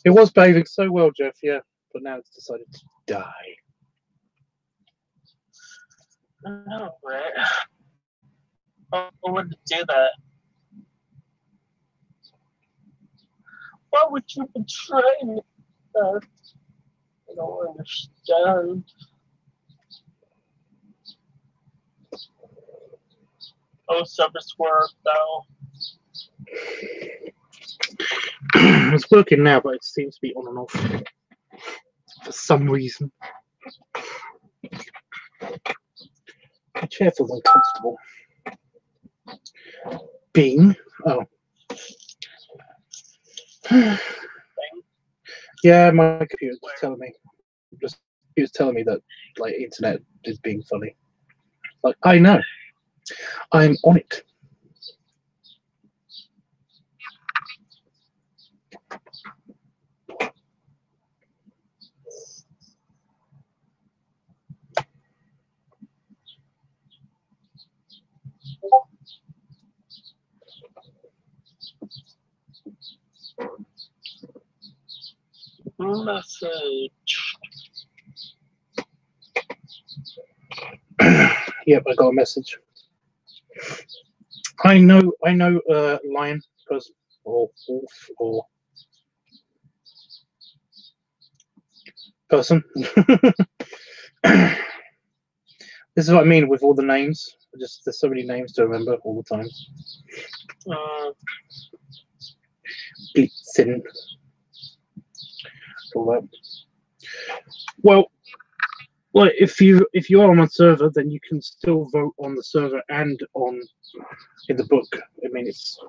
It was behaving so well, Jeff, yeah, but now it's decided to die. No, right? Why would it do that? Why would you betray me? I don't understand. Oh, service work though. It's working now, but it seems to be on and off for some reason. The chair feels uncomfortable. Bing. Oh. Yeah, my computer's telling me. It's telling me that like internet is being funny. Like I know. I'm on it. Message. Yep, I got a message. I know, lion, person, or wolf, or person. This is what I mean with all the names. Just there's so many names to remember all the time. Blitzen. All that. Well, if you are on a server, then you can still vote on the server and in the book. I mean, it's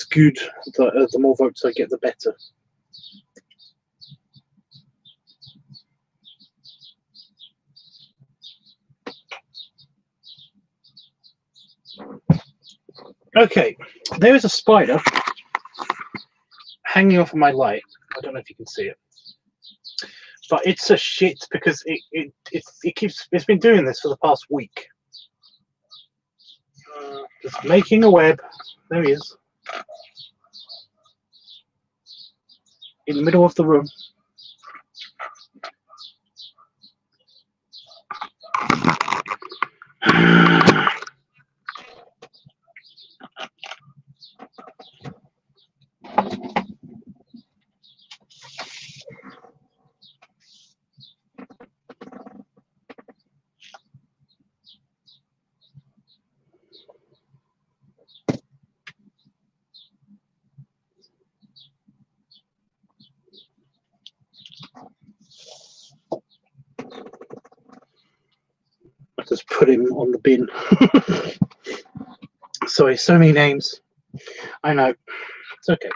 good. The more votes I get, the better. Okay, there is a spider hanging off of my light. I don't know if you can see it, but it's a shit because it's been doing this for the past week. Just making a web. There he is, in the middle of the room. Just put him on the bin. Sorry, so many names. I know. It's okay.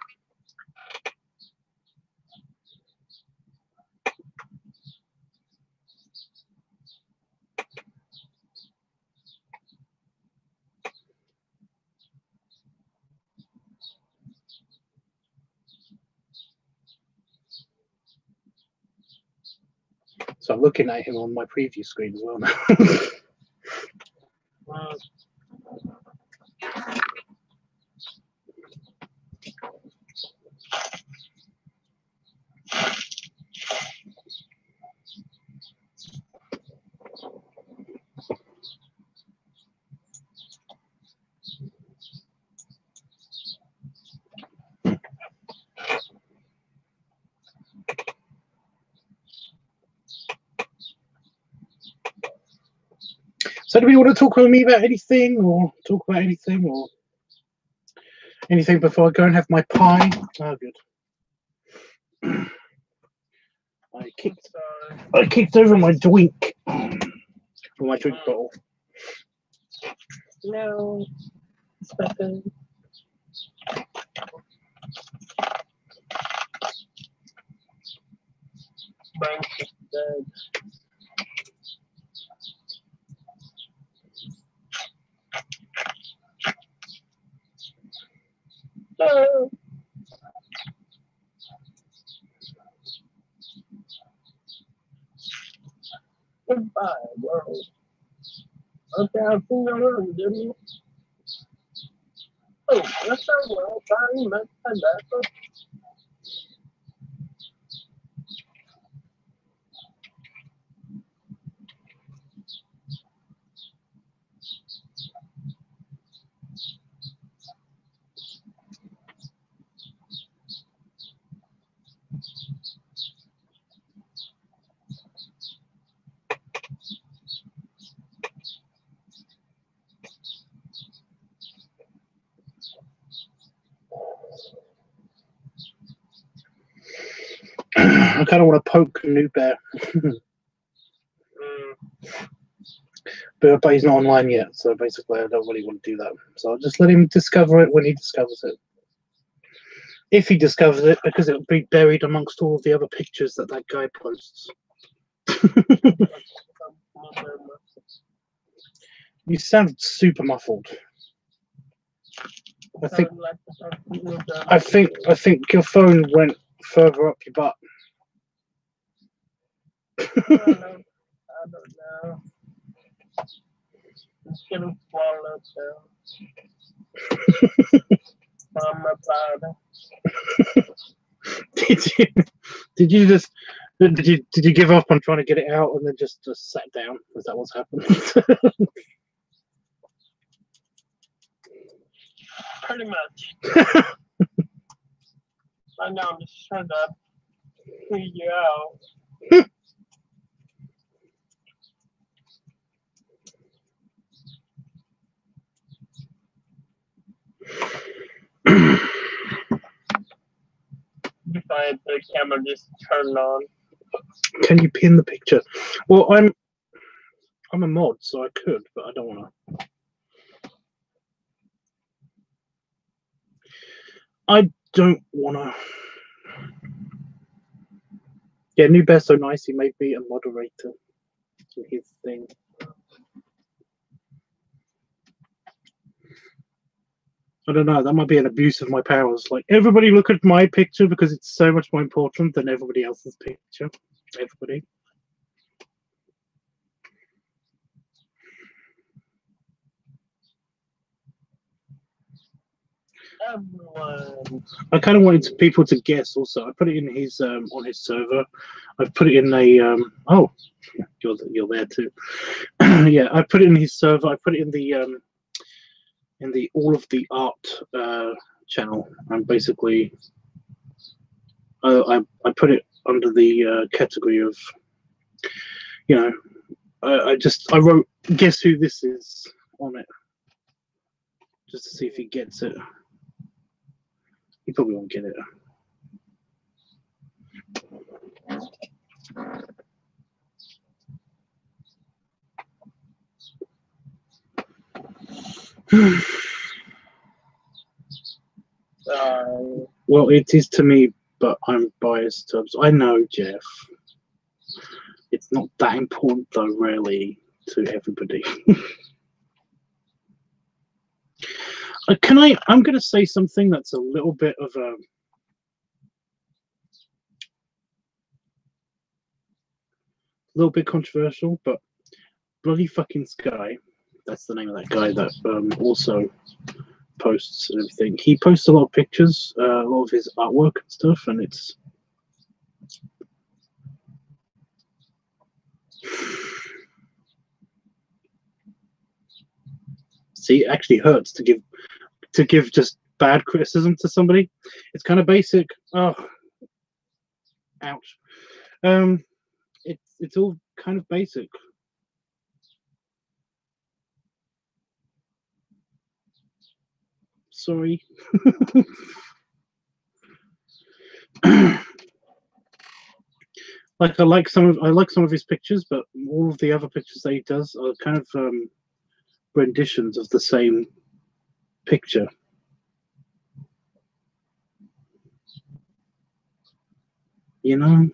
So I'm looking at him on my preview screen as well now. So do we want to talk with me about anything, or talk about anything, or anything before I go and have my pie? Oh, good. I kicked over my drink, or my drink bottle. No, it's not good. Mine's just dead. No. Goodbye, world. Okay, I'll see you around, Jimmy. Oh, that's a world. I met that. I kind of want to poke New Bear. But he's not online yet, so basically I don't really want to do that. So I'll just let him discover it when he discovers it. If he discovers it, because it'll be buried amongst all of the other pictures that that guy posts. You sound super muffled. I think your phone went further up your butt. I don't know. It's getting swallowed down. I'm about it. Did you give up on trying to get it out and then just sat down? Is that what's happened? pretty much. Right now I'm just trying to figure you out. If I had the camera just turned on. Can you pin the picture? Well, I'm a mod, so I could, but I don't want to. I don't want to. Yeah, New Bear's so nice. He made me a moderator in his thing. I don't know. That might be an abuse of my powers. Like, everybody look at my picture because it's so much more important than everybody else's picture. Everybody. Everyone. I kind of wanted people to guess. Also, I put it in his on his server. I've put it in a oh, you're there too. Yeah, I put it in his server. I put it in the all of the art channel. And basically, I put it under the category of, you know, I wrote guess who this is on it, just to see if he gets it. He probably won't get it. Well, it is to me, but I'm biased. I know, Jeff. It's not that important, though, really, to everybody. I'm going to say something that's a little bit of a... little bit controversial, but bloody fucking Sky. That's the name of that guy that also posts and everything. He posts a lot of pictures, a lot of his artwork and stuff, and it's see, it actually hurts to give just bad criticism to somebody. It's kind of basic. Oh, ouch. It's all kind of basic. Sorry. Like I like some of his pictures, but all of the other pictures that he does are kind of renditions of the same picture. You know?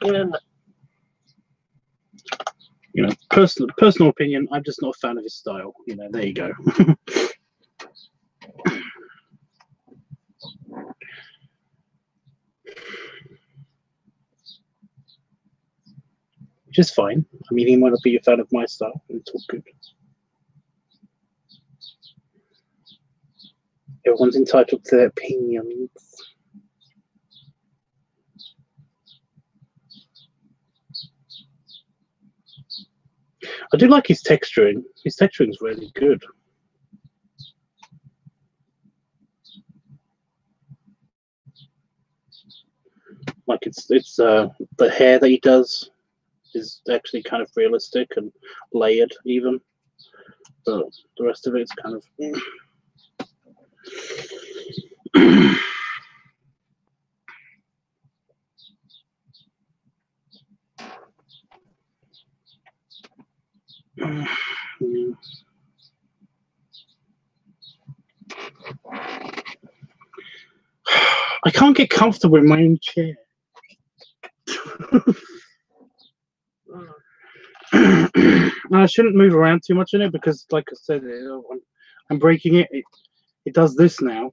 And You know, personal opinion, I'm just not a fan of his style. You know, there you go. Which is fine. I mean, he might not be a fan of my style. It's all good. Everyone's entitled to their opinions. I do like his texturing. His texturing is really good. Like it's the hair that he does is actually kind of realistic and layered even. But the rest of it's kind of I can't get comfortable in my own chair. I shouldn't move around too much in it because, like I said, I'm breaking it. It does this now.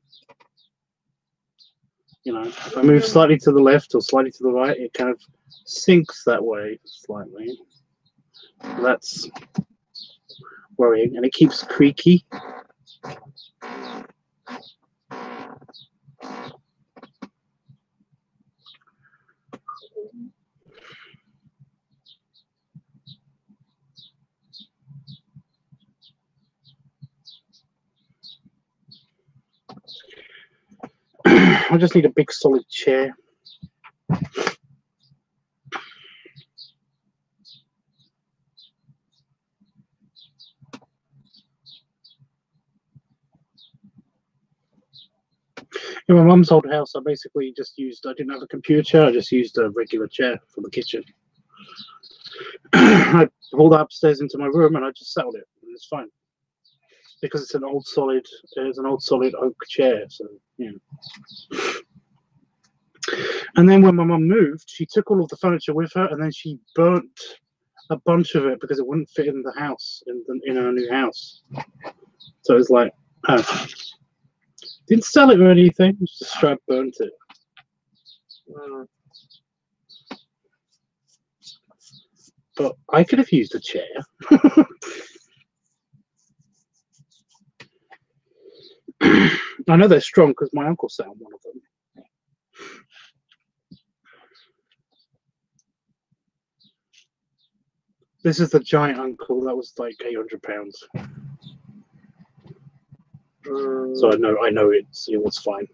You know, if I move slightly to the left or slightly to the right, it kind of sinks that way slightly. That's worrying, and it keeps creaky. I just need a big solid chair. In my mum's old house, I basically just used, I didn't have a computer chair, I just used a regular chair for the kitchen. I pulled that upstairs into my room and I just sat on it, and it's fine. Because it's an old solid oak chair, so yeah. And then when my mum moved, she took all of the furniture with her, and then she burnt a bunch of it because it wouldn't fit in the house, in her new house. So it was like, oh. Didn't sell it or anything, just straight up burnt it. But I could have used a chair. I know they're strong because my uncle sat on one of them. This is the giant uncle that was like £800. So I know it was fine.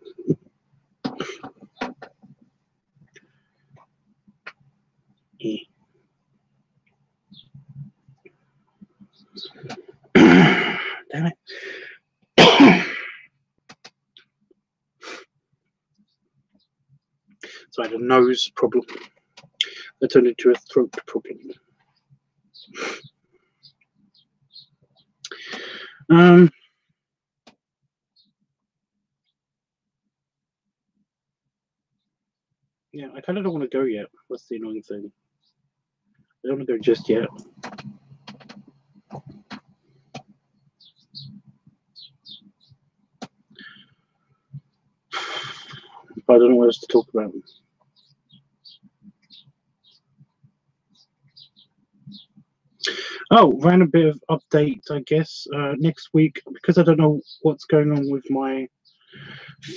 Damn it. So I had a nose problem that turned into a throat problem. Yeah, I kind of don't want to go yet. That's the annoying thing. I don't want to go just yet. but I don't know what else to talk about. Oh, ran a bit of update, I guess, next week, because I don't know what's going on with my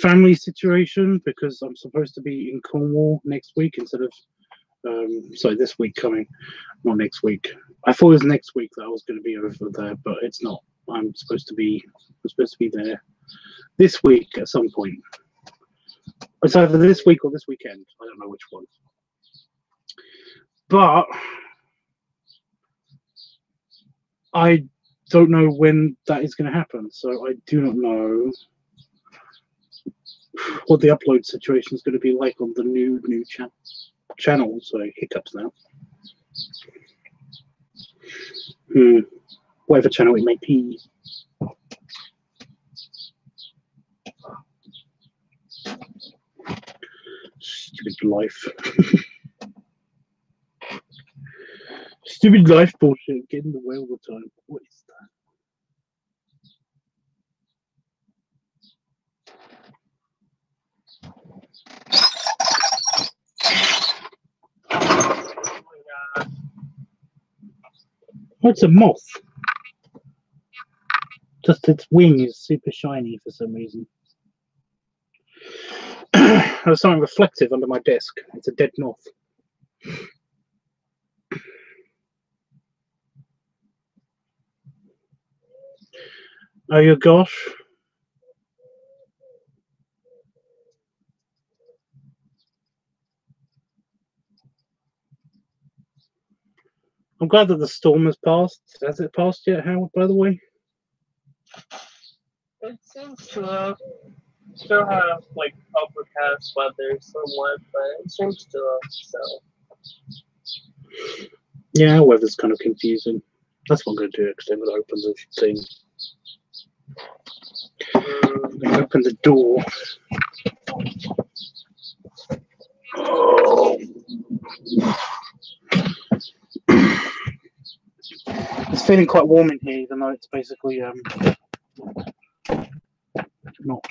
family situation, because I'm supposed to be in Cornwall next week instead of, sorry, this week coming, not next week. I thought it was next week that I was going to be over there, but it's not. I'm supposed to be there this week at some point. It's either this week or this weekend. I don't know which one. But I don't know when that is going to happen, so I do not know what the upload situation is going to be like on the new channel. So hiccups now. Whatever channel it may be. Stupid life. Stupid life bullshit. Get in the way all the time. What is that? What's a moth? Just its wing is super shiny for some reason. There's something reflective under my desk. It's a dead moth. Oh, your gosh. I'm glad that the storm has passed. Has it passed yet, Howard, by the way? It seems to still have like overcast weather somewhat, but it seems to so. Yeah, weather's kind of confusing. That's what I'm going to do because I'm going to open the thing. I'm going to open the door. Oh. It's feeling quite warm in here, even though it's basically not.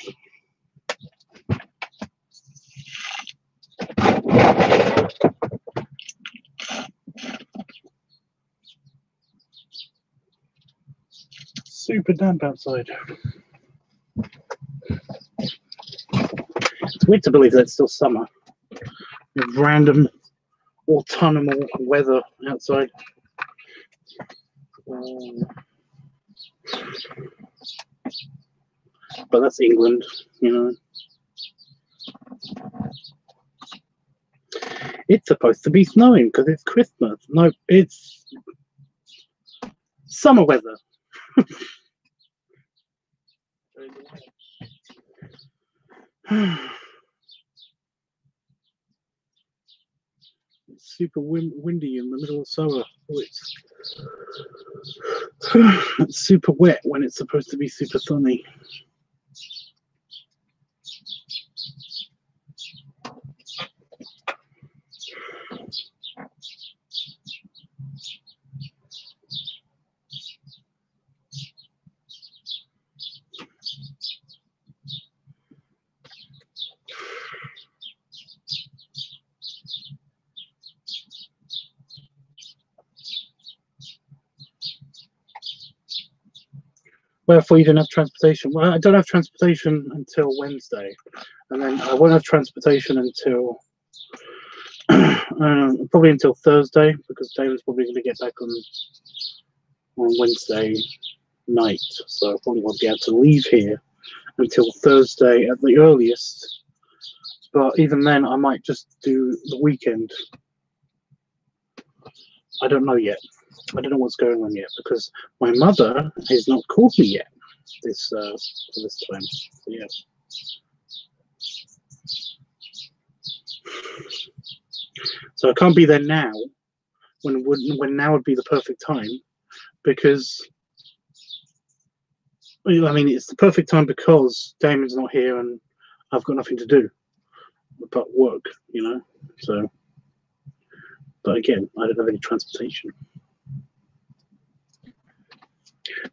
Super damp outside. It's weird to believe that it's still summer. With random autumnal weather outside. But that's England, you know. It's supposed to be snowing because it's Christmas. No, it's summer weather. It's super windy in the middle of summer. Oh, it's super wet when it's supposed to be super sunny. Wherefore you didn't have transportation. Well, I don't have transportation until Wednesday, and then I won't have transportation until probably until Thursday, because Damon's probably going to get back on Wednesday night, so I probably won't be able to leave here until Thursday at the earliest. But even then, I might just do the weekend. I don't know yet. I don't know what's going on yet because my mother has not called me yet this time. So, yeah. So I can't be there now when now would be the perfect time, because I mean it's the perfect time because Damon's not here and I've got nothing to do but work, you know. So, but again, I don't have any transportation.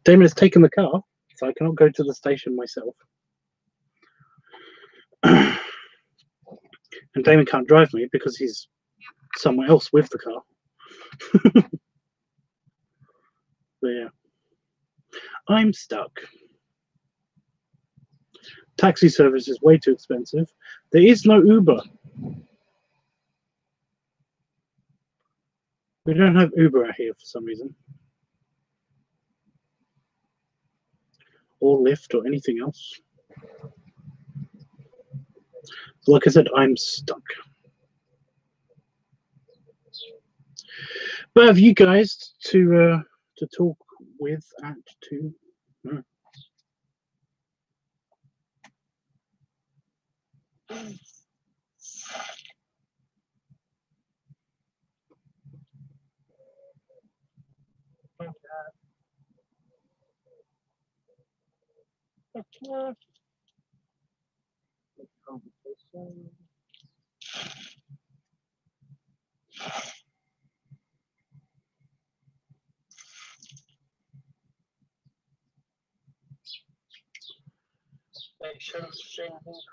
Damon has taken the car, so I cannot go to the station myself. And Damon can't drive me because he's somewhere else with the car. But yeah. I'm stuck. Taxi service is way too expensive. There is no Uber. We don't have Uber out here for some reason. Or Lyft or anything else. Like I said, I'm stuck. But have you guys to talk with and to? No.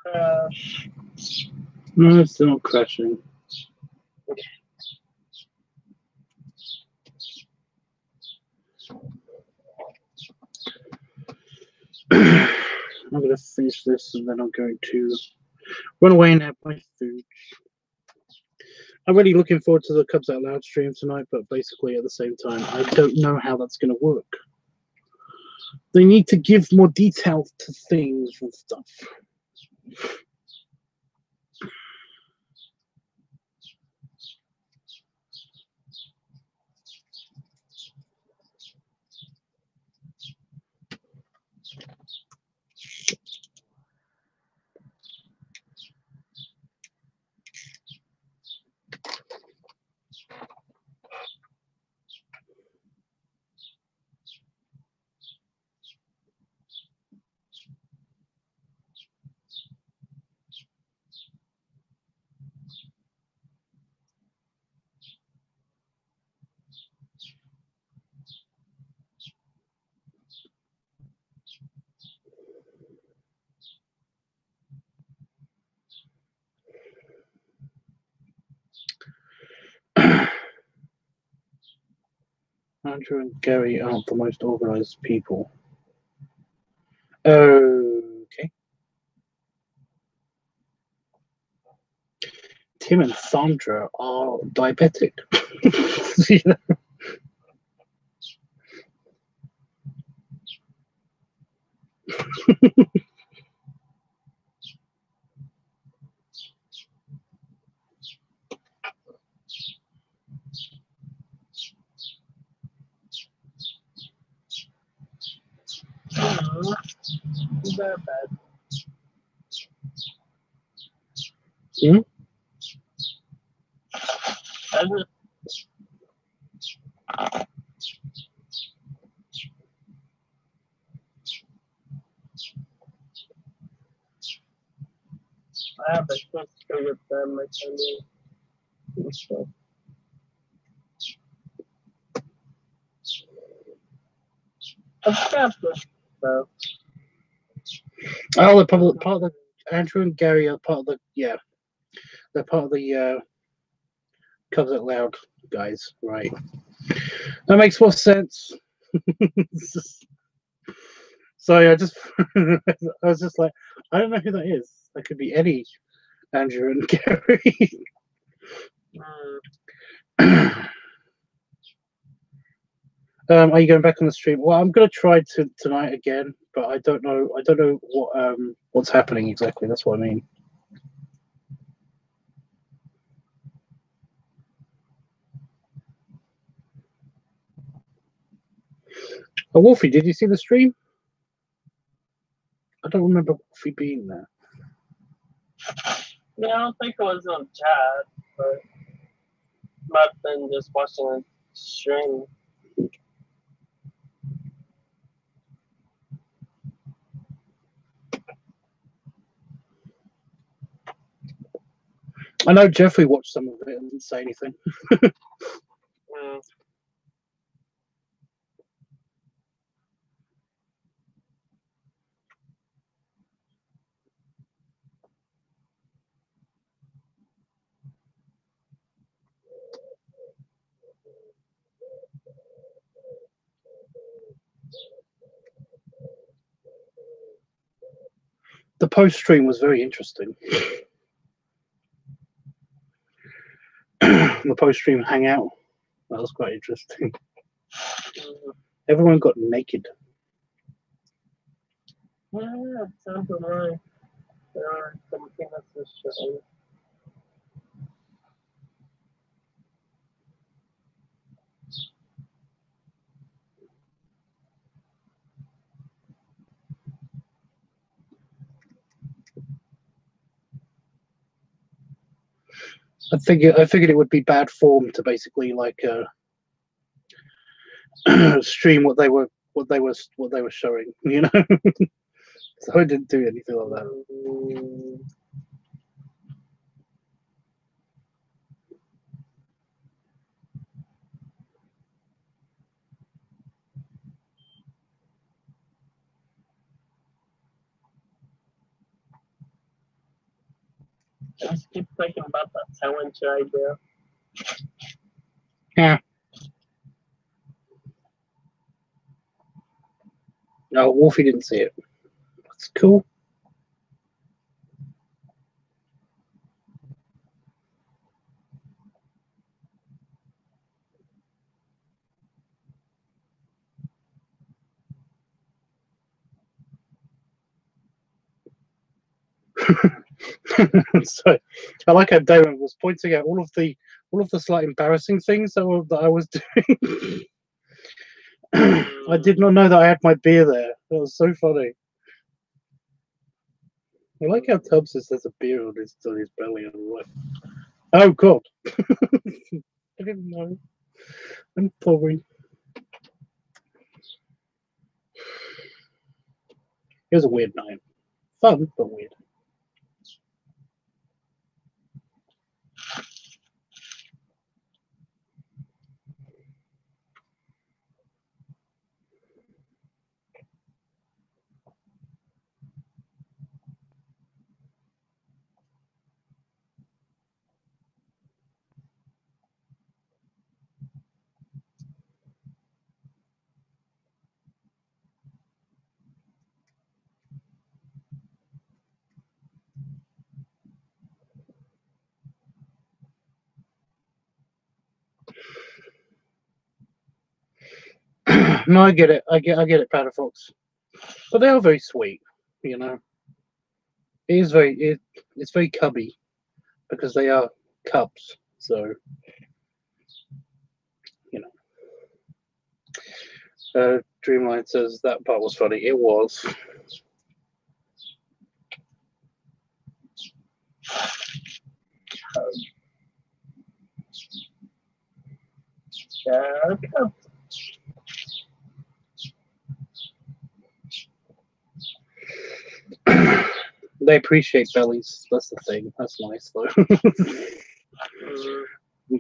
Crash. No, it's still not crashing. I'm going to finish this and then I'm going to run away and have my food. I'm really looking forward to the Cubs Out Loud stream tonight, but basically at the same time, I don't know how that's going to work. They need to give more detail to things and stuff. Andrew and Gary aren't the most organized people. Okay. Tim and Sandra are diabetic. You know? Not bad. Hmm? I have a sister with them, my family. Oh, they're probably part of the Andrew and Gary are part of the they're part of the Cubs Out Loud guys, right? That makes more sense. Sorry, I was just like, I don't know who that is. That could be any Andrew and Gary. Are you going back on the stream? Well, I'm gonna try to tonight again, but I don't know what's happening exactly. That's what I mean. Oh, Wolfie, did you see the stream? I don't remember Wolfie being there. Yeah, I don't think it was on chat, but might have been just watching a stream. I know Jeffrey watched some of it and didn't say anything. The post stream was very interesting. The post stream hangout, that was quite interesting. Everyone got naked. Yeah, it sounds annoying. There are some things that's just showing. I figured it would be bad form to basically like stream what they were showing, you know. So I didn't do anything like that. I just keep thinking about that challenge idea. Yeah. No, Wolfie didn't see it. That's cool. So I like how Damon was pointing out all of the slight embarrassing things that I was doing. I did not know that I had my beer there. That was so funny. I like how Tubbs has a beer on his belly on the right. Oh God! I didn't know. I'm sorry. It was a weird night. Fun, but weird. No, I get it. I get it, Patafox. But they are very sweet, you know. It's very cubby because they are cubs. So, you know. Dreamline says that part was funny. It was. Okay. They appreciate bellies. That's the thing. That's nice, though.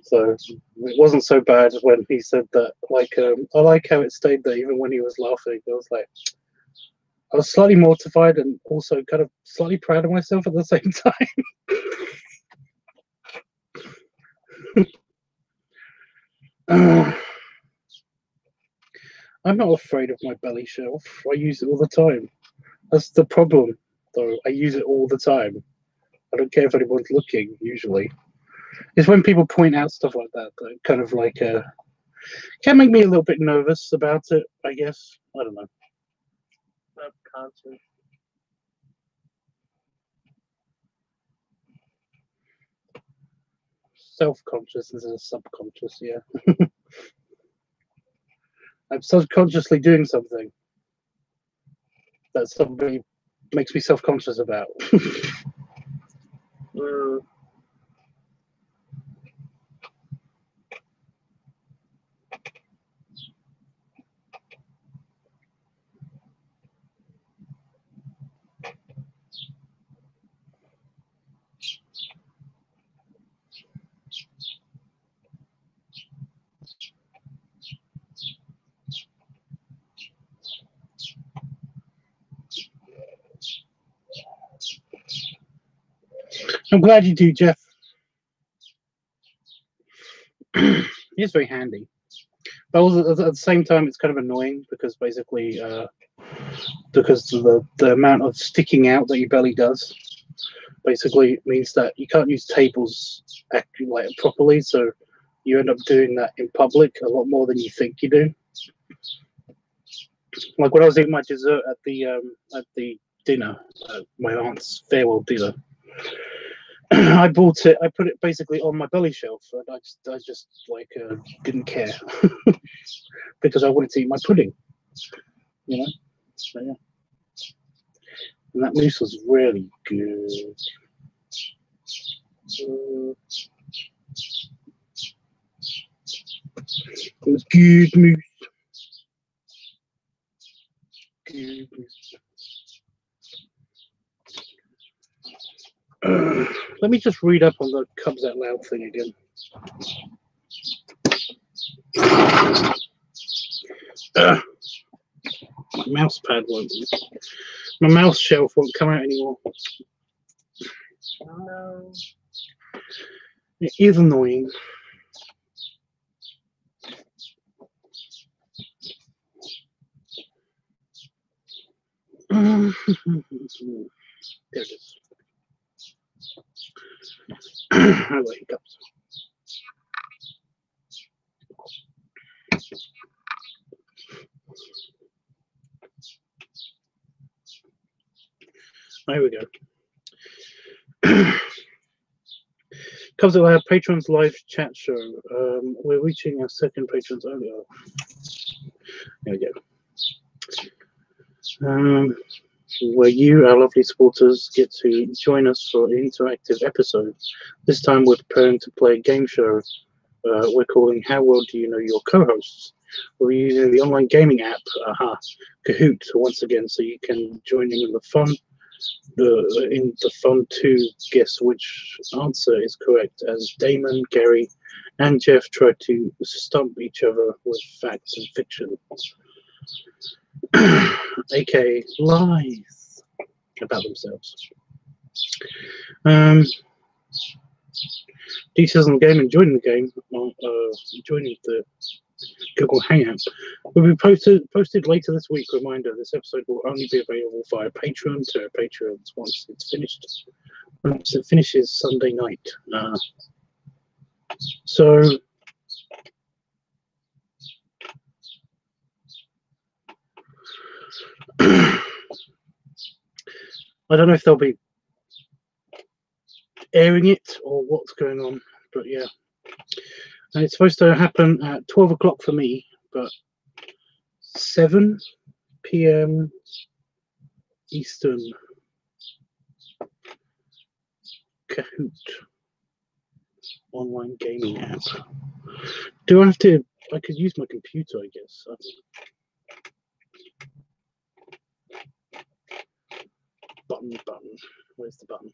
So it wasn't so bad when he said that. Like, I like how it stayed there even when he was laughing. I was like, I was slightly mortified and also kind of slightly proud of myself at the same time. I'm not afraid of my belly shelf. I use it all the time. That's the problem, though. I use it all the time. I don't care if anyone's looking, usually. It's when people point out stuff like that that kind of like can make me a little bit nervous about it, I guess. I don't know. Subconscious. Self-conscious instead of subconscious, yeah. I'm subconsciously doing something that somebody makes me self-conscious about. I'm glad you do, Jeff. It's very handy. But also, at the same time, it's kind of annoying because basically because the amount of sticking out that your belly does basically means that you can't use tables like properly, so you end up doing that in public a lot more than you think you do. Like when I was eating my dessert at the dinner, my aunt's farewell dinner, I bought it. I put it basically on my belly shelf, and I just like didn't care because I wanted to eat my pudding, you know. So yeah, and that mousse was really good. It was good mousse. Good mousse. Let me just read up on the Cubs Out Loud thing again. My mouse pad won't. My mouse shelf won't come out anymore. No. It is annoying. There it is. How about hiccups? There we go. Cubs Out Loud Patrons live chat show. We're reaching our second patrons earlier. There we go. Where you, our lovely supporters, get to join us for an interactive episode. This time we're preparing to play a game show we're calling How Well Do You Know Your Co-Hosts? We're using the online gaming app, Kahoot, once again, so you can join in the fun. In the fun to guess which answer is correct, as Damon, Gary, and Jeff try to stump each other with facts and fiction. aka lies about themselves. Details on the game and joining the game, joining the Google Hangout, will be posted later this week. Reminder: this episode will only be available via Patreon to our patrons once it's finished. Once it finishes Sunday night. So. I don't know if they'll be airing it or what's going on, but yeah. And it's supposed to happen at 12 o'clock for me, but 7 p.m. Eastern. Kahoot. Online gaming app. Do I have to? I could use my computer, I guess. Button. Where's the button?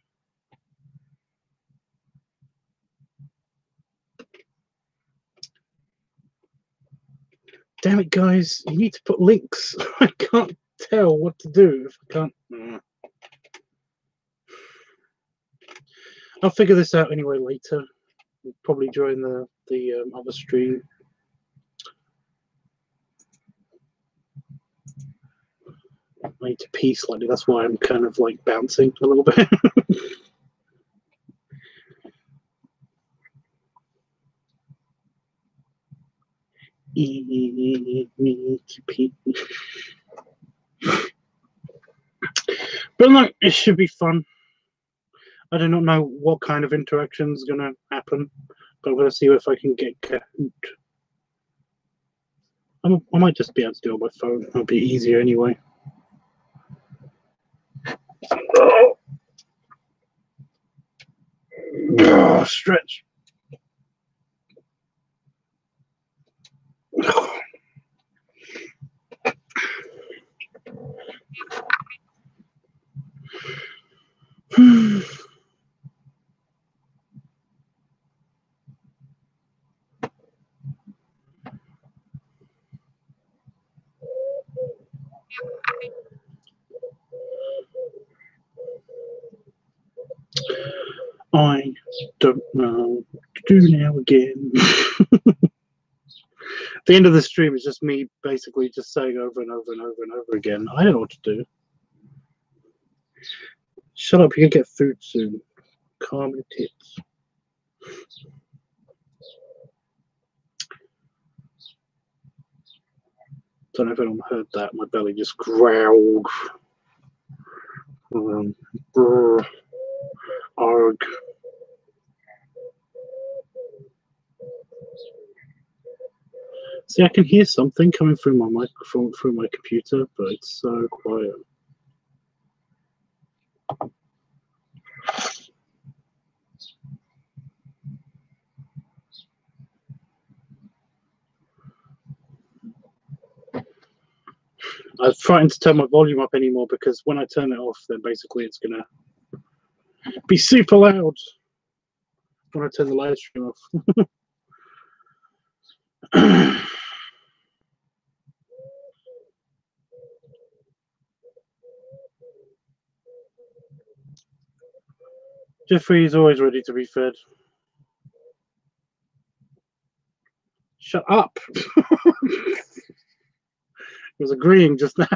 Damn it, guys! You need to put links. I can't tell what to do if I can't. I'll figure this out anyway later. Probably during the other stream. I need to pee slightly. That's why I'm kind of like bouncing a little bit. But no, it should be fun. I do not know what kind of interaction is going to happen, but I'm going to see if I can get Kahoot. I might just be able to do it on my phone. It'll be easier anyway. Oh, stretch. I don't know what to do now again. The end of the stream is just me basically just saying over and over and over and over again, I don't know what to do. Shut up, you can get food soon. Calm your tits. Don't know if anyone heard that. My belly just growled. Arg. See, I can hear something coming through my microphone, through my computer, but it's so quiet. I'm frightened to turn my volume up anymore because when I turn it off, then basically it's gonna be super loud when I turn the live stream off. Jeffrey is always ready to be fed. Shut up! He was agreeing just now.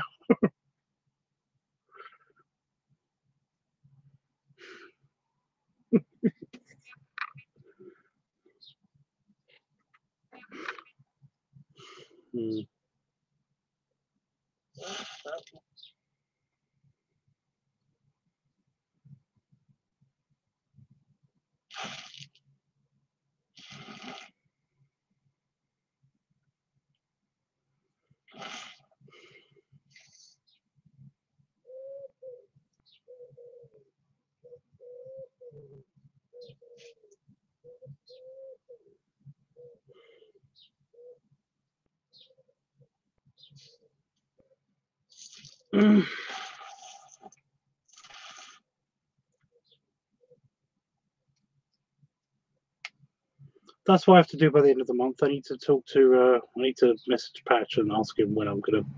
That's what I have to do by the end of the month. I need to talk to, I need to message Patch and ask him when I'm going to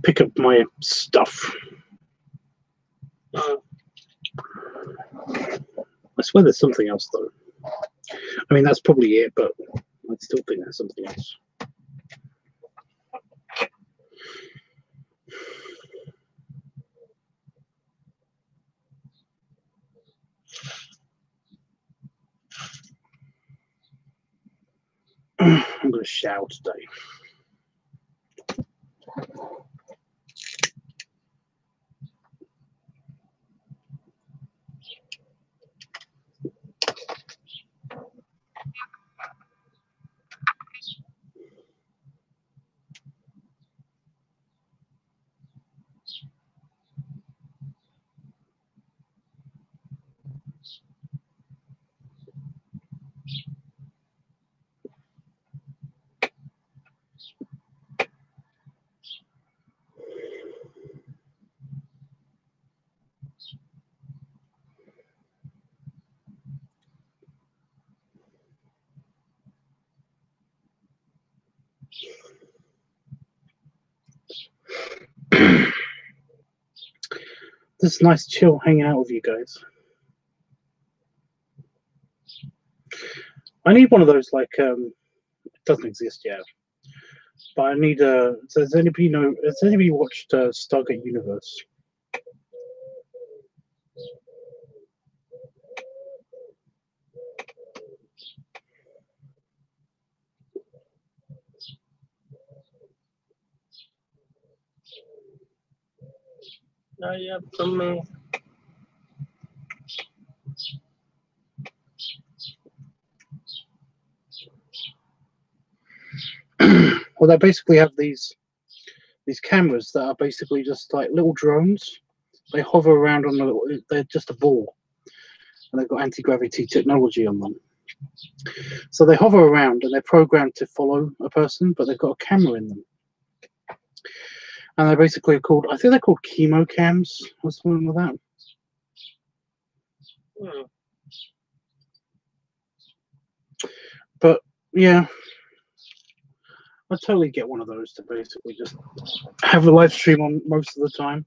pick up my stuff. I swear there's something else, though. I mean, that's probably it, but I still think there's something else. I'm going to shout today. This nice chill hanging out with you guys. I need one of those, like, it doesn't exist yet, but I need so has anybody watched Stargate Universe? Not yet for me. Well, they basically have these cameras that are basically just like little drones. They hover around on the little, they're just a ball, and they've got anti-gravity technology on them. So they hover around and they're programmed to follow a person, but they've got a camera in them. And they're basically called, I think they're called chemo cams or something like that. But yeah, I'd totally get one of those to basically just have a live stream on most of the time.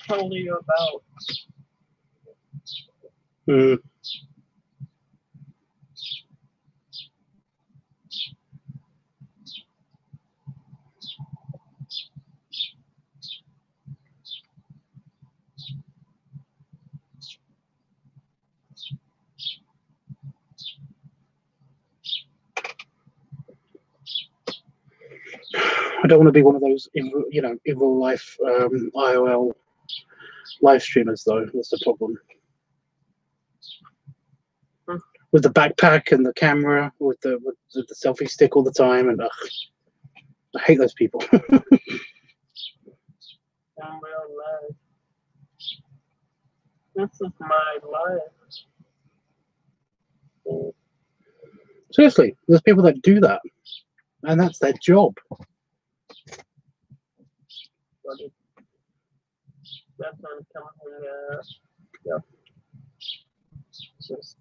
Only about. Hmm. I don't want to be one of those, in real life IOL live streamers, though. That's the problem. With the backpack and the camera, with the selfie stick all the time, and I hate those people. In real life. This is my life. Seriously, there's people that do that, and that's their job. That's on something, yeah. Just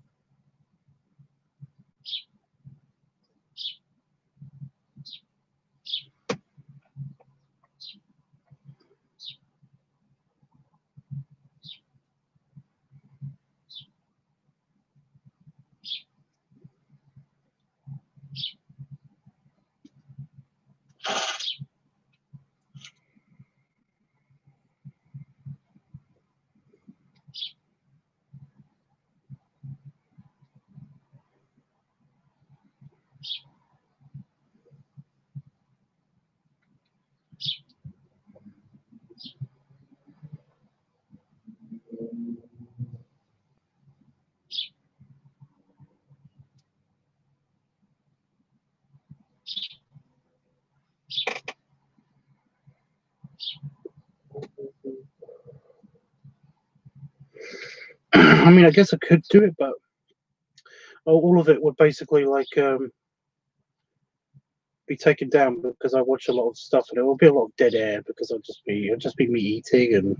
I mean, I guess I could do it, but all of it would basically be taken down because I watch a lot of stuff, and it will be a lot of dead air because it'll just be me eating and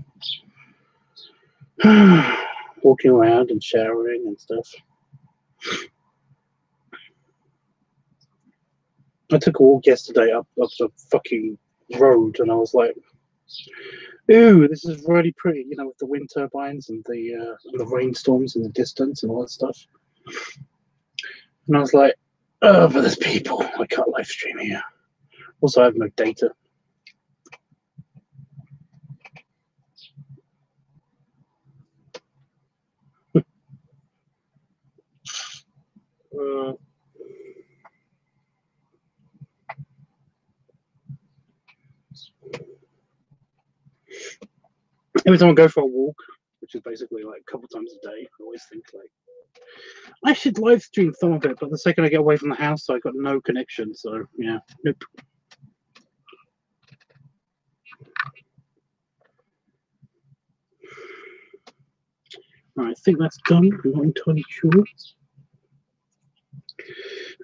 walking around and showering and stuff. I took a walk yesterday up the fucking road, and I was like, "Ooh, this is really pretty," with the wind turbines and the rainstorms in the distance and all that stuff. And I was like, "Oh, but there's people. I can't live stream here." Also, I have no data. Every time I go for a walk, which is basically like a couple times a day, I always think like I should live stream some of it, but the second I get away from the house, I got no connection. So yeah, nope. Right, I think that's done. I'm not entirely sure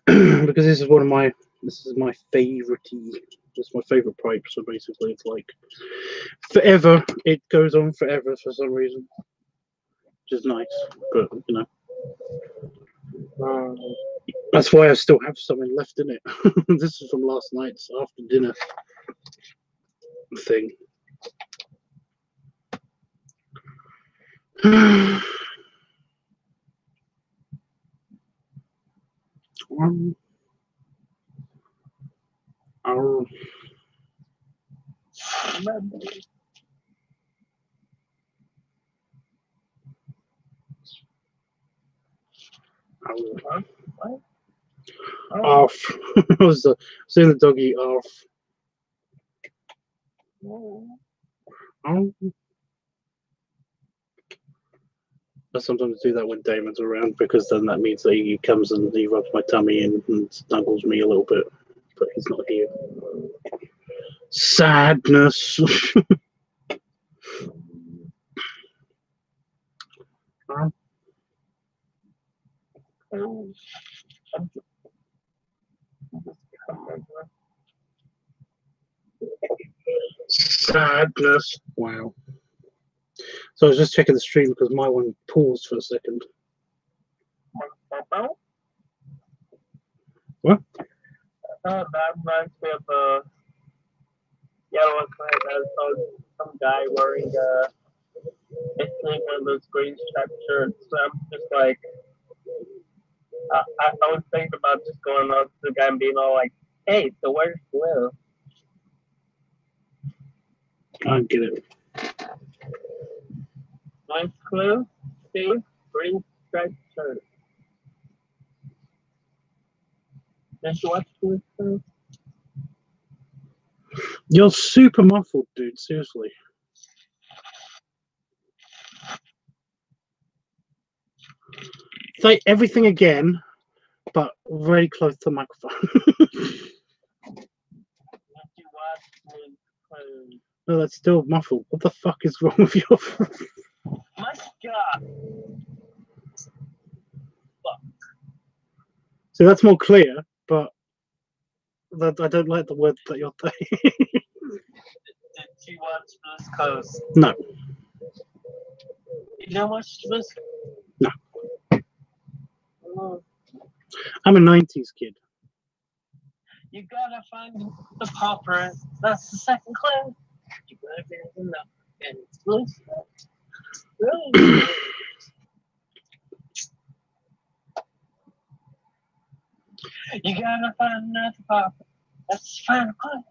because this is my favorite. It's my favorite pipe. So basically, it's like forever. It goes on forever for some reason, which is nice. But that's why I still have something left in it. This is from last night's after dinner thing. Off. I was seeing the doggy off. I sometimes do that when Damon's around because then that means that he comes and he rubs my tummy and snuggles me a little bit, but he's not here. Sadness. Sadness. Wow. So I was just checking the stream because my one paused for a second. What? That reminds me of Yeah, last night I saw some guy wearing basically one of those green striped shirts. So I'm just like, I was thinking about just going up to the guy and being all like, "Hey, so where's Blue?" I don't get it. Nice Blue, see, green striped shirt. Did you watch Blue's Clues? You're super muffled, dude. Seriously. Say everything again, but very close to the microphone. Did you watch Blue's Clues? No, that's still muffled. What the fuck is wrong with your? My God. So that's more clear, but that I don't like the word that you're saying. Did you watch Blue's Clues? No. You don't watch Blue's? No. Oh. I'm a 90s kid. You gotta find the popper. That's the second clue. You gotta get in the and it's Blue's Clues. Really? You gotta find another popper. That's the final clue.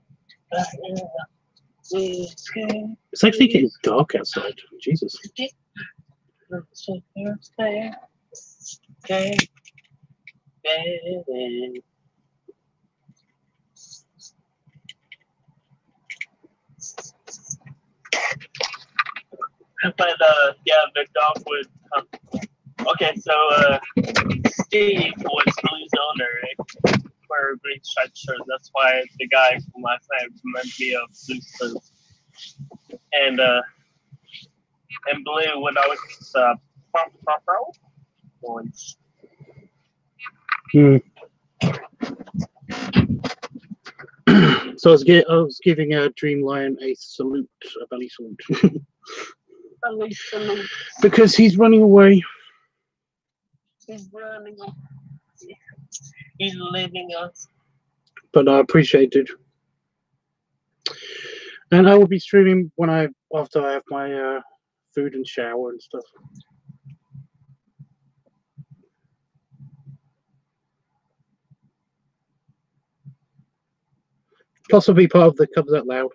It's actually getting dark outside. Jesus. But yeah, the dog would come. Okay, so Steve was Blue's owner for green striped shirt. That's why the guy from last night reminded me of Blue's Clues. And Blue would always voice. So I was giving Dream Lion a salute, a belly salute. Belly salute. Because he's running away. He's running. He's leaving us. But I appreciate it. And I will be streaming after I have my food and shower and stuff. Plus, I'll be part of the Cubs Out Loud.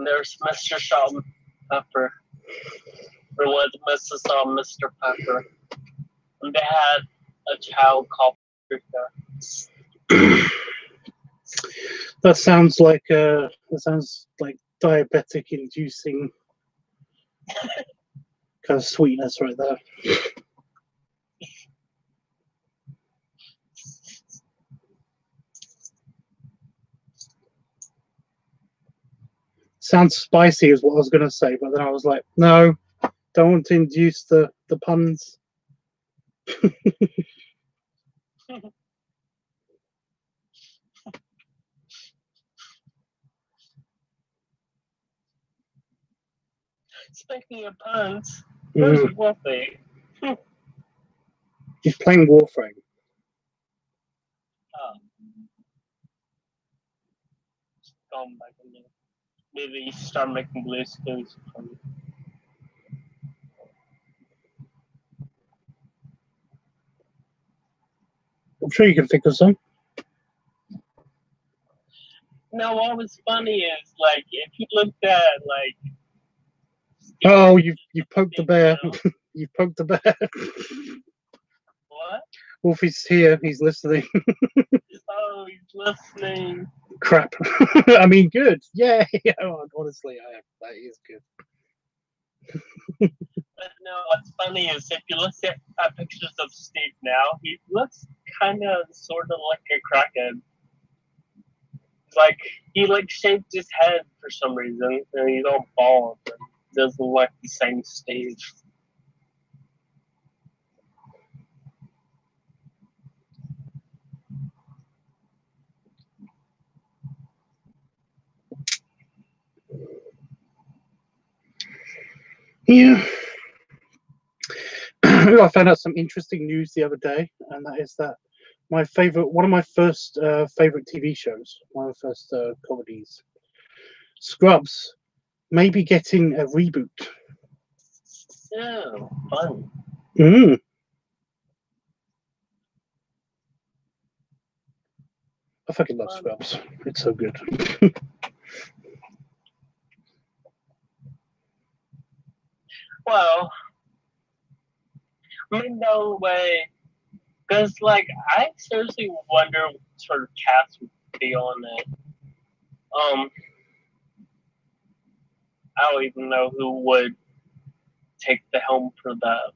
There's Mr. Salt and Pepper. There was Mrs. Salt and Mr. Pepper. And they had a child called Paprika. That sounds like diabetic inducing kind of sweetness right there. Sounds spicy is what I was going to say, but then I was like, no, don't want to induce the puns. Speaking of puns, there's Wolfie. He's playing Warframe. Going back in there. Maybe start making Blue's Clues. I'm sure you can think of some. No, what was funny is like if you looked at like. Oh, you poked the bear. You poked the bear. What? Wolfie's here. He's listening. Oh, he's listening. Crap. I mean, good. Yeah. Honestly, that is good. But no, what's funny is if you look at pictures of Steve now, he looks kind of sort of like a crackhead. Like he like shaved his head for some reason, and he's all bald and doesn't look like the same stage. Yeah. I found out some interesting news the other day, and that is that one of my first favorite TV shows, one of the first comedies, Scrubs, may be getting a reboot. Oh, fun. Mm. I fucking love Scrubs. It's so good. Well, I mean, no way. Because, like, I seriously wonder what sort of cast would be on it. I don't even know who would take the helm for that.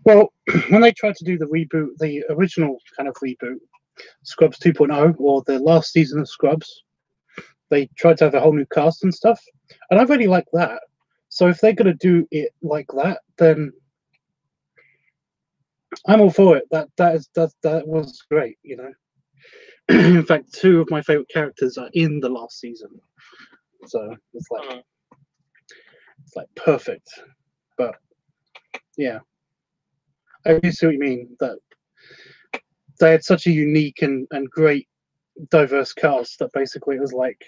Well, when they tried to do the reboot, the original kind of reboot, Scrubs 2.0, or the last season of Scrubs, they tried to have a whole new cast and stuff, and I really like that. So if they're going to do it like that, then I'm all for it. That was great, you know. In fact, two of my favorite characters are in the last season, so it's like perfect. But yeah, I really see what you mean. That they had such a unique and great diverse cast that basically it was like,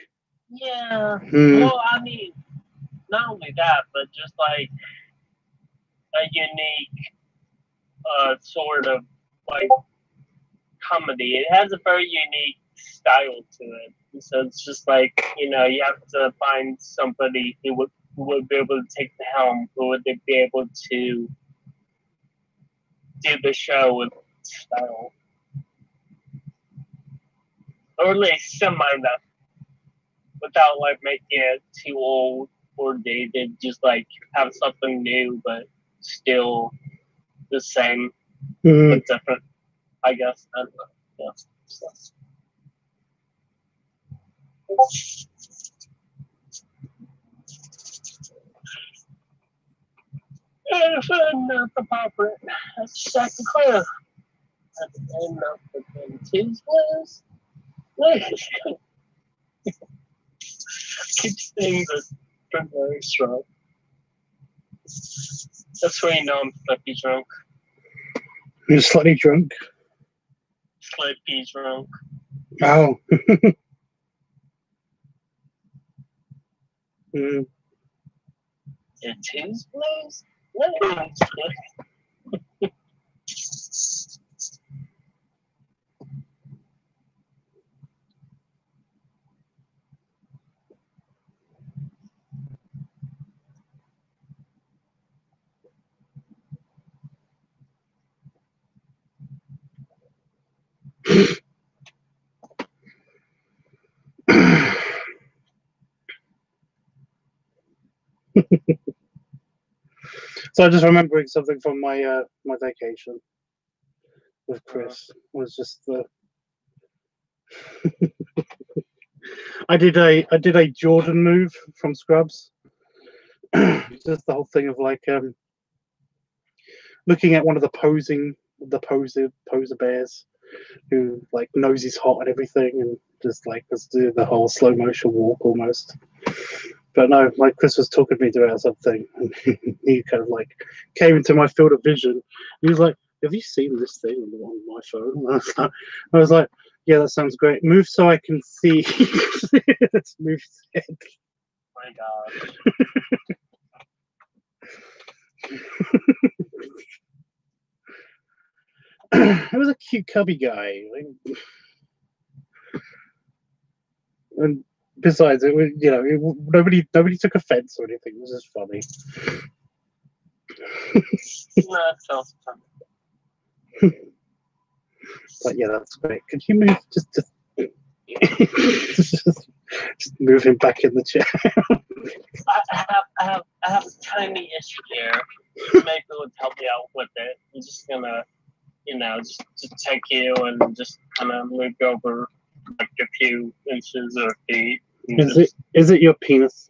yeah. Well, I mean, not only that, but just like a unique sort of like comedy. It has a very unique style to it. So it's just like, you know, you have to find somebody who would be able to take the helm, who would be able to do the show with style. Or at least semi enough. Without like making it too old or dated. Just like have something new but still the same but different, I guess. I don't know. Yeah. So. And enough about it. That's second clear. That's enough of them Tuesdays. Keep saying that I'm very strong. That's where you know I'm slightly drunk. you're slightly drunk. Slightly drunk. Oh. Yeah, Tuesdays? What? So I'm just remembering something from my my vacation with Chris. It was just the I did a Jordan move from Scrubs. Just the whole thing of like looking at one of the poser bears who like knows he's hot and everything, and just like let's do the whole slow motion walk almost. But no, like Chris was talking to me about something, and he kind of like came into my field of vision. He was like, "Have you seen this thing on my phone?" I was like, "Yeah, that sounds great. Move so I can see." Let's move. Oh my god. It was a cute cubby guy, and besides, it was nobody took offense or anything. It was just funny. No, that sounds funny. But yeah, that's great. Could you move just just move him back in the chair? I have a tiny issue here. Maybe it would help me out with it. I'm just gonna you know, just take you and just kind of move over like a few inches or feet. Is it your penis?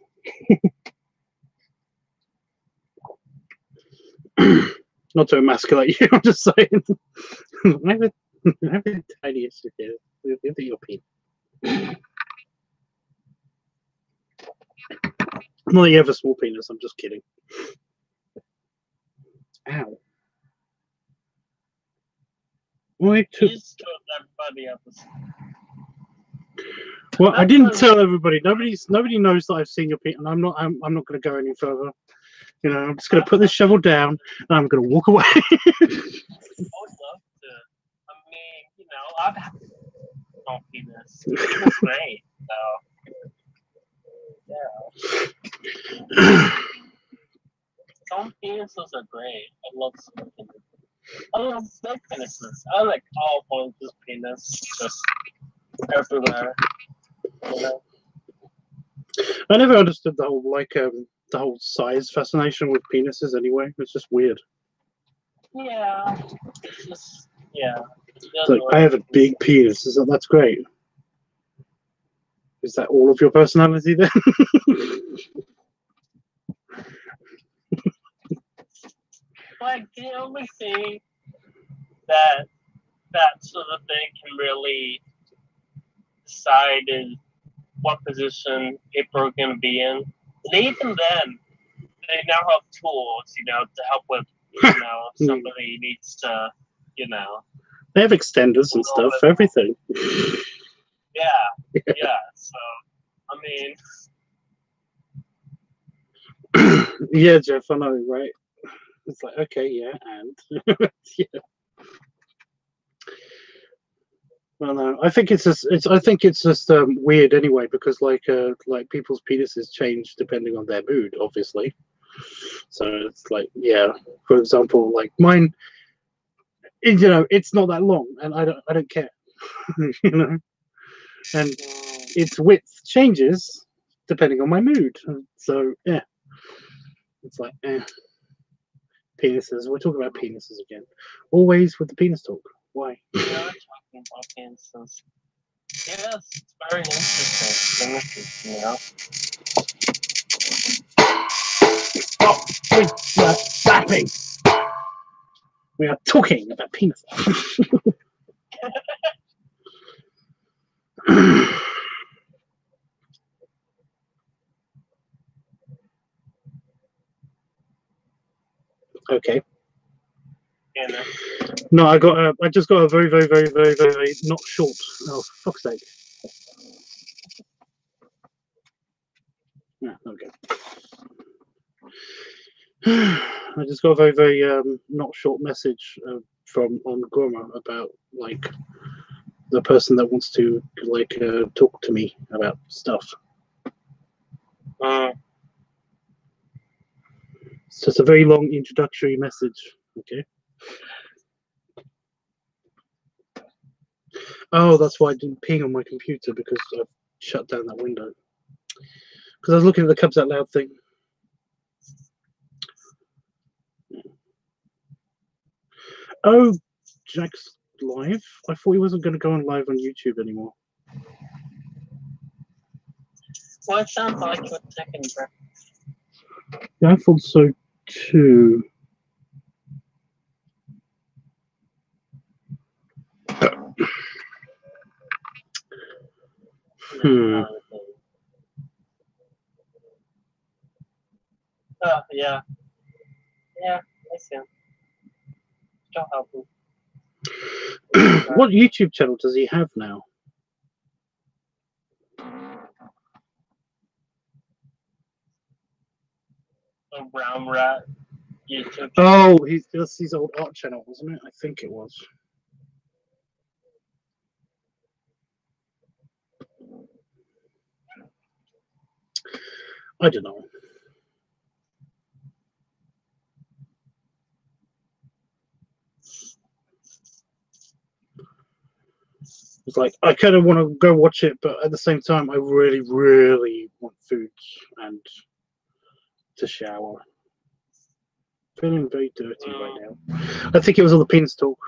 Not to emasculate you, I'm just saying. I have a tiny issue here. Is it your penis? Not that you have a small penis, I'm just kidding. Ow. Why You just told everybody else. Well, I didn't tell everybody. Nobody knows that I've seen your penis, and I'm not going to go any further. You know, I'm just going to put this shovel down, and I'm going to walk away. I would love to. I mean, you know, I'd have no penis. It's great. So, yeah. Some penises are great. I love some penises. I love snake penises. I like all forms of penis, just everywhere. You know? I never understood the whole size fascination with penises. Anyway, it's just weird. Yeah. It's just It's like, I have a big penis. That's great. Is that all of your personality then? Like the only thing that sort of thing can really decide is what position people are going to be in. And even then, they now have tools, you know, to help with, you know, if somebody needs to, you know. They have extenders and stuff, everything. Yeah. So, I mean. Yeah, Jeff, I know, right? It's like, okay, yeah, and yeah. Well, no, I think it's just weird anyway, because like people's penises change depending on their mood, obviously. So it's like, yeah, for example, like mine, you know, it's not that long, and I don't care, you know, and its width changes depending on my mood. So yeah, it's like, penises. We're talking about penises again. Always with the penis talk. Why? We are talking about penises. Yes, it's very interesting. Penises, you know. Stop! We are slapping. We are talking about penises. Okay. Yeah, no, I just got a very not short. Oh, for fuck's sake. Yeah, okay. I just got a very not short message from on Gorma about like the person that wants to like talk to me about stuff. It's just a very long introductory message. Okay. Oh, that's why I didn't ping on my computer, because I've shut down that window. Because I was looking at the Cubs Out Loud thing. Oh, Jack's live? I thought he wasn't going to go on live on YouTube anymore. Well, it sounds like you're taking breath. Yeah, I thought so too. Oh, yeah. Yeah, I see him. Don't help him. What YouTube channel does he have now? A brown rat YouTube. Oh, that's his old art channel, wasn't it? I think it was. I don't know. It's like, I kind of want to go watch it, but at the same time, I really want food and to shower. Feeling very dirty right now. I think it was all the penis talk.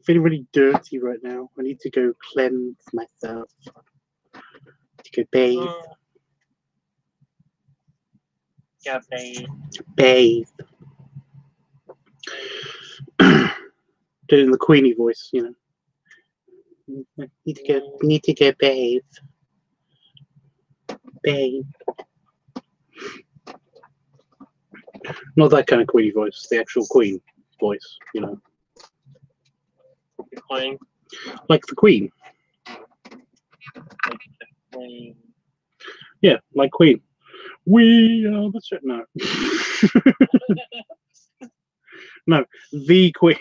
Feeling really dirty right now. I need to go cleanse myself. To go bathe. Yeah, babe. Bathe. Do it in the Queenie voice, you know. Need to go bathe. Bathe. Not that kind of Queenie voice, the actual Queen voice, you know. The Queen. Like the Queen. Like the Queen. Yeah, like Queen. We are the shit. No. No, the Queen.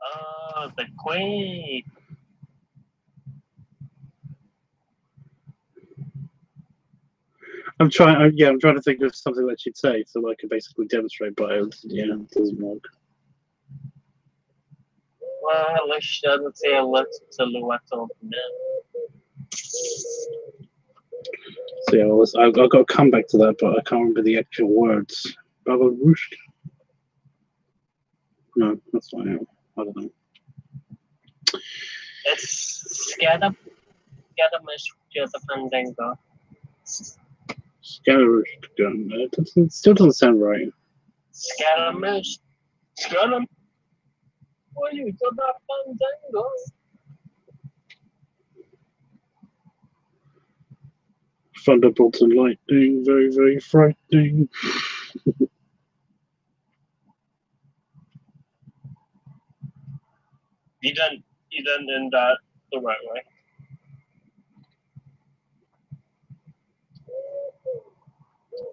Oh, the Queen. I'm trying to think of something that she'd say so I can basically demonstrate, but it doesn't work. Well, at least she doesn't say a little silhouette of men. So yeah, I've got to come back to that, but I can't remember the actual words. Baba Roosh. No, that's not it. I don't know. It's Scadamish Fandango. Scatterish gun. It still doesn't sound right. Scadamish. Scadam. What are you talking about Fandango? Thunderbolts and lightning, very, very frightening. You didn't end that the right way.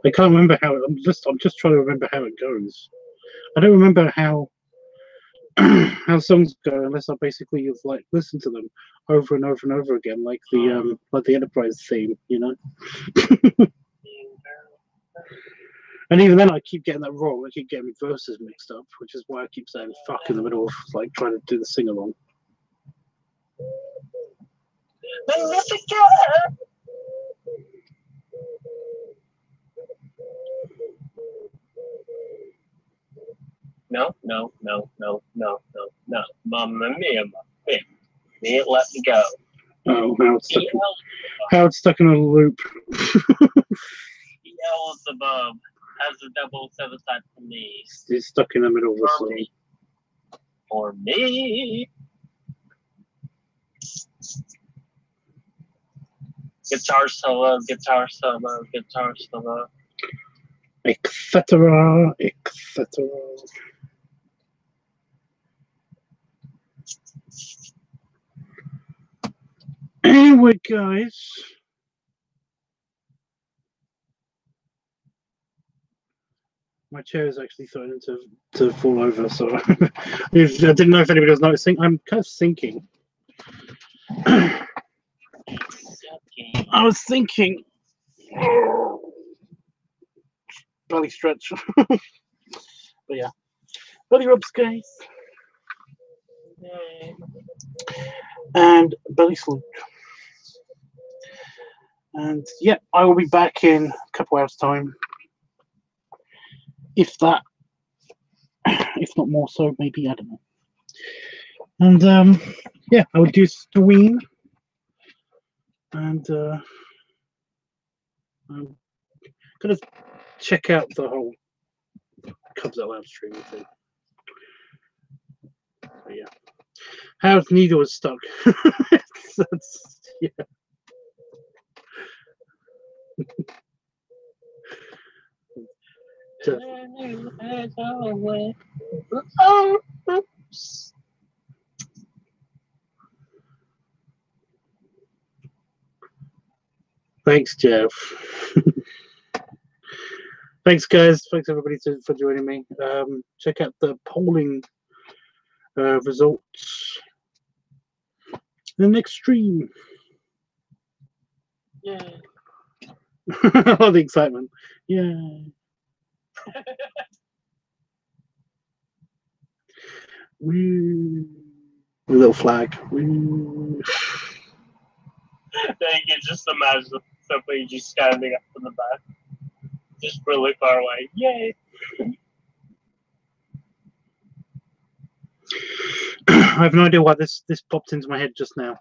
I can't remember how. I'm just trying to remember how it goes. I don't remember how how songs go unless I basically like listen to them over and over and over again, like the Enterprise theme, you know. And even then, I keep getting that wrong. I keep getting verses mixed up, which is why I keep saying "fuck" in the middle of like trying to do the sing along. No. Mamma mia. Let me go. Oh, how it's stuck in a loop. Beelzebub has a double suicide for me. He's stuck in the middle of the song. For me. Guitar solo. Etc. Anyway, guys. My chair is actually starting to fall over, so I didn't know if anybody was noticing. I'm kind of sinking. I was thinking. Belly stretch. But yeah. Belly rubs, guys. And belly salute. And yeah, I will be back in a couple hours' time. If that, if not more so, maybe, I don't know. And yeah, I would do Sween. And I'm gonna check out the whole Cubs Out Loud streaming thing. But yeah. How's needle was stuck. That's, yeah. Thanks, Jeff. Thanks, guys. Thanks, everybody, for joining me. Check out the polling results in the next stream. Yeah. All the excitement. Yeah. Woo. A little flag. Woo. Then you can just imagine somebody just standing up in the back. just really far away. Yay! I have no idea why this popped into my head just now,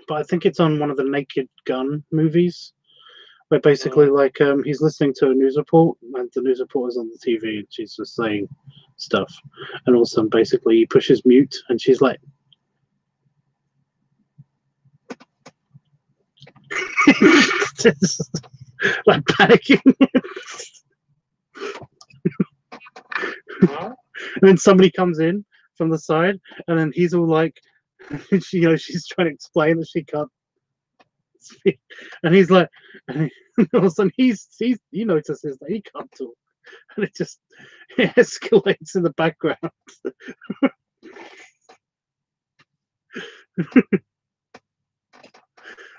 but I think it's on one of the Naked Gun movies, where basically like he's listening to a news report and the news reporter's on the TV and she's just saying stuff, and all of a sudden basically he pushes mute and she's like just, like panicking. And then somebody comes in from the side and then he's all like she's trying to explain that she can't speak, and he's like, and all of a sudden he notices that he can't talk, and it just escalates in the background.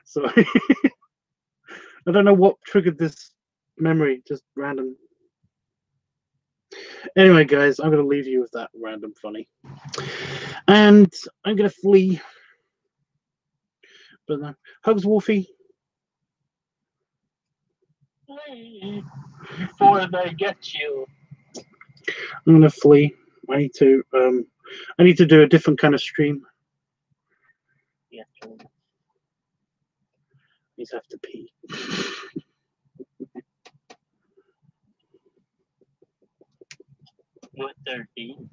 So I don't know what triggered this memory, just random. Anyway, guys, I'm going to leave you with that random funny, and I'm going to flee. But no, hugs, Wolfie. Before they get you. I'm going to flee. I need to do a different kind of stream. Yeah. He's have to pee. You're 13.